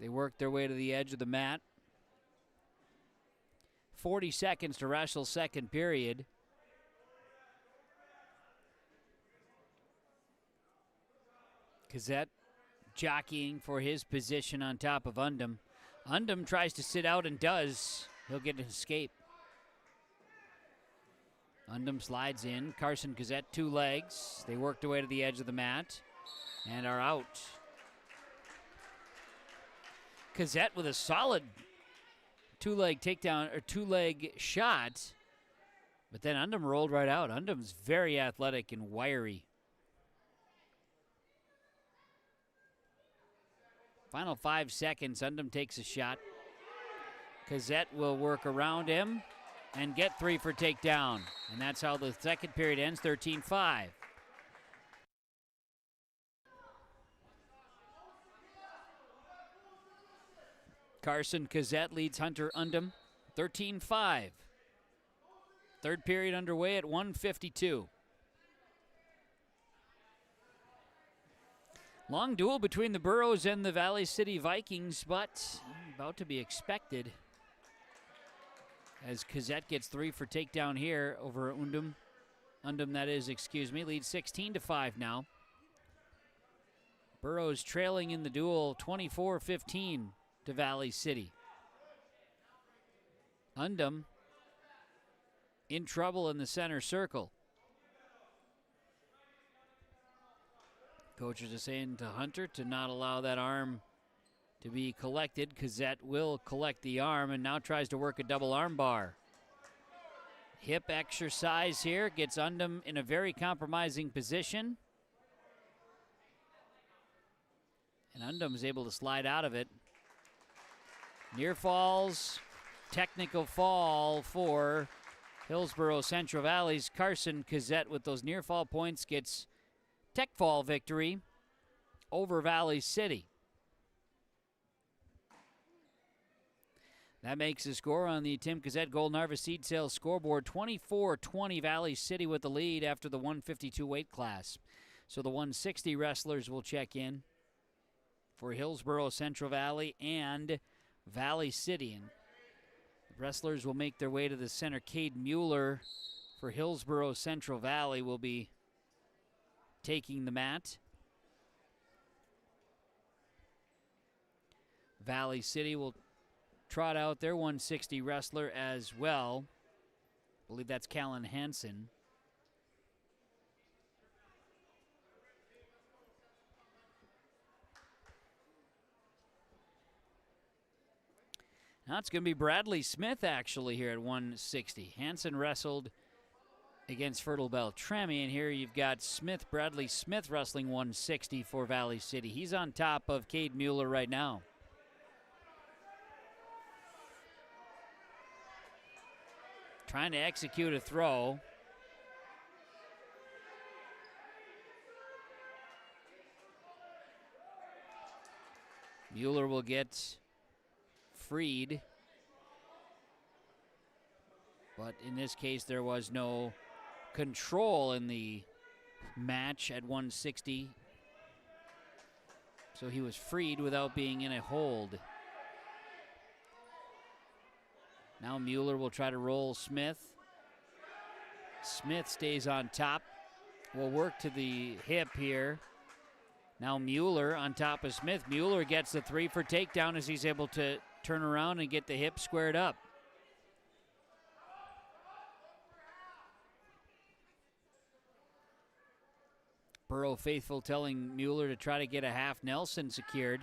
They work their way to the edge of the mat. 40 seconds to wrestle, second period. Cazzette jockeying for his position on top of Undum. Undum tries to sit out and does. He'll get an escape. Undum slides in. Carson Cazzette, two legs. They work their way to the edge of the mat and are out. Cazzette with a solid two-leg takedown or two-leg shot, but then Undum rolled right out. Undum's very athletic and wiry. Final 5 seconds, Undum takes a shot. Cazzette will work around him and get 3 for takedown. And that's how the second period ends, 13-5. Carson Cazzette leads Hunter Undum, 13-5. Third period underway at 1:52. Long duel between the Burros and the Valley City Vikings, but about to be expected as Cazzette gets 3 for takedown here over Undum. Undum, that is, leads 16-5 now. Burros trailing in the duel 24-15 to Valley City. Undum in trouble in the center circle. Coaches are saying to Hunter to not allow that arm to be collected. Cazzette will collect the arm and now tries to work a double arm bar. Hip exercise here gets Undum in a very compromising position. And Undum is able to slide out of it. Near falls, technical fall for Hillsboro Central Valley's Carson Cazzette with those near fall points gets tech fall victory over Valley City. That makes the score on the Tim Cazzette Golden Harvest Seed Sales scoreboard 24-20 Valley City with the lead after the 152 weight class. So the 160 wrestlers will check in for Hillsboro Central Valley and Valley City. And the wrestlers will make their way to the center. Cade Mueller for Hillsboro Central Valley will be taking the mat. Valley City will trot out their 160 wrestler as well. I believe that's Callan Hansen. Now it's going to be Bradley Smith actually here at 160. Hansen wrestled against Fertile-Beltrami, and here you've got Bradley Smith wrestling 160 for Valley City. He's on top of Cade Mueller right now. Trying to execute a throw. Mueller will get freed. But in this case, there was no control in the match at 160. So he was freed without being in a hold. Now Mueller will try to roll Smith. Smith stays on top. Will work to the hip here. Now Mueller on top of Smith. Mueller gets the 3 for takedown as he's able to turn around and get the hip squared up. Burrow faithful telling Mueller to try to get a half Nelson secured.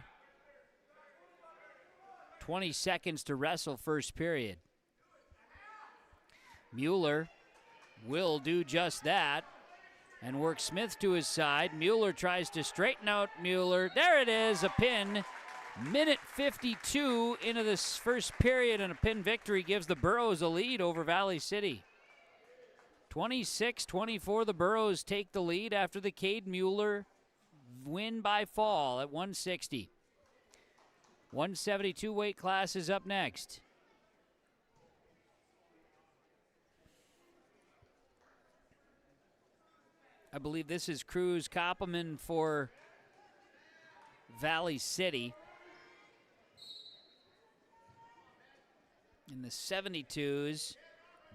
20 seconds to wrestle first period. Mueller will do just that and work Smith to his side. Mueller tries to straighten out Mueller. There it is, a pin. Minute 52 into this first period, and a pin victory gives the Burros a lead over Valley City. 26-24, the Burros take the lead after the Cade Mueller win by fall at 160. 172 weight class is up next. I believe this is Cruz Koppelman for Valley City. In the 72s,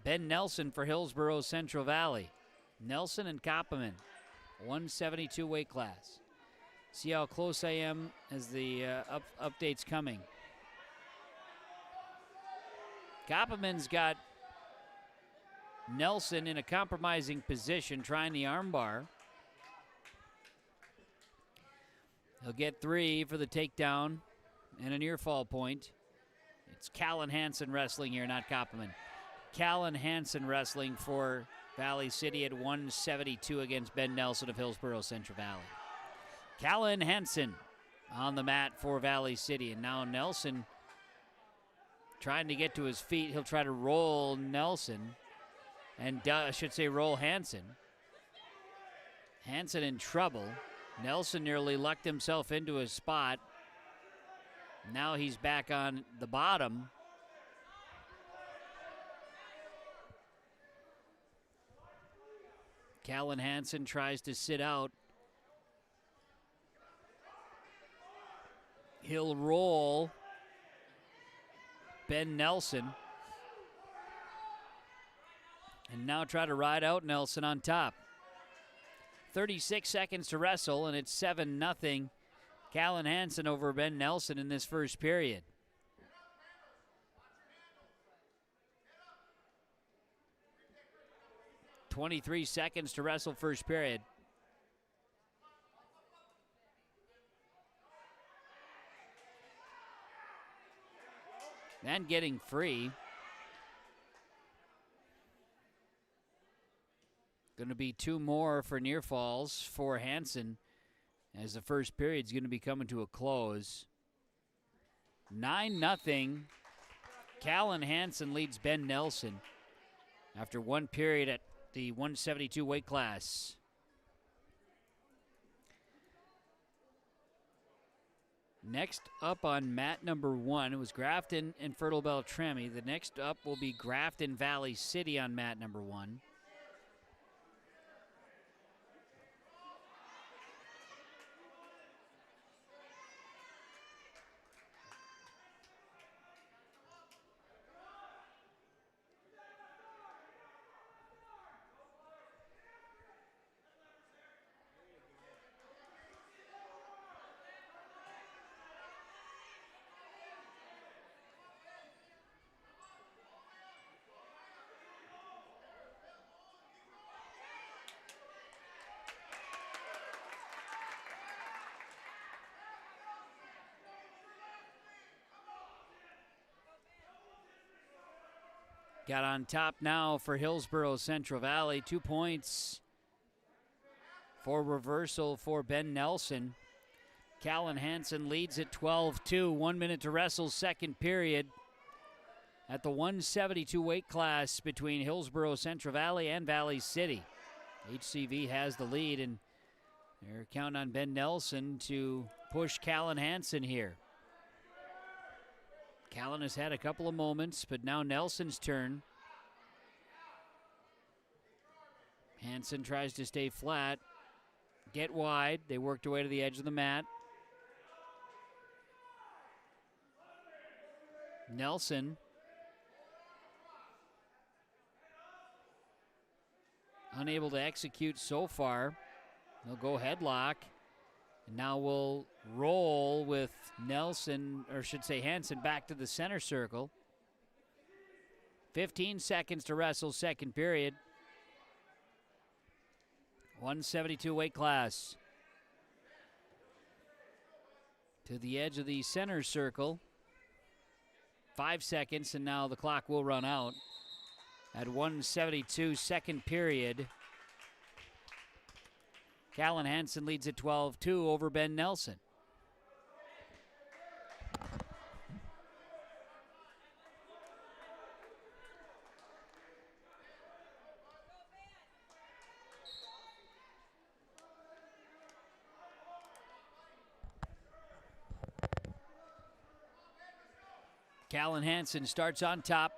Ben Nelson for Hillsboro Central Valley. Nelson and Koppelman, 172 weight class. See how close I am as the update's coming. Koppelman's got Nelson in a compromising position, trying the armbar. He'll get 3 for the takedown and a near fall point. It's Callan Hansen wrestling here, not Koppelman. Callan Hansen wrestling for Valley City at 172 against Ben Nelson of Hillsboro Central Valley. Callan Hansen on the mat for Valley City, and now Nelson trying to get to his feet. He'll try to roll Nelson, and I should say roll Hansen. Hansen in trouble. Nelson nearly lucked himself into his spot. Now he's back on the bottom. Callan Hansen tries to sit out. He'll roll Ben Nelson. And now try to ride out Nelson on top. 36 seconds to wrestle, and it's 7-0. Callan Hansen over Ben Nelson in this first period. "23 seconds to wrestle first period. And getting free. Going to be 2 more for near falls for Hansen as the first period is going to be coming to a close. 9-0. Callan Hansen leads Ben Nelson after 1 period at the 172 weight class. Next up on mat number 1, it was Grafton and Fertile-Beltrami. The next up will be Grafton Valley City on mat number 1. Got on top now for Hillsboro Central Valley. 2 points for reversal for Ben Nelson. Callan Hansen leads at 12-2. 1 minute to wrestle, second period. At the 172 weight class between Hillsboro Central Valley and Valley City. HCV has the lead, and they're counting on Ben Nelson to push Callan Hansen here. Callan has had a couple of moments, but now Nelson's turn. Hansen tries to stay flat, get wide. They worked their way to the edge of the mat. Nelson unable to execute so far. They'll go headlock. And now we'll roll with Nelson, or should say Hansen, back to the center circle. 15 seconds to wrestle, second period. 172 weight class. To the edge of the center circle. 5 seconds, and now the clock will run out. At 172, second period. Callan Hansen leads at 12-2 over Ben Nelson. Callan Hansen starts on top.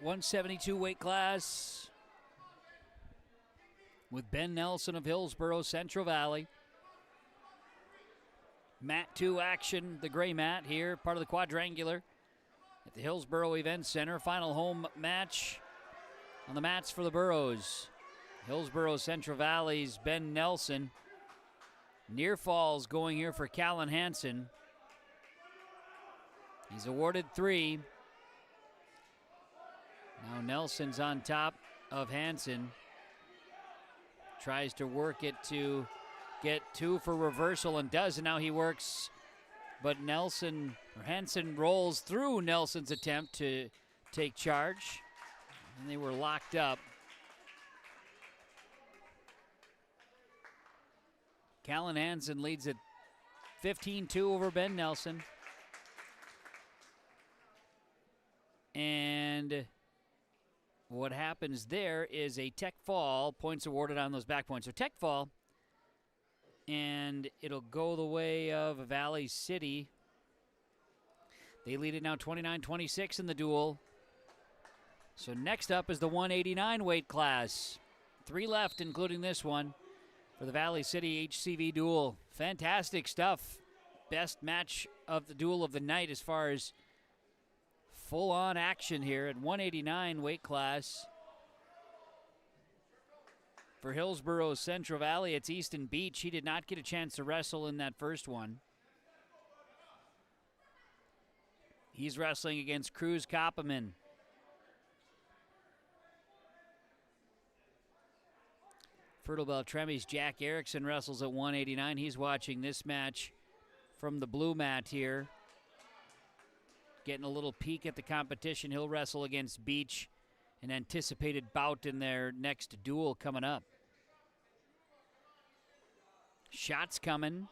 172 weight class with Ben Nelson of Hillsboro, Central Valley. Mat 2 action, the gray mat here, part of the quadrangular at the Hillsboro Event Center. Final home match on the mats for the Burros. Hillsboro, Central Valley's Ben Nelson. Near falls going here for Callan Hansen. He's awarded 3. Now Nelson's on top of Hansen. Tries to work it to get 2 for reversal and does, and now he works. But Hansen rolls through Nelson's attempt to take charge. And they were locked up. Callan Hansen leads at 15-2 over Ben Nelson. And what happens there is a tech fall, points awarded on those back points. So tech fall, and it'll go the way of Valley City. They lead it now 29-26 in the duel. So next up is the 189 weight class. 3 left, including this one, for the Valley City HCV duel. Fantastic stuff. Best match of the duel of the night as far as full-on action here at 189 weight class. For Hillsboro Central Valley, it's Easton Beach. He did not get a chance to wrestle in that first one. He's wrestling against Cruz Koppeman. Fertile-Beltrami's Jack Erickson wrestles at 189. He's watching this match from the blue mat here. Getting a little peek at the competition. He'll wrestle against Beach, an anticipated bout in their next duel coming up. Shots coming.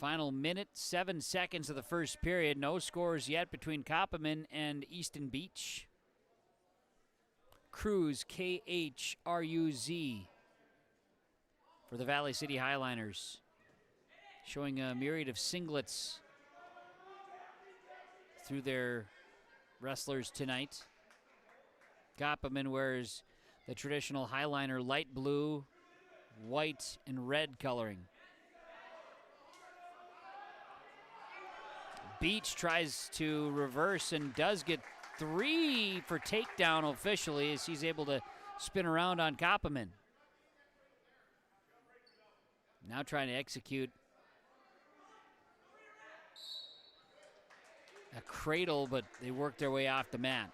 Final minute, 7 seconds of the first period. No scores yet between Koppeman and Easton Beach. Cruz, K-H-R-U-Z, for the Valley City Highliners. Showing a myriad of singlets through their wrestlers tonight. Koppeman wears the traditional Highliner light blue, white, and red coloring. Beach tries to reverse and does get 3 for takedown officially as he's able to spin around on Koppeman. Now trying to execute a cradle, but they work their way off the mat.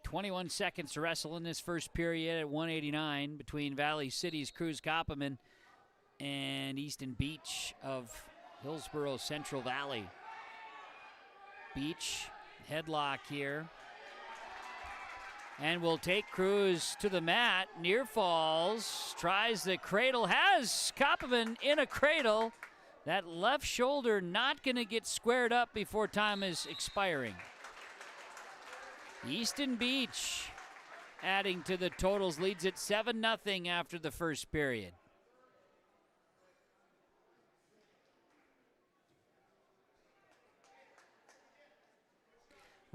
"21 seconds to wrestle in this first period at 189 between Valley City's Cruz Koppeman and Easton Beach of Hillsboro Central Valley. Beach, headlock here. And will take Cruz to the mat. Near falls, tries the cradle, has Koppeman in a cradle. That left shoulder not going to get squared up before time is expiring. Easton Beach adding to the totals, leads at 7-0 after the first period.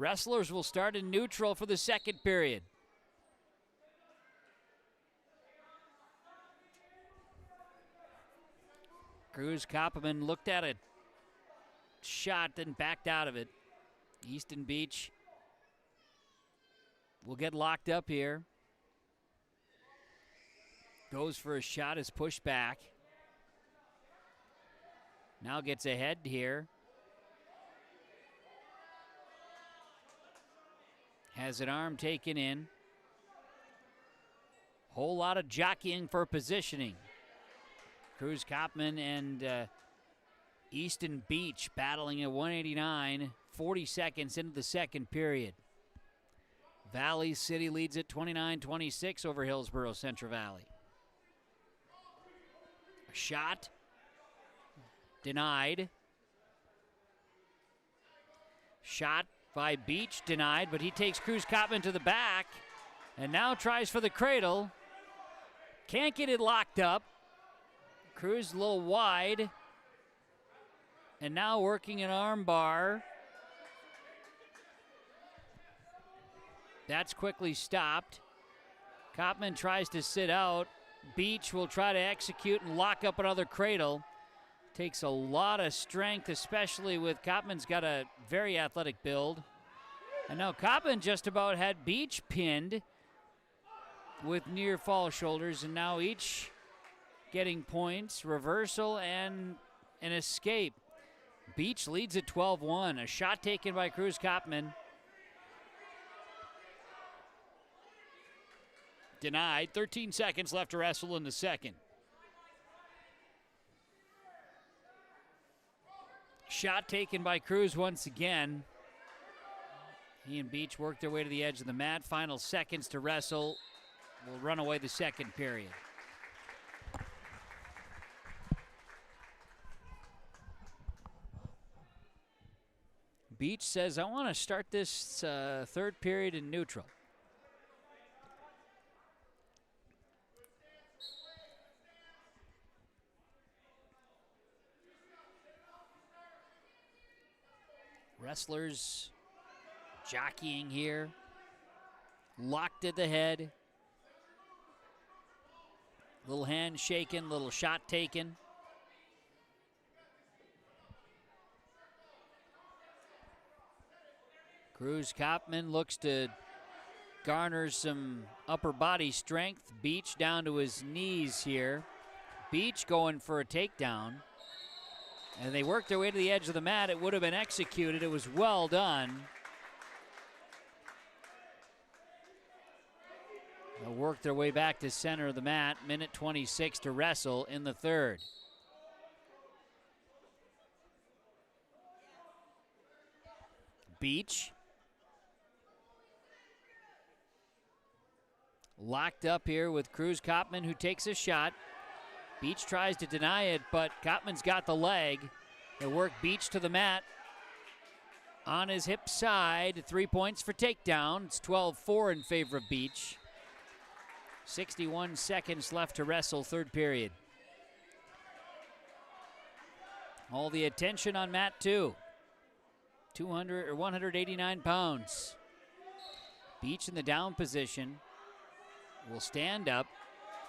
Wrestlers will start in neutral for the second period. Cruz Koppelman looked at a shot, then backed out of it. Easton Beach will get locked up here. Goes for a shot, is pushed back. Now gets ahead here. Has an arm taken in. Whole lot of jockeying for positioning. Cruz Koppman and Easton Beach battling at 189, 40 seconds into the second period. Valley City leads at 29-26 over Hillsboro Central Valley. A shot denied. Shot by Beach denied, but he takes Cruz Koppman to the back and now tries for the cradle. Can't get it locked up. Cruz a little wide. And now working an arm bar. That's quickly stopped. Koppman tries to sit out. Beach will try to execute and lock up another cradle. Takes a lot of strength, especially with Koppman's got a very athletic build. And now Koppman just about had Beach pinned with near fall shoulders, and now each getting points, reversal, and an escape. Beach leads at 12-1. A shot taken by Cruz Koppman. Denied. 13 seconds left to wrestle in the second. Shot taken by Cruz once again. He and Beach work their way to the edge of the mat. Final seconds to wrestle. Will run away the second period. Beach says, I want to start this third period in neutral. Wrestlers jockeying here. Locked at the head. Little hand shaken, little shot taken. Cruz Koppman looks to garner some upper body strength. Beach down to his knees here. Beach going for a takedown. And they worked their way to the edge of the mat. It would have been executed. It was well done. They'll work their way back to center of the mat. Minute 26 to wrestle in the third. Beach. Locked up here with Cruz Koppman, who takes a shot. Beach tries to deny it, but Koppman's got the leg. They work Beach to the mat. On his hip side, 3 points for takedown. It's 12-4 in favor of Beach. 61 seconds left to wrestle, third period. All the attention on mat 2. 189 pounds. Beach in the down position. Will stand up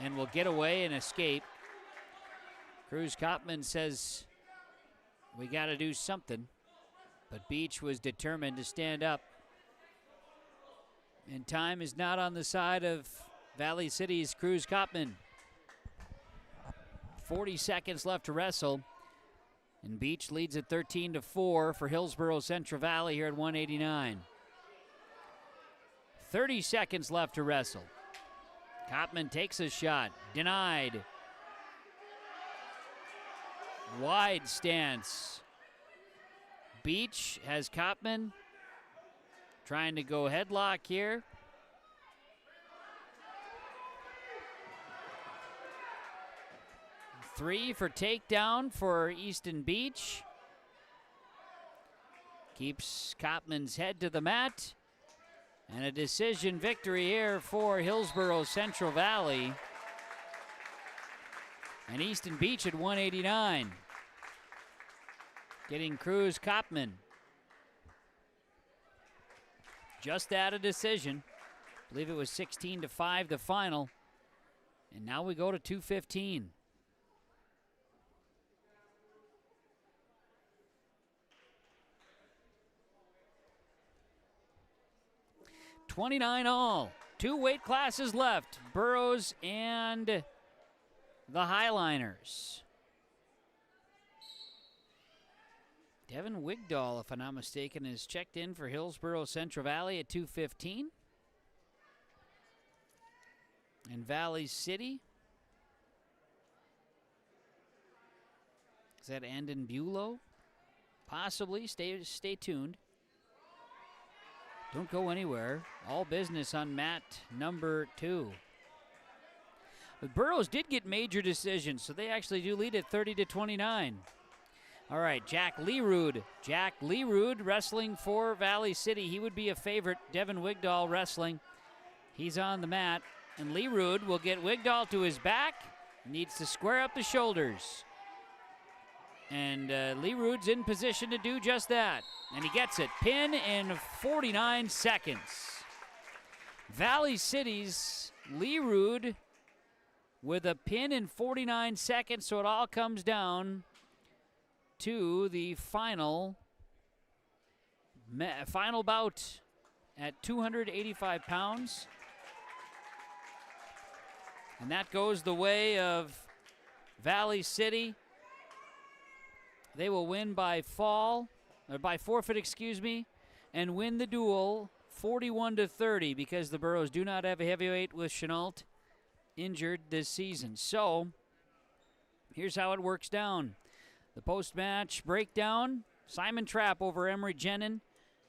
and will get away and escape. Cruz Koppman says, we got to do something. But Beach was determined to stand up. And time is not on the side of Valley City's Cruz Koppman. 40 seconds left to wrestle. And Beach leads at 13-4 for Hillsboro Central Valley here at 189. 30 seconds left to wrestle. Koppman takes a shot. Denied. Wide stance. Beach has Koppman trying to go headlock here. Three for takedown for Easton Beach. Keeps Koppman's head to the mat. And a decision victory here for Hillsboro Central Valley. And Easton Beach at 189. Getting Cruz Koppman. just that, a decision. I believe it was 16-5 the final. And now we go to 2:15. $29 all. 2 weight classes left. Burros and the Highliners. Devin Wigdahl, if I'm not mistaken, is checked in for Hillsboro Central Valley at 2:15. And Valley City. Is that Andon Bulow? Possibly. Stay tuned. Don't go anywhere. All business on mat number 2. The Burros did get major decisions, so they actually do lead at 30-29. All right, Jack Leerud. Jack Leerud wrestling for Valley City. He would be a favorite. Devin Wigdahl wrestling. He's on the mat. And Leerud will get Wigdahl to his back. Needs to square up the shoulders. And Leerud's in position to do just that. And he gets it. Pin in 49 seconds. Valley City's Leerud with a pin in 49 seconds, so it all comes down to the final bout at 285 pounds. And that goes the way of Valley City. They will win by forfeit, and win the duel 41-30 because the Burros do not have a heavyweight with Chenault injured this season. So here's how it works down. The post-match breakdown, Simon Trapp over Emery Jenin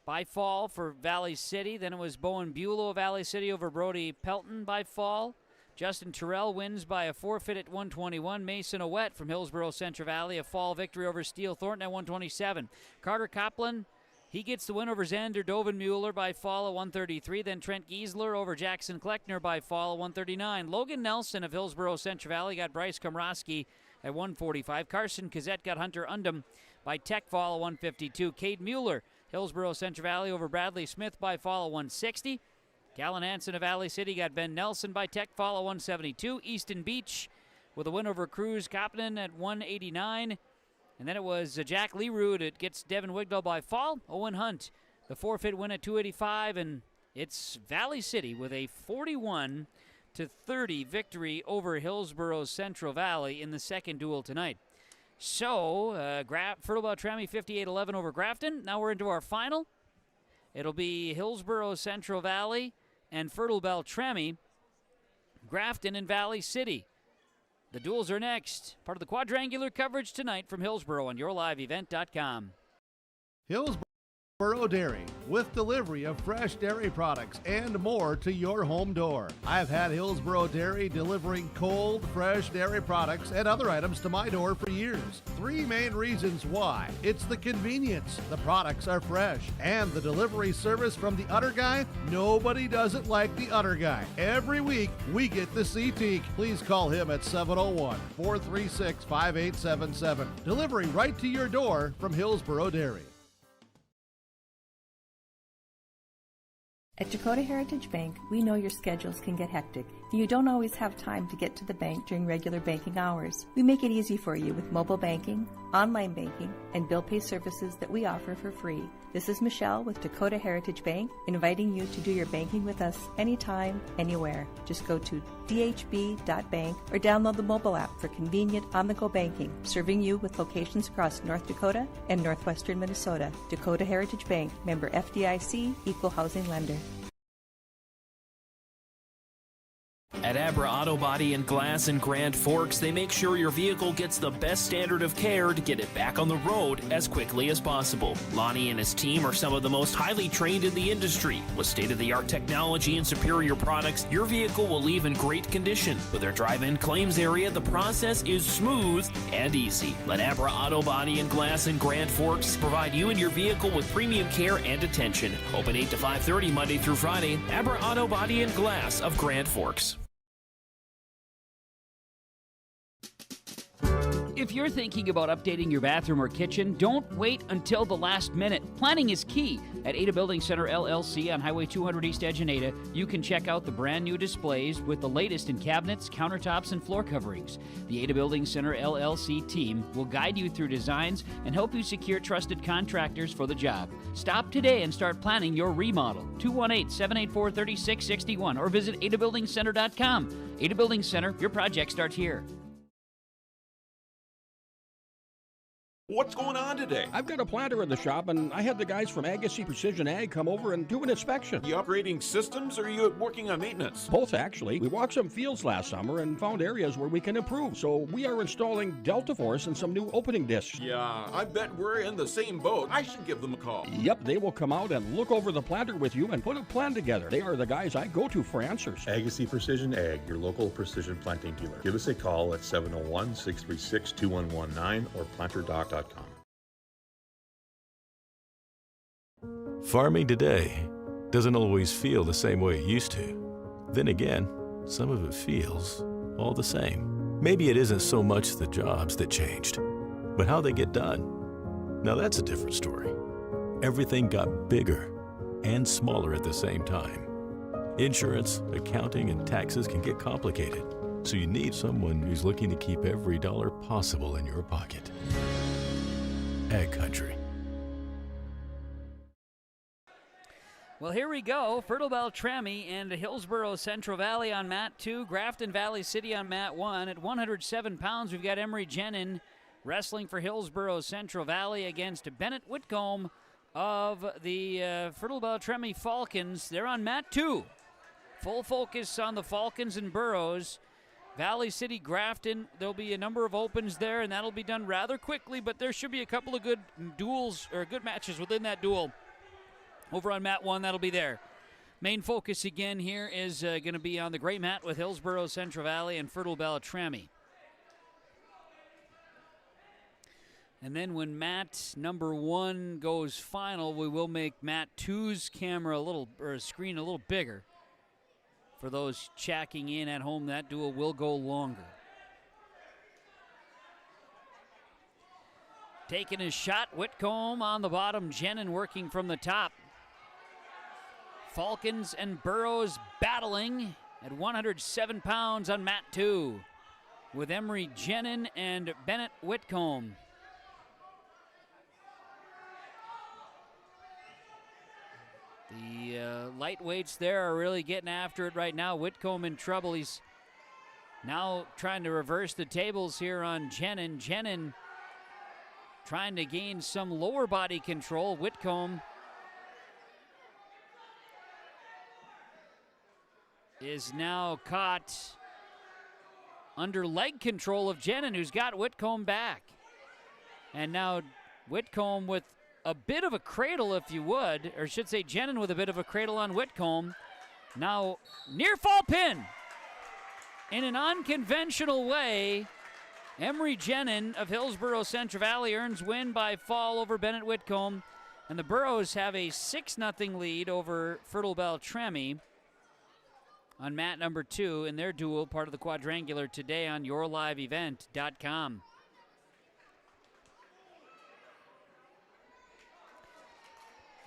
by fall for Valley City. Then it was Bowen Bulow of Valley City over Brody Pelton by fall. Justin Terrell wins by a forfeit at 121. Mason Owett from Hillsboro Central Valley, a fall victory over Steele Thornton at 127. Carter Copland, he gets the win over Xander Dovenmuller by fall at 133. Then Trent Giesler over Jackson Kleckner by fall at 139. Logan Nelson of Hillsboro Central Valley got Bryce Komrosky at 145. Carson Kazette got Hunter Undum by tech fall at 152. Cade Mueller, Hillsboro Central Valley over Bradley Smith by fall at 160. Callan Hansen of Valley City got Ben Nelson by tech fall at 172. Easton Beach with a win over Cruz Copland at 189. And then it was Jack Leerud. It gets Devin Wigdahl by fall. Owen Hunt, the forfeit win at 285. And it's Valley City with a 41-30 victory over Hillsboro Central Valley in the second duel tonight. So, Fertile-Beltrami 58-11 over Grafton. Now we're into our final. It'll be Hillsboro Central Valley and Fertile-Beltrami, Grafton and Valley City. The duels are next. Part of the quadrangular coverage tonight from Hillsboro on YourLiveEvent.com. Hillsboro Dairy, with delivery of fresh dairy products and more to your home door. I've had Hillsboro Dairy delivering cold, fresh dairy products and other items to my door for years. 3 main reasons why. It's the convenience, the products are fresh, and the delivery service from the Udder Guy. Nobody does it like the Udder Guy. Every week, we get the C-Teak. Please call him at 701-436-5877. Delivery right to your door from Hillsboro Dairy. At Dakota Heritage Bank, we know your schedules can get hectic, and you don't always have time to get to the bank during regular banking hours. We make it easy for you with mobile banking, online banking, and bill pay services that we offer for free. This is Michelle with Dakota Heritage Bank, inviting you to do your banking with us anytime, anywhere. Just go to dhb.bank or download the mobile app for convenient on-the-go banking, serving you with locations across North Dakota and northwestern Minnesota. Dakota Heritage Bank, member FDIC, equal housing lender. At Abra Auto Body and Glass in Grand Forks, they make sure your vehicle gets the best standard of care to get it back on the road as quickly as possible. Lonnie and his team are some of the most highly trained in the industry. With state-of-the-art technology and superior products, your vehicle will leave in great condition. With their drive-in claims area, the process is smooth and easy. Let Abra Auto Body and Glass in Grand Forks provide you and your vehicle with premium care and attention. Open 8 to 5:30 Monday through Friday. Abra Auto Body and Glass of Grand Forks. If you're thinking about updating your bathroom or kitchen, don't wait until the last minute. Planning is key. At Ada Building Center LLC on Highway 200 East Edge in Ada, you can check out the brand new displays with the latest in cabinets, countertops, and floor coverings. The Ada Building Center LLC team will guide you through designs and help you secure trusted contractors for the job. Stop today and start planning your remodel. 218-784-3661 or visit adabuildingcenter.com. Ada Building Center, your project starts here. What's going on today? I've got a planter in the shop, and I had the guys from Agassi Precision Ag come over and do an inspection. You upgrading systems, or are you working on maintenance? Both, actually. We walked some fields last summer and found areas where we can improve. So we are installing Delta Force and some new opening discs. Yeah, I bet we're in the same boat. I should give them a call. Yep, they will come out and look over the planter with you and put a plan together. They are the guys I go to for answers. Agassi Precision Ag, your local precision planting dealer. Give us a call at 701-636-2119 or planterdoc.com. Farming today doesn't always feel the same way it used to. Then again, some of it feels all the same. Maybe it isn't so much the jobs that changed, but how they get done. Now that's a different story. Everything got bigger and smaller at the same time. Insurance, accounting, and taxes can get complicated, so you need someone who's looking to keep every dollar possible in your pocket. Ag Country. Well, here we go. Fertile-Beltrami and Hillsboro Central Valley on mat 2. Grafton Valley City on mat 1. At 107 pounds, we've got Emery Jenin wrestling for Hillsboro Central Valley against Bennett Whitcomb of the Fertile-Beltrami Falcons. They're on mat 2. Full focus on the Falcons and Burrows. Valley City Grafton, there'll be a number of opens there, and that'll be done rather quickly, but there should be a couple of good duels or good matches within that duel. Over on mat 1, that'll be there. Main focus again here is going to be on the gray mat with Hillsboro Central Valley and Fertile-Beltrami. And then when mat number 1 goes final, we will make mat 2's camera screen a little bigger. For those checking in at home, that duel will go longer. Taking his shot, Whitcomb on the bottom, Jenin working from the top. Falcons and Burrows battling at 107 pounds on mat 2 with Emery Jenin and Bennett Whitcomb. The lightweights there are really getting after it right now. Whitcomb in trouble. He's now trying to reverse the tables here on Jenin. Jenin trying to gain some lower body control. Whitcomb is now caught under leg control of Jenin, who's got Whitcomb back. And now Whitcomb with a bit of a cradle, if you would, or should say Jenin with a bit of a cradle on Whitcomb. Now near fall pin. In an unconventional way, Emery Jenin of Hillsboro Central Valley earns win by fall over Bennett Whitcomb. And the Burrows have a 6-0 lead over Fertile-Beltrami on mat number 2 in their duel, part of the quadrangular today on yourliveevent.com.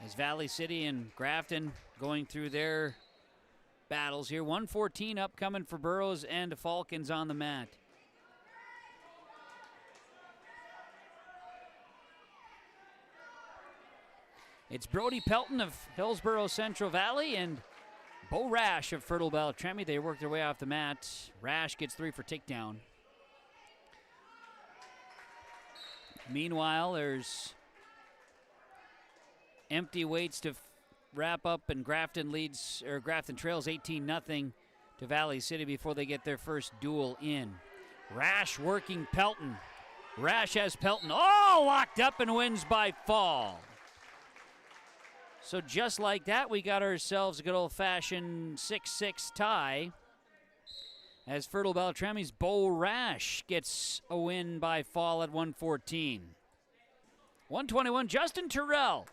As Valley City and Grafton going through their battles here. 114 upcoming for Burrows and Falcons on the mat. It's Brody Pelton of Hillsboro Central Valley and Bo Rash of Fertile-Beltrami. They work their way off the mat. Rash gets 3 for takedown. Meanwhile, there's empty weights to wrap up, and Grafton trails 18-0 to Valley City before they get their first duel in. Rash working Pelton. Rash has Pelton all locked up and wins by fall. So just like that, we got ourselves a good old-fashioned 6-6 tie as Fertile-Beltrami's Bo Rash gets a win by fall at 114. 121, Justin Terrell.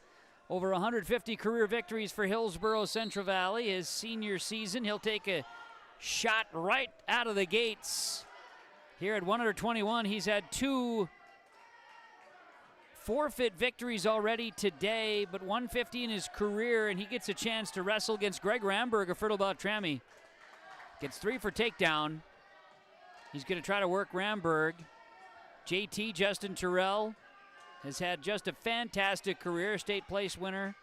Over 150 career victories for Hillsboro Central Valley. His senior season, he'll take a shot right out of the gates here at 121. He's had 2 forfeit victories already today, but 150 in his career, and he gets a chance to wrestle against Greg Ramberg of Fertile-Beltrami. Gets 3 for takedown. He's going to try to work Ramberg. JT, Justin Terrell, has had just a fantastic career, state place winner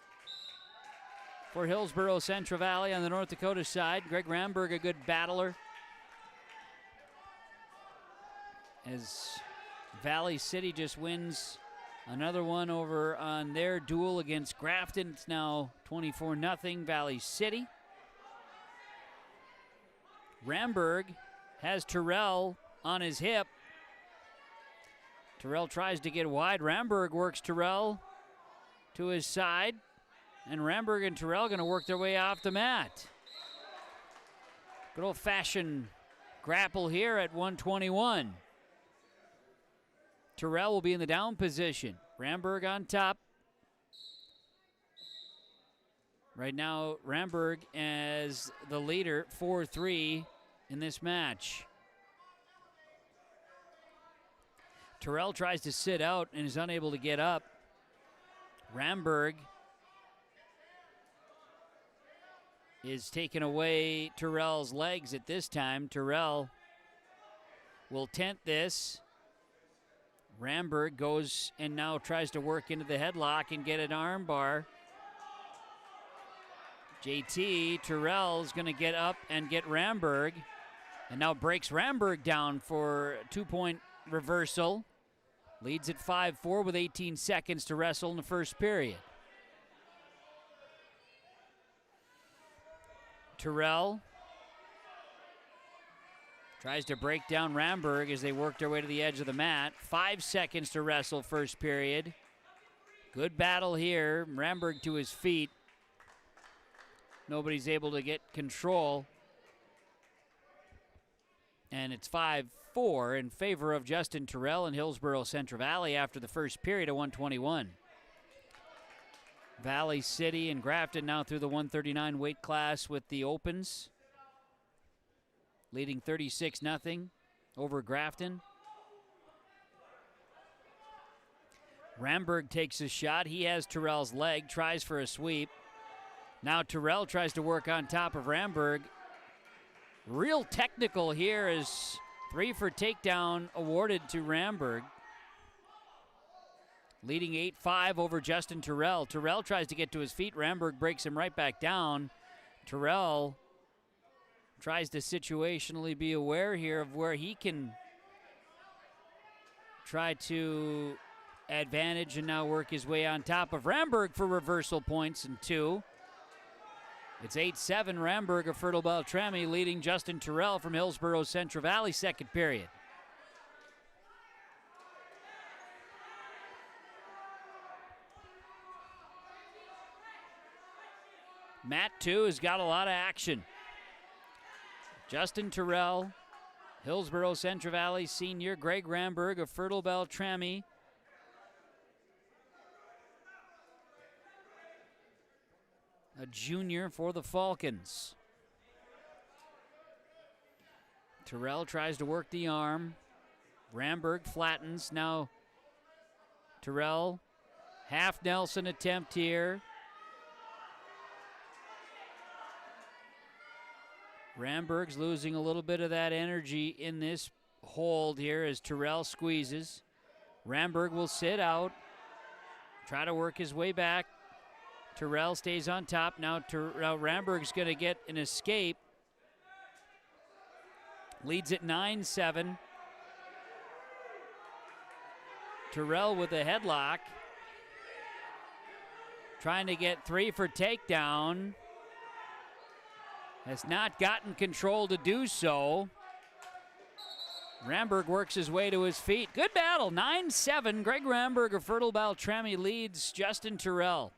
for Hillsboro Central Valley on the North Dakota side. Greg Ramberg, a good battler. As Valley City just wins another one over on their duel against Grafton. It's now 24-0 Valley City. Ramberg has Terrell on his hip. Terrell tries to get wide. Ramberg works Terrell to his side. And Ramberg and Terrell going to work their way off the mat. Good old-fashioned grapple here at 121. Terrell will be in the down position. Ramberg on top. Right now, Ramberg as the leader, 4-3 in this match. Terrell tries to sit out and is unable to get up. Ramberg is taking away Terrell's legs at this time. Terrell will tent this. Ramberg goes and now tries to work into the headlock and get an arm bar. JT, Terrell's going to get up and get Ramberg, and now breaks Ramberg down for a 2-point reversal. Leads at 5-4 with 18 seconds to wrestle in the first period. Terrell tries to break down Ramberg as they work their way to the edge of the mat. 5 seconds to wrestle first period. Good battle here. Ramberg to his feet. Nobody's able to get control. And it's 5-4 in favor of Justin Terrell and Hillsboro Central Valley after the first period of 121. Valley City and Grafton now through the 139 weight class with the opens. Leading 36-0 over Grafton. Ramberg takes a shot. He has Terrell's leg, tries for a sweep. Now Terrell tries to work on top of Ramberg. Real technical here as 3 for takedown awarded to Ramberg. Leading 8-5 over Justin Terrell. Terrell tries to get to his feet. Ramberg breaks him right back down. Terrell tries to situationally be aware here of where he can try to advantage and now work his way on top of Ramberg for reversal points and 2. It's 8-7 Ramberg of Fertile-Beltrami leading Justin Terrell from Hillsboro Central Valley second period. Mat 2 has got a lot of action. Justin Terrell, Hillsboro Central Valley senior, Greg Ramberg of Fertile-Beltrami. A junior for the Falcons. Terrell tries to work the arm. Ramberg flattens. Now Terrell, half Nelson attempt here. Ramberg's losing a little bit of that energy in this hold here as Terrell squeezes. Ramberg will sit out, try to work his way back. Terrell stays on top. Now Ramberg's going to get an escape. Leads at 9-7. Terrell with a headlock. Trying to get 3 for takedown. Has not gotten control to do so. Ramberg works his way to his feet. Good battle, 9-7. Greg Ramberg of Fertile-Beltrami leads Justin Terrell.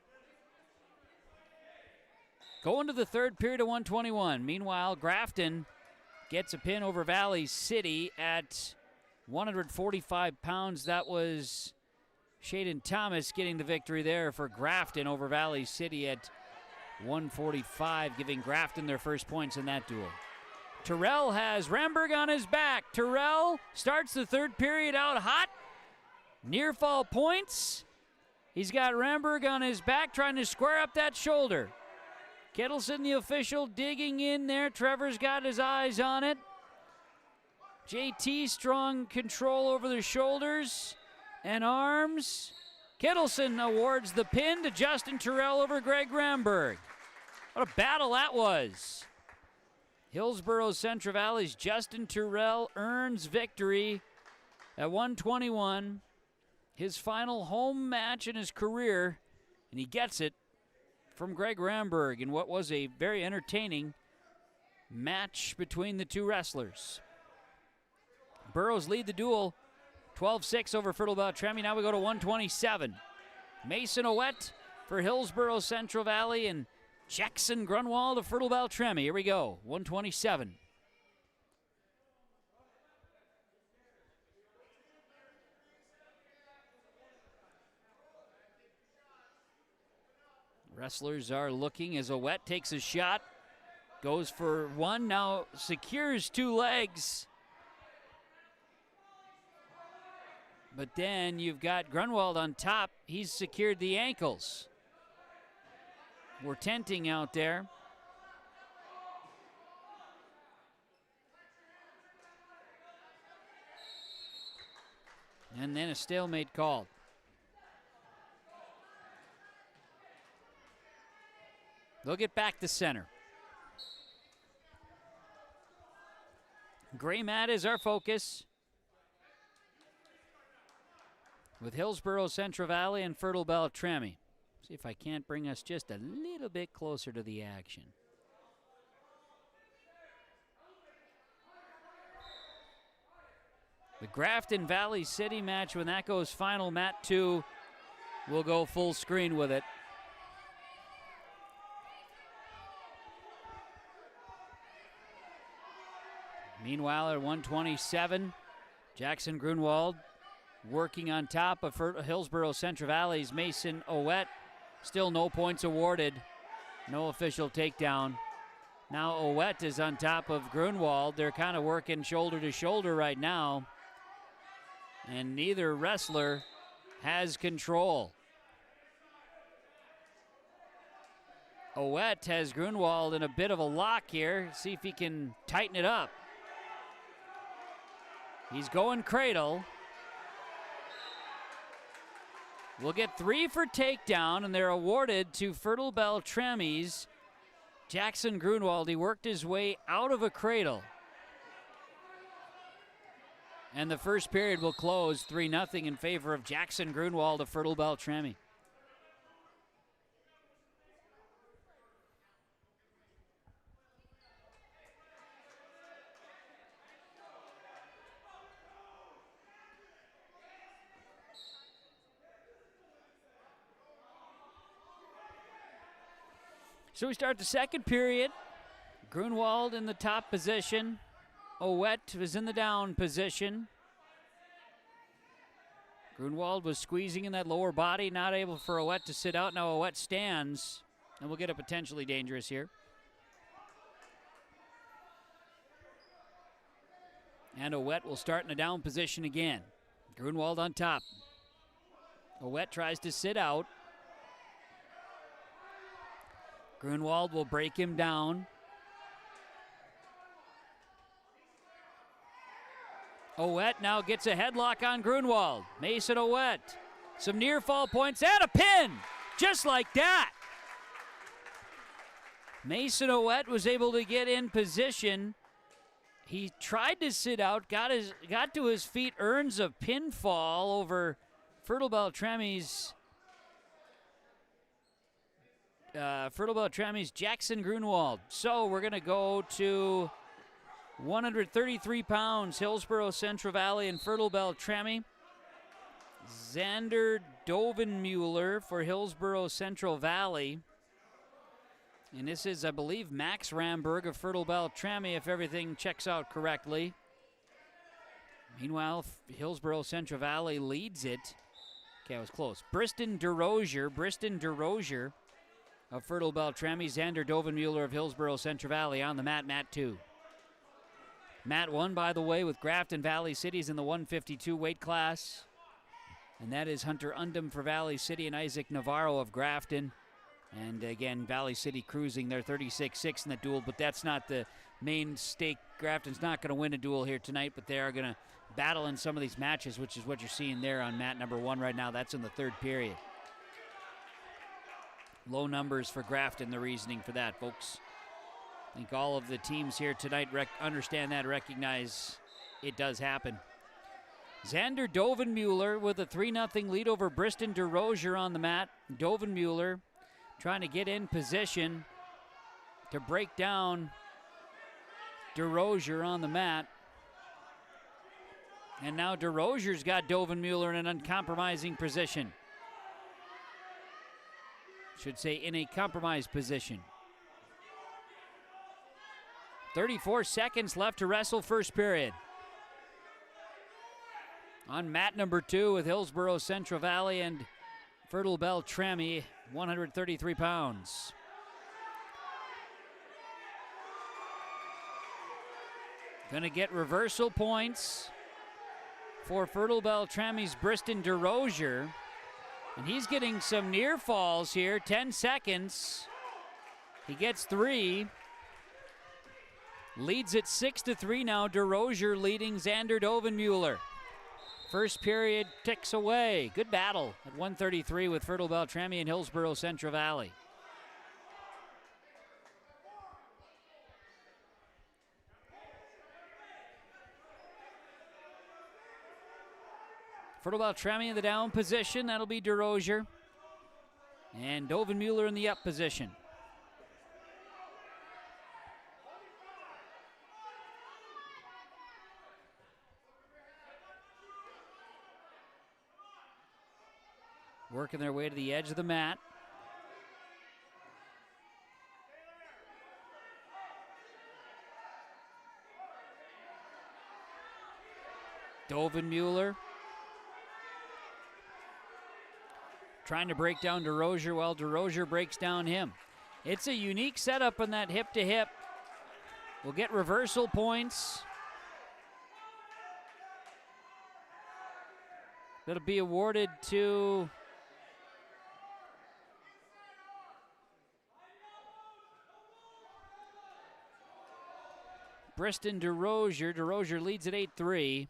Going to the third period of 121. Meanwhile, Grafton gets a pin over Valley City at 145 pounds. That was Shaden Thomas getting the victory there for Grafton over Valley City at 145, giving Grafton their first points in that duel. Terrell has Ramberg on his back. Terrell starts the third period out hot. Near fall points. He's got Ramberg on his back trying to square up that shoulder. Kettleson, the official, digging in there. Trevor's got his eyes on it. JT, strong control over the shoulders and arms. Kettleson awards the pin to Justin Terrell over Greg Ramberg. What a battle that was. Hillsboro Central Valley's Justin Terrell earns victory at 121. His final home match in his career, and he gets it from Greg Ramberg in what was a very entertaining match between the two wrestlers. Burrows lead the duel 12-6 over Fertile-Beltrami. Now we go to 127. Mason Owett for Hillsboro Central Valley and Jackson Grunwald of Fertile-Beltrami. Here we go, 127. Wrestlers are looking as Owett takes a shot, goes for one, now secures two legs. But then you've got Grunwald on top. He's secured the ankles. We're tenting out there. And then a stalemate called. They'll get back to center. Gray mat is our focus. With Hillsboro Central Valley and Fertile-Beltrami. See if I can't bring us just a little bit closer to the action. The Grafton Valley City match, when that goes final, Mat 2 will go full screen with it. Meanwhile, at 127, Jackson Grunwald working on top of Hillsboro Central Valley's Mason Owett. Still no points awarded. No official takedown. Now Owett is on top of Grunwald. They're kind of working shoulder to shoulder right now. And neither wrestler has control. Owett has Grunwald in a bit of a lock here. See if he can tighten it up. He's going cradle. We'll get 3 for takedown, and they're awarded to Fertile-Beltrami's Jackson Grunwald. He worked his way out of a cradle. And the first period will close 3-0 in favor of Jackson Grunwald of Fertile-Beltrami. So we start the second period. Grunwald in the top position. Owett was in the down position. Grunwald was squeezing in that lower body, not able for Owett to sit out. Now Owett stands, and we'll get it potentially dangerous here. And Owett will start in a down position again. Grunwald on top. Owett tries to sit out. Grunwald will break him down. Owett now gets a headlock on Grunwald. Mason Owett. Some near fall points and a pin. Just like that. Mason Owett was able to get in position. He tried to sit out, got to his feet, earns a pinfall over Fertile-Beltrami's Jackson Grunwald. So we're going to go to 133 pounds, Hillsboro Central Valley and Fertile-Beltrami. Xander Dovenmuller for Hillsboro Central Valley. And this is, I believe, Max Ramberg of Fertile-Beltrami, if everything checks out correctly. Meanwhile, Hillsboro Central Valley leads it. Okay, I was close. Briston DeRozier of Fertile-Beltrami. Xander Dovenmuller of Hillsboro Central Valley on the mat, mat 2. Mat 1, by the way, with Grafton Valley City's in the 152 weight class. And that is Hunter Undum for Valley City and Isaac Navarro of Grafton. And again, Valley City cruising their 36-6 in the duel, but that's not the main stake. Grafton's not going to win a duel here tonight, but they are going to battle in some of these matches, which is what you're seeing there on mat number 1 right now. That's in the third period. Low numbers for Grafton, the reasoning for that, folks. I think all of the teams here tonight understand that, recognize it does happen. Xander Dovenmuller with a 3-0 lead over Briston DeRozier on the mat. Dovenmuller trying to get in position to break down DeRozier on the mat. And now DeRozier's got Dovenmuller in an uncompromising position. Should say in a compromised position. 34 seconds left to wrestle first period. On mat number 2 with Hillsboro Central Valley and Fertile-Beltrami, 133 pounds. Gonna get reversal points for Fertile-Beltrami's Briston DeRozier. And he's getting some near falls here, 10 seconds. He gets 3. Leads it 6-3 now. DeRozier leading Xander Dovenmuller. First period ticks away. Good battle at 133 with Fertile-Beltrami and Hillsboro Central Valley. Fertile-Beltrami in the down position. That'll be DeRozier. And Dovenmuller in the up position. Working their way to the edge of the mat. Dovenmuller trying to break down DeRozier while DeRozier breaks down him. It's a unique setup on that hip-to-hip. We'll get reversal points. That'll be awarded to Briston DeRozier. DeRozier leads at 8-3.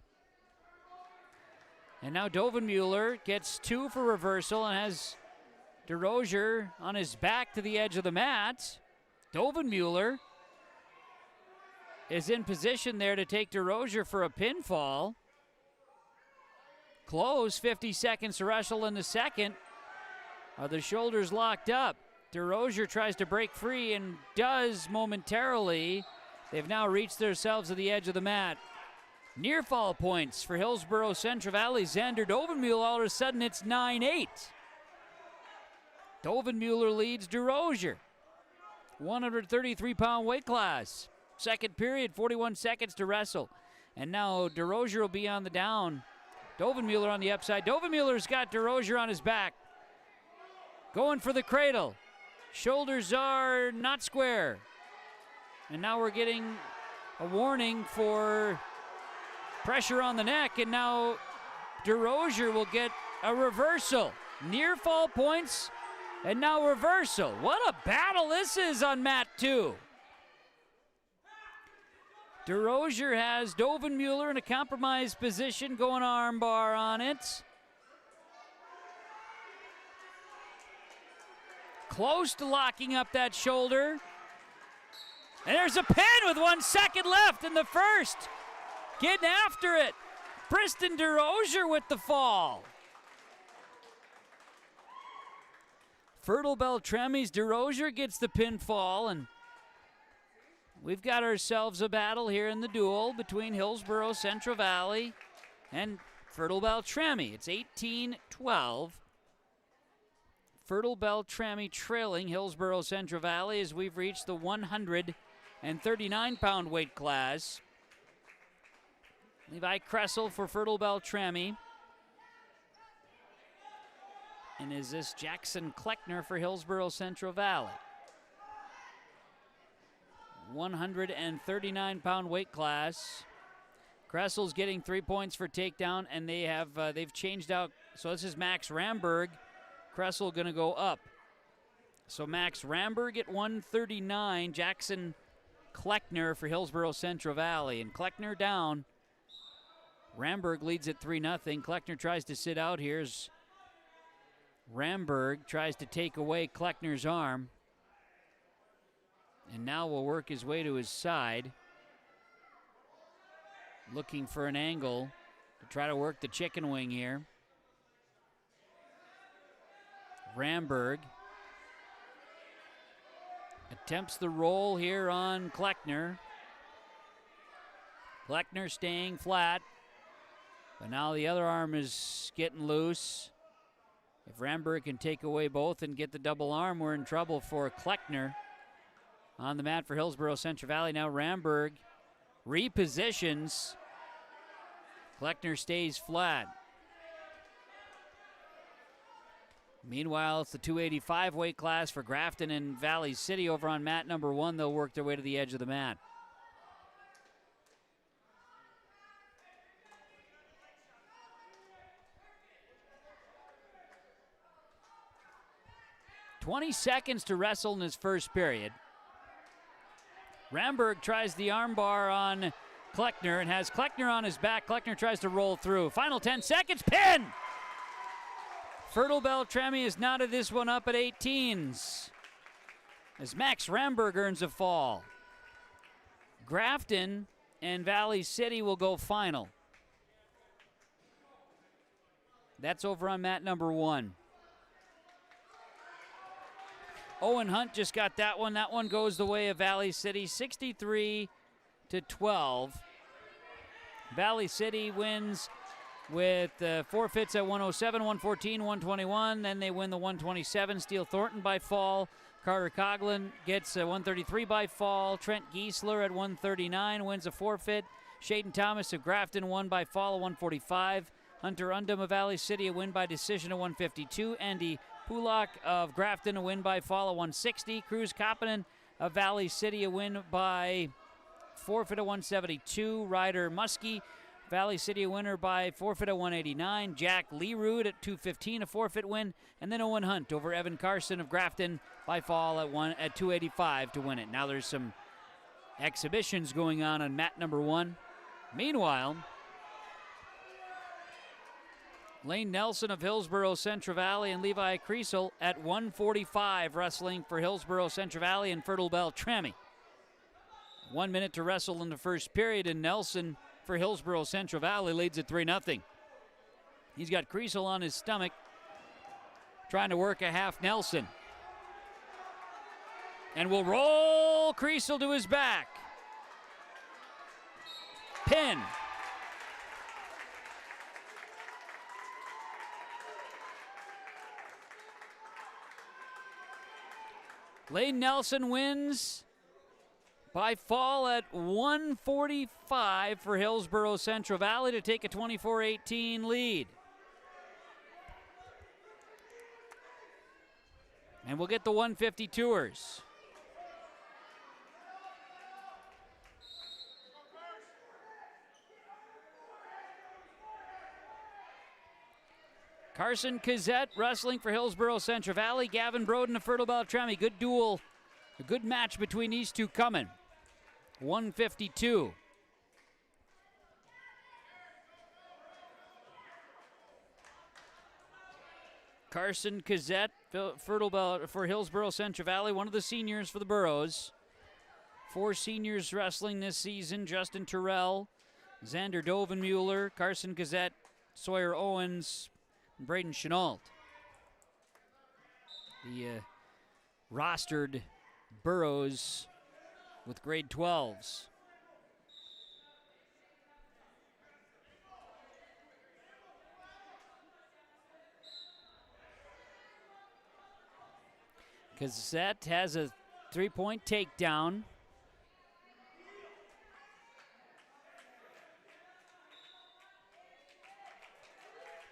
And now Dovenmuller gets 2 for reversal and has DeRozier on his back to the edge of the mat. Dovenmuller is in position there to take DeRozier for a pinfall. Close, 50 seconds to wrestle in the second. Are the shoulders locked up? DeRozier tries to break free and does momentarily. They've now reached themselves to the edge of the mat. Near fall points for Hillsboro Central Valley. Xander Dovenmuller, all of a sudden it's 9-8. Dovenmuller leads DeRozier. 133-pound weight class. Second period, 41 seconds to wrestle. And now DeRozier will be on the down. Dovenmuller on the upside. Dovenmuller's got DeRozier on his back. Going for the cradle. Shoulders are not square. And now we're getting a warning for pressure on the neck, and now DeRozier will get a reversal. Near fall points, and now reversal. What a battle this is on mat 2. DeRozier has Dovenmuller in a compromised position, going armbar on it. Close to locking up that shoulder. And there's a pin with 1 second left in the first. Getting after it. Briston DeRozier with the fall. Fertile-Beltrami's DeRozier gets the pinfall, and we've got ourselves a battle here in the duel between Hillsboro Central Valley and Fertile-Beltrami. It's 18-12. Fertile-Beltrami trailing Hillsboro Central Valley as we've reached the 139-pound weight class. Levi Kressel for Fertile-Beltrami. And is this Jackson Kleckner for Hillsboro Central Valley? 139-pound weight class. Kressel's getting 3 points for takedown, and they've changed out. So this is Max Ramberg. Kressel going to go up. So Max Ramberg at 139. Jackson Kleckner for Hillsboro Central Valley. And Kleckner down. Ramberg leads at 3-0. Kleckner tries to sit out here. Ramberg tries to take away Kleckner's arm. And now will work his way to his side. Looking for an angle to try to work the chicken wing here. Ramberg attempts the roll here on Kleckner. Kleckner staying flat, but now the other arm is getting loose. If Ramberg can take away both and get the double arm, we're in trouble for Kleckner. On the mat for Hillsboro Central Valley, now Ramberg repositions. Kleckner stays flat. Meanwhile, it's the 285 weight class for Grafton and Valley City over on mat number 1. They'll work their way to the edge of the mat. "20 seconds to wrestle in his first period. Ramberg tries the armbar on Kleckner and has Kleckner on his back. Kleckner tries to roll through. Final 10 seconds, pin! Fertile-Beltrami has knotted this one up at 18s as Max Ramberg earns a fall. Grafton and Valley City will go final. That's over on mat number 1. Owen Hunt just got that one. That one goes the way of Valley City, 63-12. Valley City wins with forfeits at 107, 114, 121. Then they win the 127. Steele Thornton by fall. Carter Coughlin gets a 133 by fall. Trent Giesler at 139 wins a forfeit. Shaden Thomas of Grafton won by fall at 145. Hunter Undum of Valley City a win by decision at 152. Andy Pulak of Grafton a win by fall at 160. Cruz Kapanen of Valley City a win by forfeit at 172. Ryder Muskie, Valley City a winner by forfeit at 189. Jack Learood at 215 a forfeit win. And then Owen Hunt over Evan Carson of Grafton by fall at 285 to win it. Now there's some exhibitions going on mat number 1. Meanwhile, Lane Nelson of Hillsboro Central Valley and Levi Kriesel at 145 wrestling for Hillsboro Central Valley and Fertile-Beltrami. 1 minute to wrestle in the first period, and Nelson for Hillsboro Central Valley leads at 3-0. He's got Kriesel on his stomach, trying to work a half Nelson. And will roll Kriesel to his back. Pin. Lane Nelson wins by fall at 145 for Hillsboro Central Valley to take a 24-18 lead. And we'll get the 152ers. Carson Kazette wrestling for Hillsboro Central Valley. Gavin Broden of Fertile-Beltrami. Good duel. A good match between these two coming. 152. Carson Kazette for Hillsboro Central Valley. One of the seniors for the Burros. 4 seniors wrestling this season. Justin Terrell, Xander Dovenmueller, Carson Kazette, Sawyer Owens, Braden Chenault. The rostered Burros with grade 12s. Cassette has a 3-point takedown.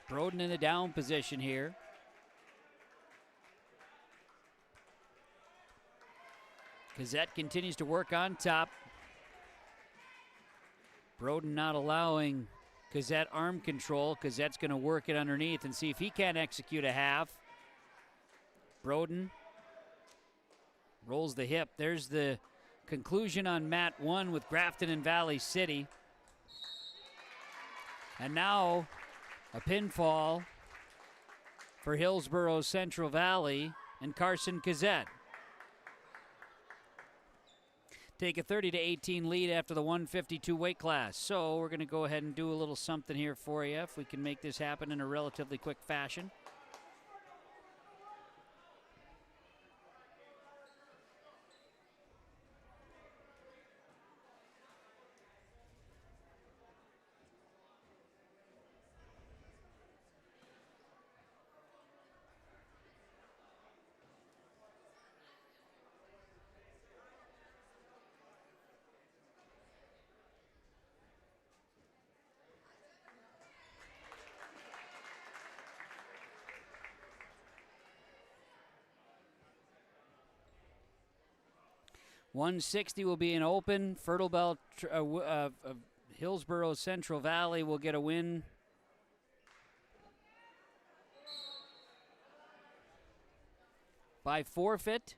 Broden in the down position here. Gazette continues to work on top. Broden not allowing Gazette arm control. Gazette's going to work it underneath and see if he can't execute a half. Broden rolls the hip. There's the conclusion on mat 1 with Grafton and Valley City. And now a pinfall for Hillsboro Central Valley and Carson Gazette. Take a 30-18 lead after the 152 weight class. So we're going to go ahead and do a little something here for you if we can make this happen in a relatively quick fashion. .160 will be an open. Hillsboro Central Valley will get a win. By forfeit.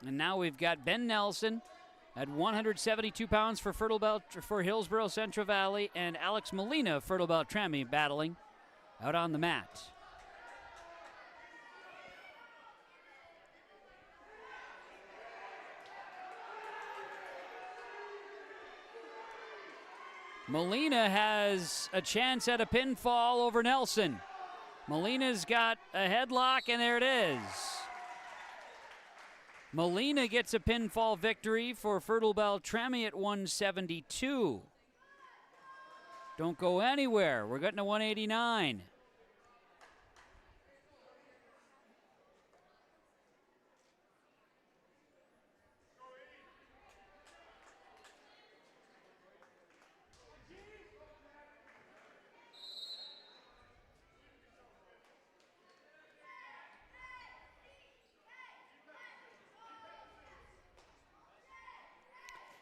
And now we've got Ben Nelson at 172 pounds for for Hillsboro Central Valley, and Alex Molina, Fertile-Beltrami, battling out on the mat. Molina has a chance at a pinfall over Nelson. Molina's got a headlock, and there it is. Molina gets a pinfall victory for Fertile-Beltrami at 172. Don't go anywhere. We're getting to 189.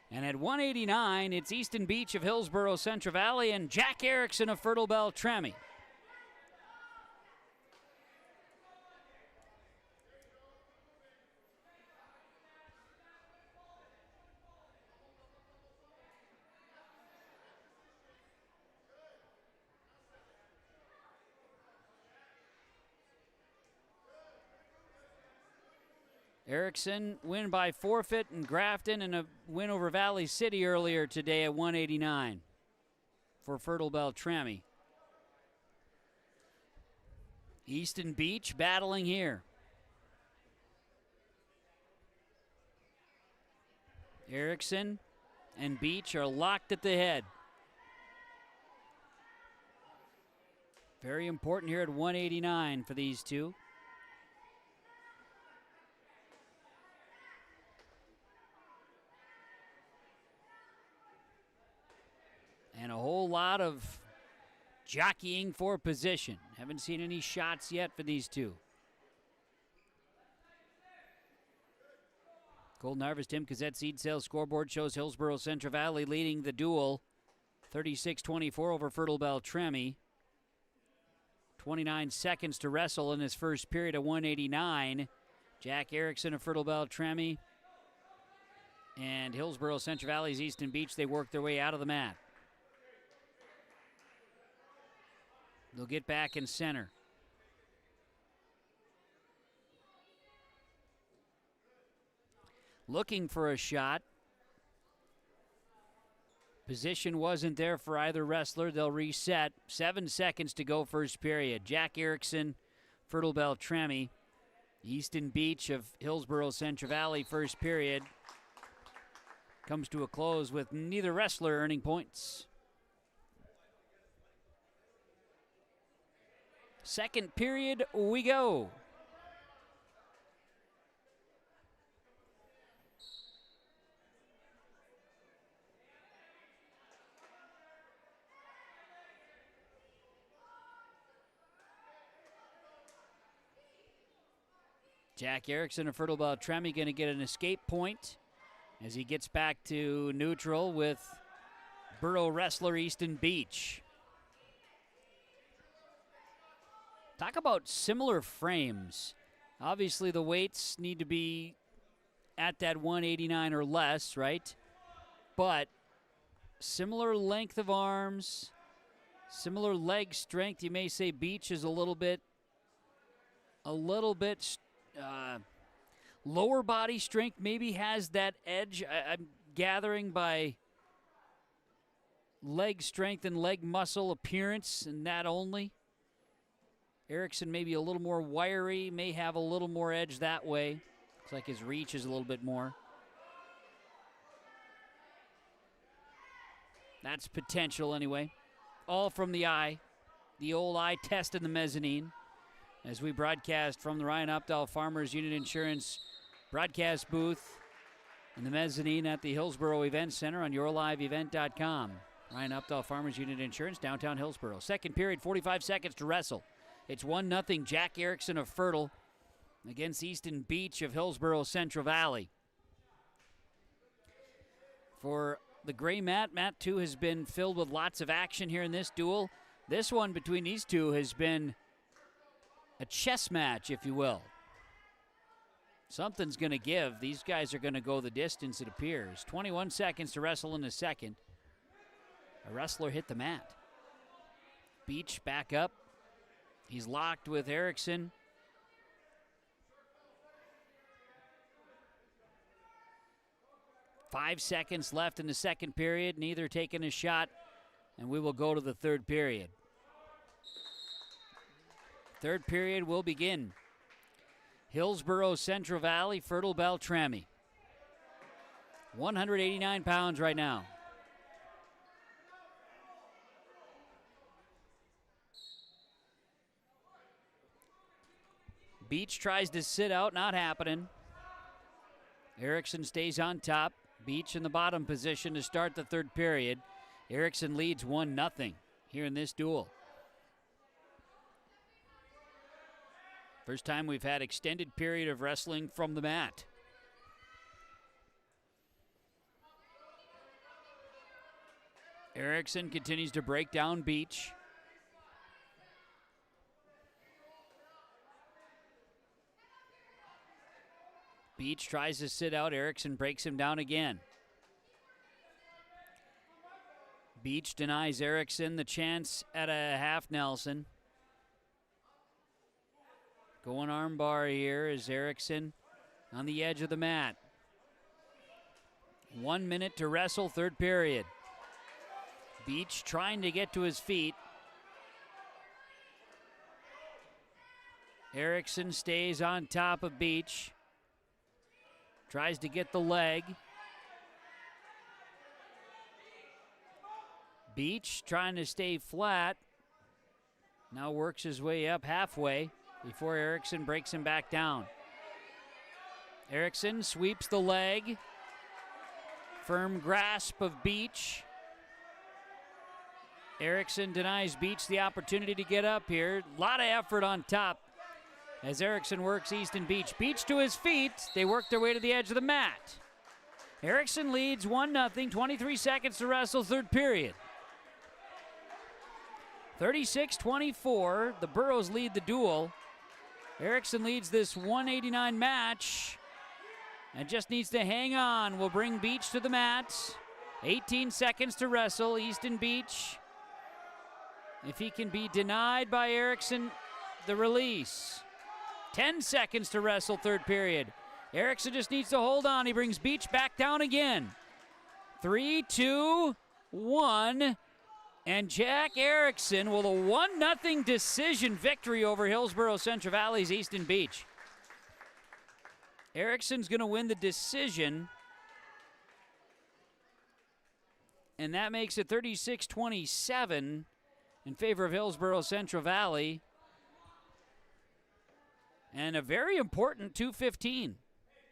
And at 189, it's Easton Beach of Hillsboro Central Valley and Jack Erickson of Fertile-Beltrami. Erickson win by forfeit in Grafton and a win over Valley City earlier today at 189 for Fertile-Beltrami. Easton Beach battling here. Erickson and Beach are locked at the head. Very important here at 189 for these two. And a whole lot of jockeying for position. Haven't seen any shots yet for these two. Golden Harvest Tim Gazette seed sales scoreboard shows Hillsboro Central Valley leading the duel 36-24 over Fertile-Beltrami. 29 seconds to wrestle in his first period at 189. Jack Erickson of Fertile-Beltrami and Hillsboro Central Valley's Easton Beach, they work their way out of the mat. They'll get back in center. Looking for a shot. Position wasn't there for either wrestler. They'll reset. 7 seconds to go first period. Jack Erickson, Fertile-Beltrami. Easton Beach of Hillsboro Central Valley first period comes to a close with neither wrestler earning points. Second period, we go. Jack Erickson of Fertile-Beltrami going to get an escape point as he gets back to neutral with Borough wrestler Easton Beach. Talk about similar frames. Obviously, the weights need to be at that 189 or less, right? But similar length of arms, similar leg strength. You may say Beach is a little bit lower body strength, maybe has that edge. I'm gathering by leg strength and leg muscle appearance and that only. Erickson maybe a little more wiry, may have a little more edge that way. Looks like his reach is a little bit more. That's potential anyway. All from the eye. The old eye test in the mezzanine. As we broadcast from the Ryan Updahl Farmers Unit Insurance broadcast booth in the mezzanine at the Hillsboro Event Center on yourliveevent.com. Ryan Updahl Farmers Unit Insurance, downtown Hillsboro. Second period, 45 seconds to wrestle. It's 1-0 Jack Erickson of Fertile against Easton Beach of Hillsboro Central Valley. For the gray mat, Mat 2 has been filled with lots of action here in this duel. This one between these two has been a chess match, if you will. Something's going to give. These guys are going to go the distance, it appears. 21 seconds to wrestle in the second. A wrestler hit the mat. Beach back up. He's locked with Erickson. Five seconds left in the second period. Neither taking a shot, and we will go to the third period. Third period will begin. Hillsboro Central Valley, Fertile-Beltrami. 189 pounds right now. Beach tries to sit out, not happening. Erickson stays on top. Beach in the bottom position to start the third period. Erickson leads 1-0 here in this duel. First time we've had extended period of wrestling from the mat. Erickson continues to break down Beach. Beach tries to sit out. Erickson breaks him down again. Beach denies Erickson the chance at a half Nelson. Going armbar here is Erickson on the edge of the mat. 1 minute to wrestle, third period. Beach trying to get to his feet. Erickson stays on top of Beach. Tries to get the leg. Beach trying to stay flat. Now works his way up halfway before Erickson breaks him back down. Erickson sweeps the leg. Firm grasp of Beach. Erickson denies Beach the opportunity to get up here. A lot of effort on top as Erickson works Easton Beach. Beach to his feet. They work their way to the edge of the mat. Erickson leads 1-0, 23 seconds to wrestle, third period. 36-24, the Burros lead the duel. Erickson leads this 189 match and just needs to hang on. We'll bring Beach to the mat. 18 seconds to wrestle, Easton Beach. If he can be denied by Erickson, the release. 10 seconds to wrestle, third period. Erickson just needs to hold on. He brings Beach back down again. 3, 2, 1. And Jack Erickson with a 1-0 decision victory over Hillsboro Central Valley's Easton Beach. Erickson's going to win the decision. And that makes it 36-27 in favor of Hillsboro Central Valley. And a very important 2:15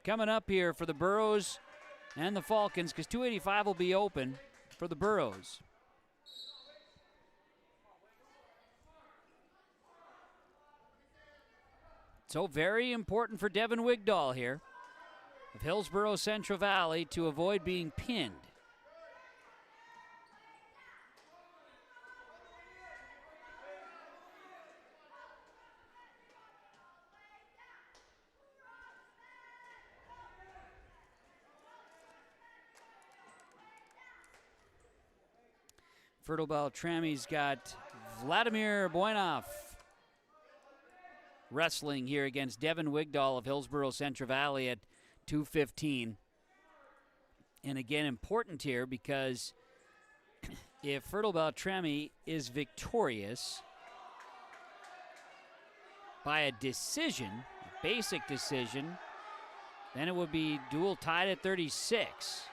coming up here for the Burros and the Falcons, because 285 will be open for the Burros. So very important for Devin Wigdahl here of Hillsboro Central Valley to avoid being pinned. Fertile-Beltrami's got Vladimir Boynoff wrestling here against Devin Wigdahl of Hillsboro Central Valley at 2:15. And again, important here because if Fertile-Beltrami is victorious by a decision, a basic decision, then it would be dual tied at 36.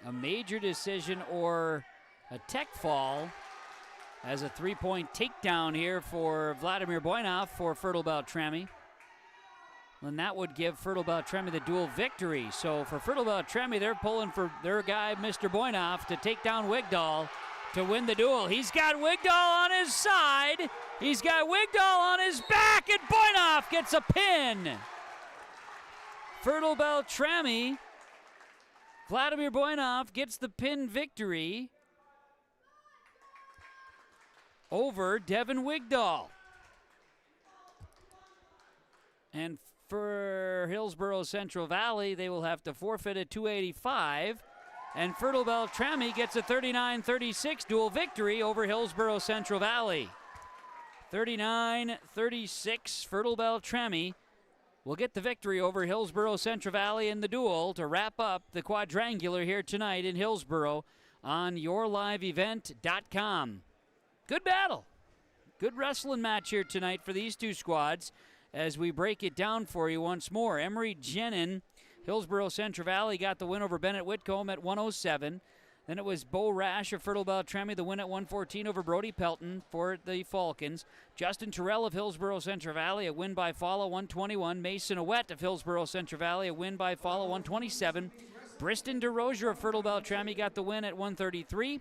A major decision or a tech fall as a three-point takedown here for Vladimir Boynoff for Fertile-Beltrami. And that would give Fertile-Beltrami the dual victory. So for Fertile-Beltrami, they're pulling for their guy, Mr. Boynoff, to take down Wigdahl to win the duel. He's got Wigdahl on his side. He's got Wigdahl on his back, and Boynoff gets a pin. Fertile-Beltrami, Vladimir Boynoff gets the pin victory over Devin Wigdahl. And for Hillsboro Central Valley, they will have to forfeit at 285. And Fertile-Beltrami gets a 39-36 dual victory over Hillsboro Central Valley. 39-36, Fertile-Beltrami will get the victory over Hillsboro Central Valley in the duel to wrap up the quadrangular here tonight in Hillsboro on yourliveevent.com. Good battle. Good wrestling match here tonight for these two squads as we break it down for you once more. Emery Jenin, Hillsboro Central Valley, got the win over Bennett Whitcomb at 107. Then it was Bo Rash of Fertile-Beltrami, the win at 114 over Brody Pelton for the Falcons. Justin Terrell of Hillsboro Central Valley, a win by fall of 121. Mason Owett of Hillsboro Central Valley, a win by fall of 127. Briston DeRozier of Fertile-Beltrami got the win at 133.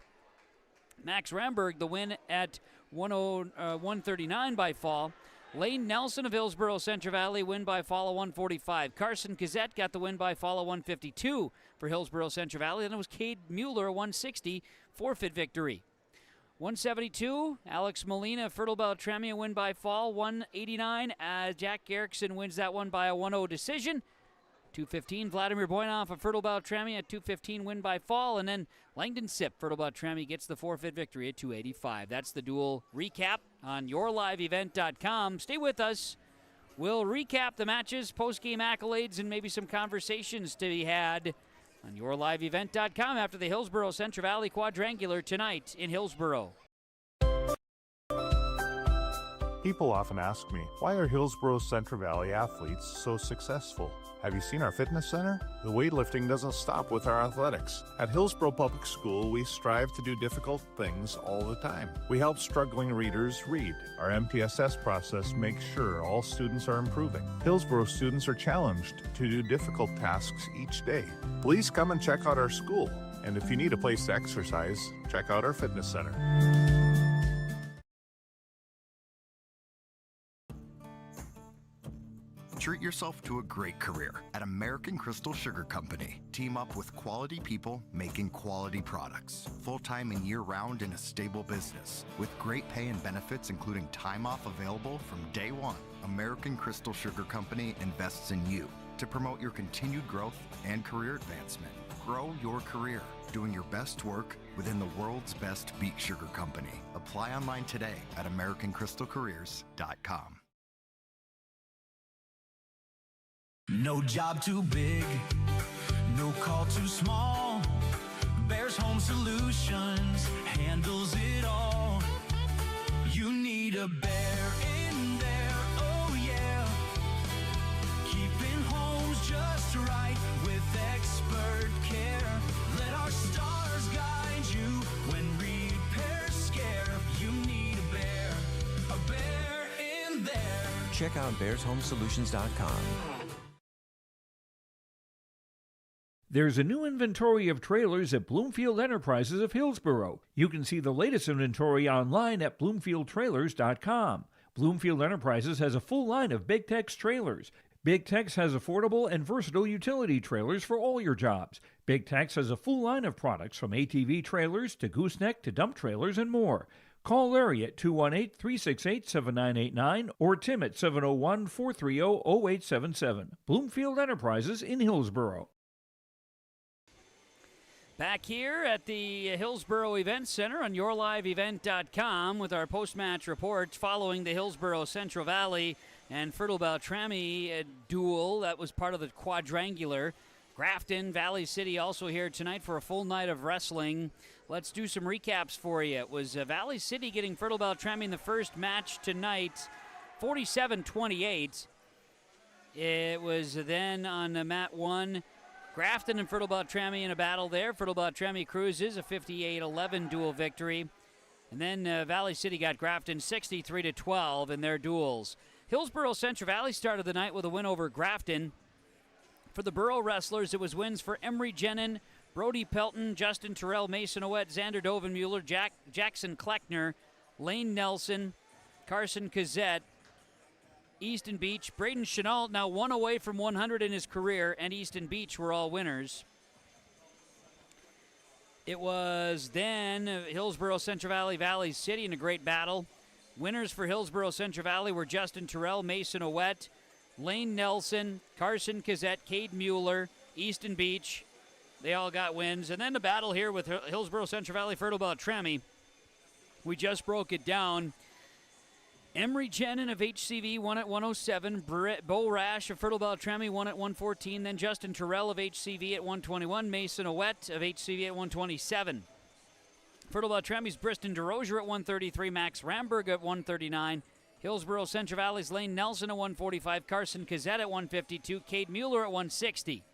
Max Ramberg, the win at 139 by fall. Lane Nelson of Hillsboro Central Valley, win by fall of 145. Carson Gazette got the win by fall of 152 for Hillsboro Central Valley. Then it was Cade Mueller, 160, forfeit victory. 172, Alex Molina of Fertile-Beltrami, a win by fall. 189, Jack Erickson wins that one by a 1-0 decision. 215, Vladimir Boynoff of Fertile-Beltrami at 215, win by fall. And then Langdon Sipp, Fertile-Beltrami, gets the forfeit victory at 285. That's the dual recap on yourliveevent.com. Stay with us. We'll recap the matches, post-game accolades, and maybe some conversations to be had on yourliveevent.com after the Hillsboro Central Valley Quadrangular tonight in Hillsboro. People often ask me, why are Hillsboro Central Valley athletes so successful? Have you seen our fitness center? The weightlifting doesn't stop with our athletics. At Hillsboro Public School, we strive to do difficult things all the time. We help struggling readers read. Our MTSS process makes sure all students are improving. Hillsboro students are challenged to do difficult tasks each day. Please come and check out our school. And if you need a place to exercise, check out our fitness center. Treat yourself to a great career at American Crystal Sugar Company. Team up with quality people making quality products. Full-time and year-round in a stable business. With great pay and benefits including time off available from day one. American Crystal Sugar Company invests in you to promote your continued growth and career advancement. Grow your career doing your best work within the world's best beet sugar company. Apply online today at AmericanCrystalCareers.com. No job too big, no call too small. Bears Home Solutions handles it all. You need a bear in there, oh yeah. Keeping homes just right with expert care. Let our stars guide you when repairs scare. You need a bear in there. Check out BearsHomeSolutions.com. There's a new inventory of trailers at Bloomfield Enterprises of Hillsboro. You can see the latest inventory online at bloomfieldtrailers.com. Bloomfield Enterprises has a full line of Big Tex trailers. Big Tex has affordable and versatile utility trailers for all your jobs. Big Tex has a full line of products from ATV trailers to gooseneck to dump trailers and more. Call Larry at 218-368-7989 or Tim at 701-430-0877. Bloomfield Enterprises in Hillsboro. Back here at the Hillsboro Event Center on yourliveevent.com with our post-match reports following the Hillsboro Central Valley and Fertile-Beltrami duel. That was part of the quadrangular. Grafton, Valley City also here tonight for a full night of wrestling. Let's do some recaps for you. It was Valley City getting Fertile-Beltrami in the first match tonight, 47-28. It was then on mat 1, Grafton and Fertile-Beltrami in a battle there. Fertile-Beltrami cruises a 58-11 duel victory. And then Valley City got Grafton 63-12 in their duels. Hillsboro Central Valley started the night with a win over Grafton. For the Borough Wrestlers, it was wins for Emery Jenin, Brody Pelton, Justin Terrell, Mason Owett, Xander Dovenmuller, Jackson Kleckner, Lane Nelson, Carson Kazette, Easton Beach, Braden Chenault, now one away from 100 in his career, and Easton Beach were all winners. It was then Hillsboro Central Valley, Valley City in a great battle. Winners for Hillsboro Central Valley were Justin Terrell, Mason Owett, Lane Nelson, Carson Kazette, Cade Mueller, Easton Beach. They all got wins. And then the battle here with Hillsboro Central Valley, Fertile-Beltrami. We just broke it down. Emery Jenin of HCV won at 107. Bo Rash of Fertile-Beltrami won at 114. Then Justin Terrell of HCV at 121. Mason Owett of HCV at 127. Fertile-Beltrami's Briston DeRozier at 133. Max Ramberg at 139. Hillsboro Central Valley's Lane Nelson at 145. Carson Kazette at 152. Cade Mueller at 160.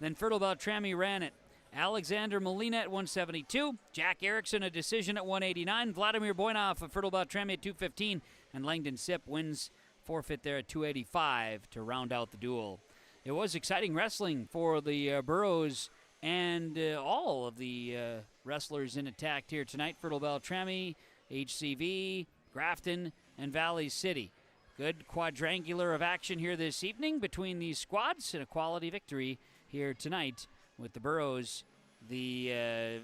Then Fertile-Beltrami ran it. Alexander Molina at 172. Jack Erickson a decision at 189. Vladimir Boynoff of Fertile-Beltrami at 215. And Langdon Sip wins forfeit there at 285 to round out the duel. It was exciting wrestling for the Burrows and all of the wrestlers in attack here tonight. Fertile-Beltrami, HCV, Grafton, and Valley City. Good quadrangular of action here this evening between these squads and a quality victory here tonight with the Burrows, the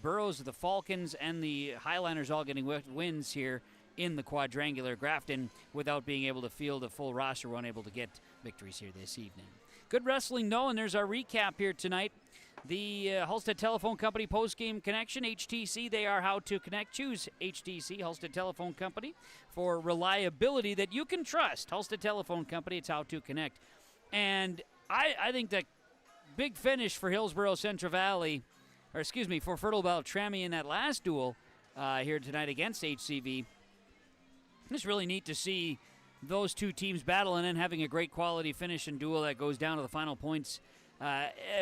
Burrows, the Falcons, and the Highlanders all getting wins here in the quadrangular. Grafton, without being able to field a full roster, were unable to get victories here this evening. Good wrestling, though, and there's our recap here tonight. The Halstead Telephone Company post-game connection, HTC, they are how to connect. Choose HTC, Halstead Telephone Company, for reliability that you can trust. Halstead Telephone Company, it's how to connect. And I think that big finish for Hillsboro Central Valley, or excuse me, for Fertile-Beltrami in that last duel here tonight against HCV. It's really neat to see those two teams battle and then having a great quality finish and duel that goes down to the final points.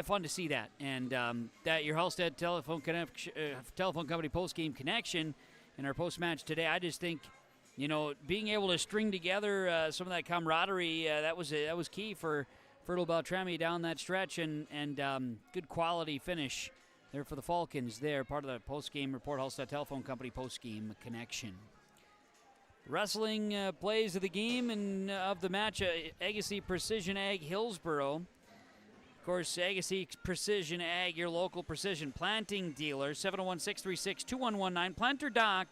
Fun to see that. And that your Halstead Telephone Company post-game connection in our post-match today, I just think, you know, being able to string together some of that camaraderie, that was key for Fertile-Beltrami down that stretch, and good quality finish there for the Falcons there, part of the post-game report, Halstead Telephone Company post-game connection. Wrestling plays of the game and of the match, Agassiz Precision Ag Hillsboro. Of course, Agassiz Precision Ag, your local precision planting dealer, 701-636-2119,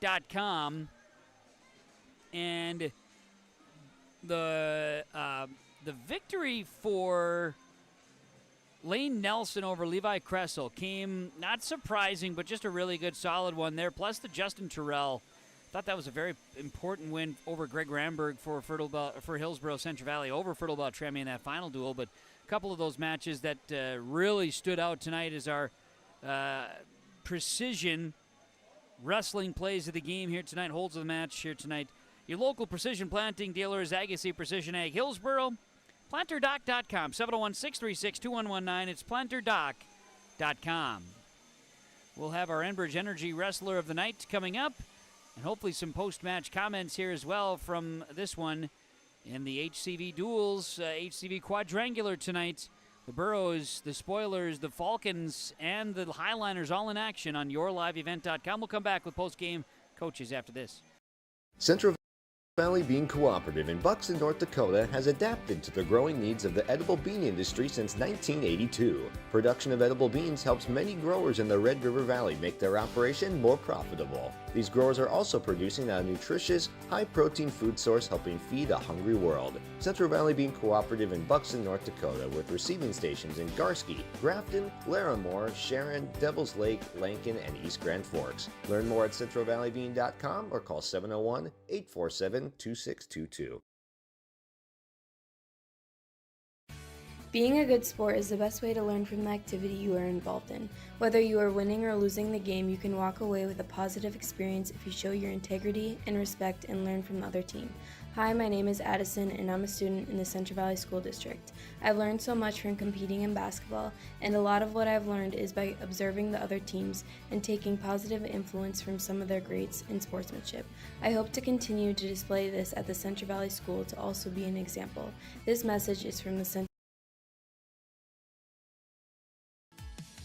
planterdoc.com. And the victory for Lane Nelson over Levi Kressel came, not surprising, but just a really good, solid one there. Plus the Justin Terrell. Thought that was a very important win over Greg Ramberg for Hillsboro Central Valley over Fertile-Beltrami in that final duel. But a couple of those matches that really stood out tonight is our precision wrestling plays of the game here tonight, holds of the match here tonight. Your local precision planting dealer is Agassiz Precision Ag Hillsboro. PlanterDoc.com, 701-636-2119. It's PlanterDoc.com. We'll have our Enbridge Energy Wrestler of the Night coming up. And hopefully some post-match comments here as well from this one in the HCV duels, HCV quadrangular tonight The Burros, the Spoilers, the Falcons, and the Highliners all in action on yourliveevent.com. We'll come back with post-game coaches after this. Central Valley Bean Cooperative in Buxton, North Dakota has adapted to the growing needs of the edible bean industry since 1982. Production of edible beans helps many growers in the Red River Valley make their operation more profitable. These growers are also producing a nutritious, high-protein food source helping feed a hungry world. Central Valley Bean Cooperative in Buxton, North Dakota, with receiving stations in Garsky, Grafton, Larimore, Sharon, Devils Lake, Lankin, and East Grand Forks. Learn more at centralvalleybean.com or call 701-847-2622. Being a good sport is the best way to learn from the activity you are involved in. Whether you are winning or losing the game, you can walk away with a positive experience if you show your integrity and respect and learn from the other team. Hi, my name is Addison and I'm a student in the Central Valley School District. I've learned so much from competing in basketball, and a lot of what I've learned is by observing the other teams and taking positive influence from some of their greats in sportsmanship. I hope to continue to display this at the Central Valley School to also be an example. This message is from the Central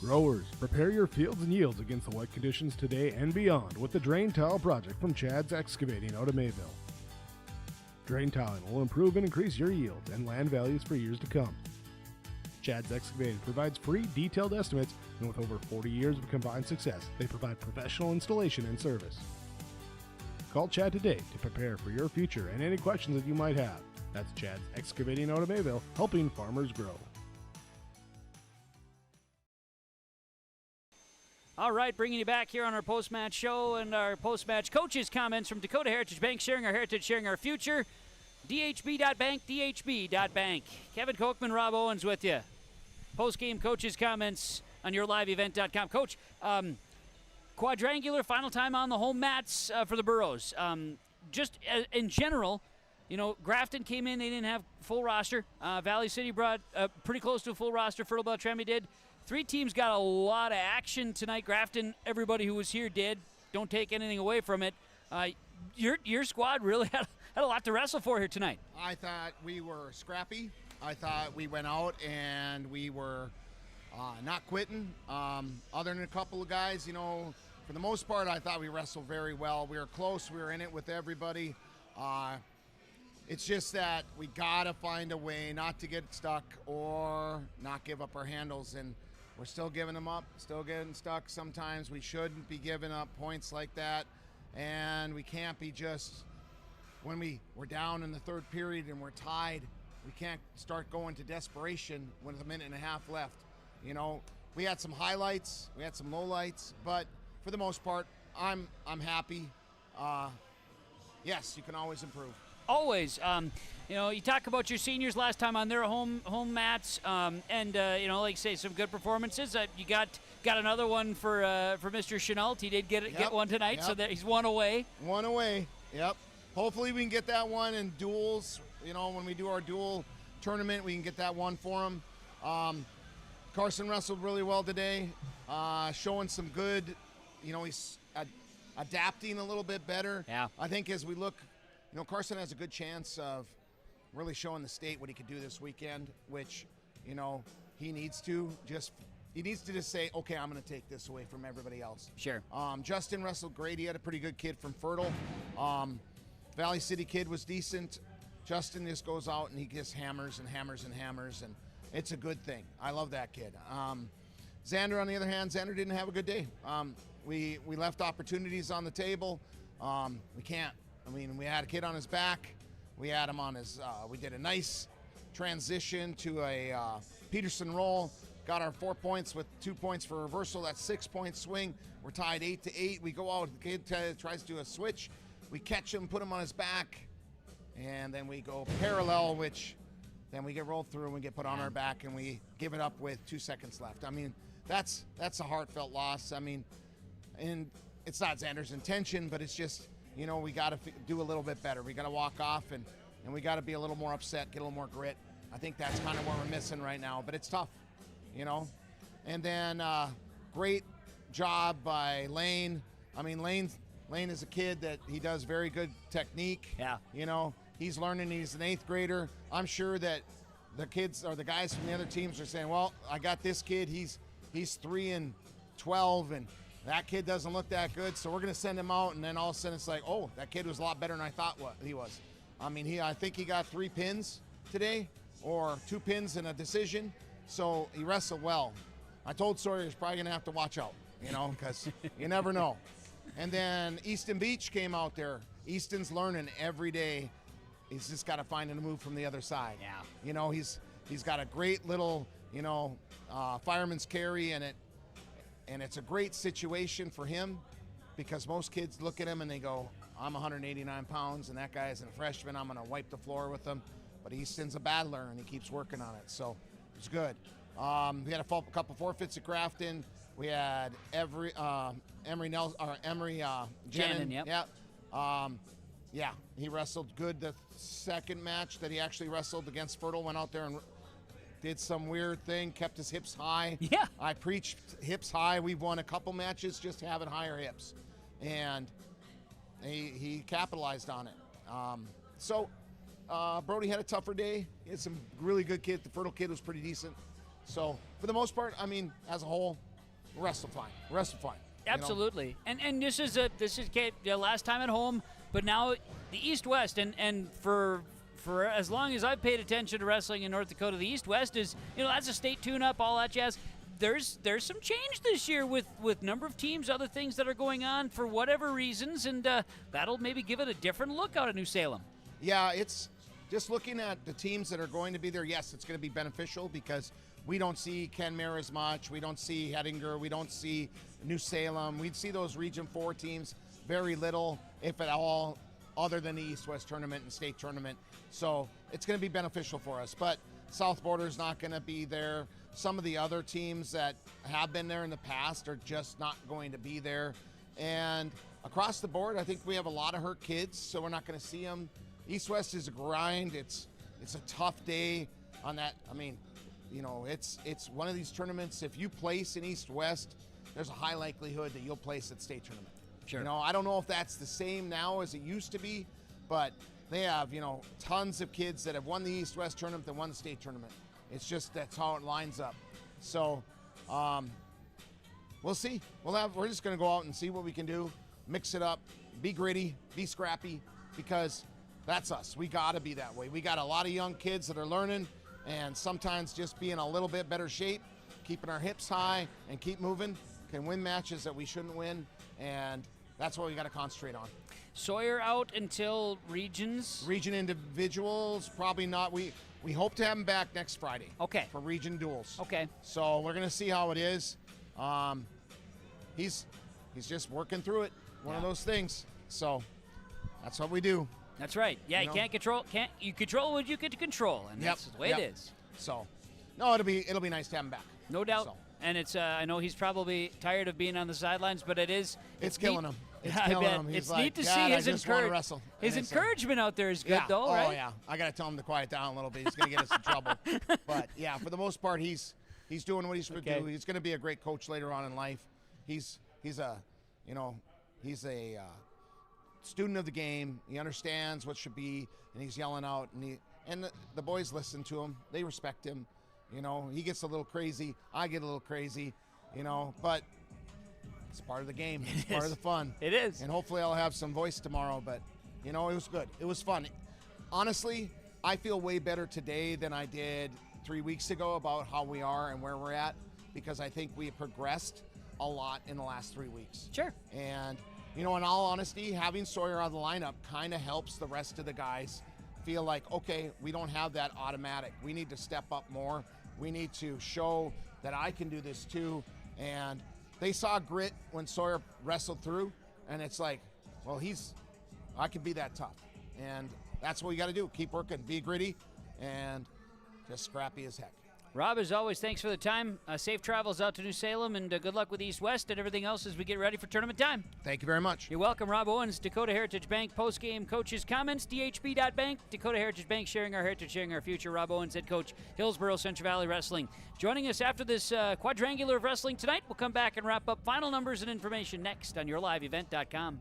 Growers, prepare your fields and yields against the wet conditions today and beyond with the Drain Tile project from Chad's Excavating out of Mayville. Drain tiling will improve and increase your yields and land values for years to come. Chad's Excavating provides free detailed estimates, and with over 40 years of combined success, they provide professional installation and service. Call Chad today to prepare for your future and any questions that you might have. That's Chad's Excavating out of Mayville, helping farmers grow. All right, bringing you back here on our post-match show and our post-match coaches' comments from Dakota Heritage Bank, sharing our heritage, sharing our future. DHB.bank, DHB.bank. Kevin Kochman, Rob Owens with you. Post-game coaches' comments on yourliveevent.com. Coach, quadrangular, final time on the home mats for the Burros. Just in general, you know, Grafton came in, they didn't have full roster. Valley City brought pretty close to a full roster. Fertile-Beltrami did. Three teams got a lot of action tonight. Grafton, everybody who was here did. Don't take anything away from it. Your squad really had a lot to wrestle for here tonight. I thought we were scrappy. I thought we went out and we were not quitting. Other than a couple of guys, you know, for the most part, I thought we wrestled very well. We were close. We were in it with everybody. It's just that we got to find a way not to get stuck or not give up our handles. And we're still giving them up, still getting stuck. Sometimes we shouldn't be giving up points like that. And we can't be just, when we're down in the third period and we're tied, we can't start going to desperation with a minute and a half left. You know, we had some highlights, we had some lowlights, but for the most part, I'm happy. Yes, you can always improve. Always. You know, you talk about your seniors last time on their home mats, and you know, like say, some good performances. You got another one for Mr. Chenault. He did get one tonight, so that he's one away. One away. Yep. Hopefully we can get that one in duels. You know, when we do our dual tournament, we can get that one for him. Carson wrestled really well today, showing some good. You know, he's adapting a little bit better. Yeah. I think as we look. You know, Carson has a good chance of really showing the state what he could do this weekend, which, you know, he needs to just say, okay, I'm going to take this away from everybody else. Sure. Justin wrestled great. He had a pretty good kid from Fertile. Valley City kid was decent. Justin just goes out and he just hammers and hammers and hammers, and it's a good thing. I love that kid. Xander, on the other hand, Xander didn't have a good day. We left opportunities on the table. We can't. I mean, we had a kid on his back. We had him on his, we did a nice transition to a Peterson roll. Got our 4 points with 2 points for reversal. That's 6 point swing. We're tied 8-8. We go out, the kid tries to do a switch. We catch him, put him on his back, and then we go parallel, which then we get rolled through and we get put on our back and we give it up with 2 seconds left. I mean, that's a heartfelt loss. I mean, and it's not Xander's intention, but it's just, you know, we got to do a little bit better. We got to walk off and we got to be a little more upset, get a little more grit. I think that's kind of what we're missing right now, but it's tough, you know. And then great job by Lane. I mean, Lane is a kid that he does very good technique. Yeah. You know, he's learning. He's an 8th grader. I'm sure that the kids or the guys from the other teams are saying, well, I got this kid, he's 3-12, and that kid doesn't look that good, so we're going to send him out. And then all of a sudden it's like, oh, that kid was a lot better than I thought he was. I mean, I think he got 3 pins today, or 2 pins and a decision, so he wrestled well. I told Sawyer he's probably going to have to watch out, because you never know. And then Easton Beach came out there. Easton's learning every day. He's just got to find a move from the other side. Yeah. He's got a great little, fireman's carry, and it's a great situation for him, because most kids look at him and they go, I'm 189 pounds, and that guy is a freshman. I'm going to wipe the floor with him. But Easton's a battler, and he keeps working on it. So it's good. We had a couple forfeits at Grafton. We had Emery Jenin. Yep. Yeah, he wrestled good. The second match that he actually wrestled against Fertile, went out there and did some weird thing, kept his hips high. Yeah. I preached hips high. We've won a couple matches just having higher hips. And he capitalized on it. Brody had a tougher day. He had some really good kids. The Fertile kid was pretty decent. So for the most part, I mean, as a whole, wrestled fine. Absolutely. And this is the last time at home, but now the East-West, and for as long as I've paid attention to wrestling in North Dakota, the East-West is, that's a state tune-up, all that jazz. There's some change this year with number of teams, other things that are going on for whatever reasons, and that'll maybe give it a different look out of New Salem. Yeah, it's just looking at the teams that are going to be there. Yes, it's going to be beneficial because we don't see Kenmare as much. We don't see Hettinger. We don't see New Salem. We'd see those Region 4 teams very little, if at all, other than the East-West tournament and state tournament. So it's going to be beneficial for us. But South Border's not going to be there. Some of the other teams that have been there in the past are just not going to be there. And across the board, I think we have a lot of hurt kids, so we're not going to see them. East-West is a grind. It's a tough day on that. I mean, it's one of these tournaments. If you place in East-West, there's a high likelihood that you'll place at state tournament. Sure. I don't know if that's the same now as it used to be, but they have, tons of kids that have won the East-West tournament that won the state tournament. It's just that's how it lines up. So we'll see. We're just going to go out and see what we can do, mix it up, be gritty, be scrappy, because that's us. We got to be that way. We got a lot of young kids that are learning, and sometimes just being a little bit better shape, keeping our hips high and keep moving can win matches that we shouldn't win, and that's what we got to concentrate on. Sawyer out until regions? Region individuals, probably not. We hope to have him back next Friday. Okay. For region duels. Okay. So we're going to see how it is. He's just working through it. One of those things. So that's what we do. That's right. Yeah, you control what you get to control, and that's the way it is. So, no, it'll be nice to have him back. No doubt. So. And it's I know he's probably tired of being on the sidelines, but it's killing him. It's killing him. He's It's like, neat to "Dad, see I his just wanna wrestle." His And it's encouragement out there is good, though, right? Oh yeah. I got to tell him to quiet down a little bit. He's going to get us in trouble. But yeah, for the most part, he's doing what he's supposed to do. He's going to be a great coach later on in life. He's a student of the game. He understands what should be, and he's yelling out, and the boys listen to him. They respect him. He gets a little crazy. I get a little crazy. But it's part of the game. It's part of the fun. It is. And hopefully I'll have some voice tomorrow. But it was good. It was fun. Honestly, I feel way better today than I did 3 weeks ago about how we are and where we're at, because I think we progressed a lot in the last 3 weeks. Sure. And in all honesty, having Sawyer on the lineup kind of helps the rest of the guys feel like, okay, we don't have that automatic. We need to step up more. We need to show that I can do this too. And they saw grit when Sawyer wrestled through, and it's like, well, I can be that tough. And that's what we got to do. Keep working, be gritty, and just scrappy as heck. Rob, as always, thanks for the time. Safe travels out to New Salem, and good luck with East-West and everything else as we get ready for tournament time. Thank you very much. You're welcome. Rob Owens, Dakota Heritage Bank postgame coaches comments, dhb.bank, Dakota Heritage Bank, sharing our heritage, sharing our future. Rob Owens, head coach, Hillsboro Central Valley Wrestling. Joining us after this quadrangular of wrestling tonight. We'll come back and wrap up final numbers and information next on yourliveevent.com.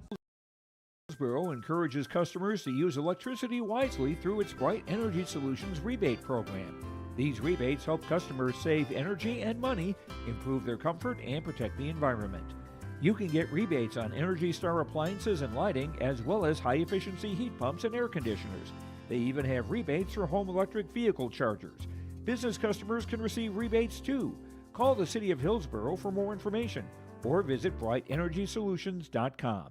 Hillsboro encourages customers to use electricity wisely through its Bright Energy Solutions rebate program. These rebates help customers save energy and money, improve their comfort, and protect the environment. You can get rebates on Energy Star appliances and lighting, as well as high-efficiency heat pumps and air conditioners. They even have rebates for home electric vehicle chargers. Business customers can receive rebates too. Call the City of Hillsboro for more information or visit brightenergysolutions.com.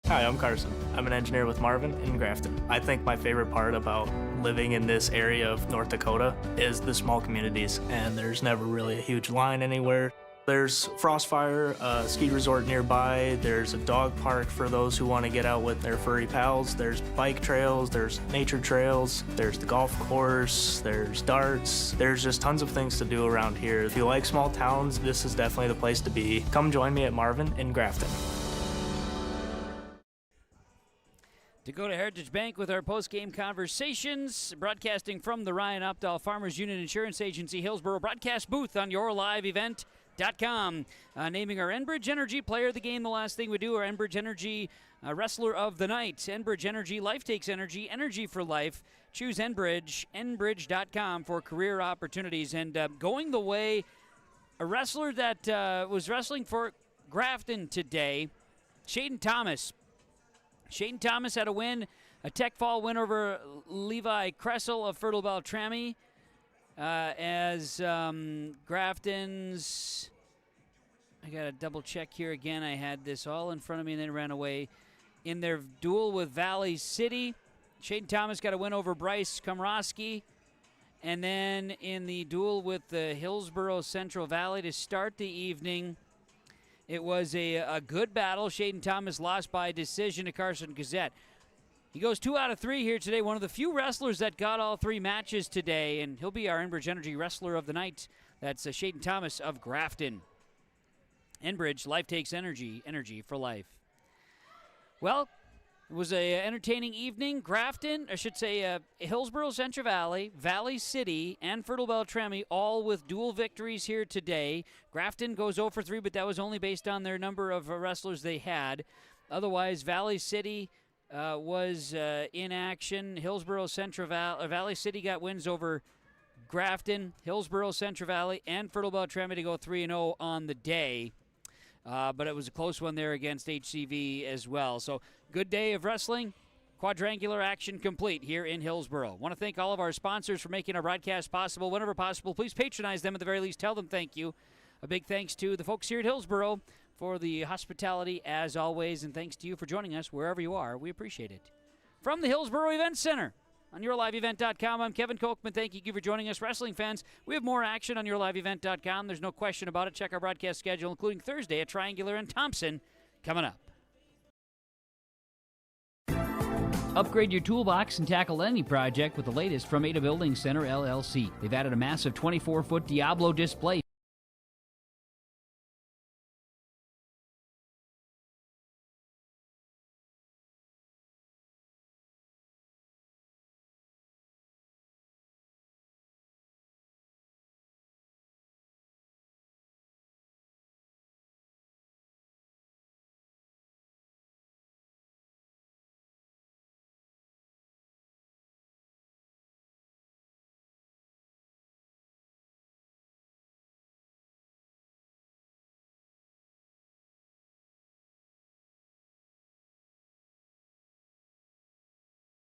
Hi, I'm Carson. I'm an engineer with Marvin in Grafton. I think my favorite part about living in this area of North Dakota is the small communities, and there's never really a huge line anywhere. There's Frostfire, a ski resort nearby. There's a dog park for those who want to get out with their furry pals. There's bike trails, there's nature trails, there's the golf course, there's darts. There's just tons of things to do around here. If you like small towns, this is definitely the place to be. Come join me at Marvin in Grafton. Dakota Heritage Bank with our post-game conversations, broadcasting from the Ryan Opdahl Farmers Union Insurance Agency Hillsboro broadcast booth on YourLiveEvent.com. Naming our Enbridge Energy Player of the Game, the last thing we do, our Enbridge Energy Wrestler of the Night. Enbridge Energy, life takes energy, energy for life. Choose Enbridge, enbridge.com for career opportunities. And going the way, a wrestler that was wrestling for Grafton today, Shaden Thomas. Shaden Thomas had a win, a tech fall win over Levi Kressel of Fertile-Beltrami, as Grafton's, I got to double check here again. I had this all in front of me and then ran away. In their duel with Valley City, Shaden Thomas got a win over Bryce Komrosky. And then in the duel with the Hillsboro Central Valley to start the evening, it was a good battle. Shaden Thomas lost by decision to Carson Gazette. He goes 2 out of 3 here today. One of the few wrestlers that got all 3 matches today, and he'll be our Enbridge Energy Wrestler of the Night. That's Shaden Thomas of Grafton. Enbridge, life takes energy, energy for life. Well, it was an entertaining evening. Grafton, I should say Hillsboro Central Valley, Valley City, and Fertile-Beltrami all with dual victories here today. Grafton goes 0 for 3, but that was only based on their number of wrestlers they had. Otherwise, Valley City was in action. Hillsboro Central Valley City got wins over Grafton, Hillsboro Central Valley, and Fertile-Beltrami to go 3-0 on the day. But it was a close one there against HCV as well. So good day of wrestling. Quadrangular action complete here in Hillsboro. Want to thank all of our sponsors for making our broadcast possible. Whenever possible, please patronize them. At the very least, tell them thank you. A big thanks to the folks here at Hillsboro for the hospitality as always, and thanks to you for joining us wherever you are. We appreciate it. From the Hillsboro Event Center on YourLiveEvent.com, I'm Kevin Kochman. Thank you for joining us, wrestling fans. We have more action on YourLiveEvent.com. There's no question about it. Check our broadcast schedule, including Thursday at Triangular and Thompson, coming up. Upgrade your toolbox and tackle any project with the latest from Ada Building Center, LLC. They've added a massive 24-foot Diablo display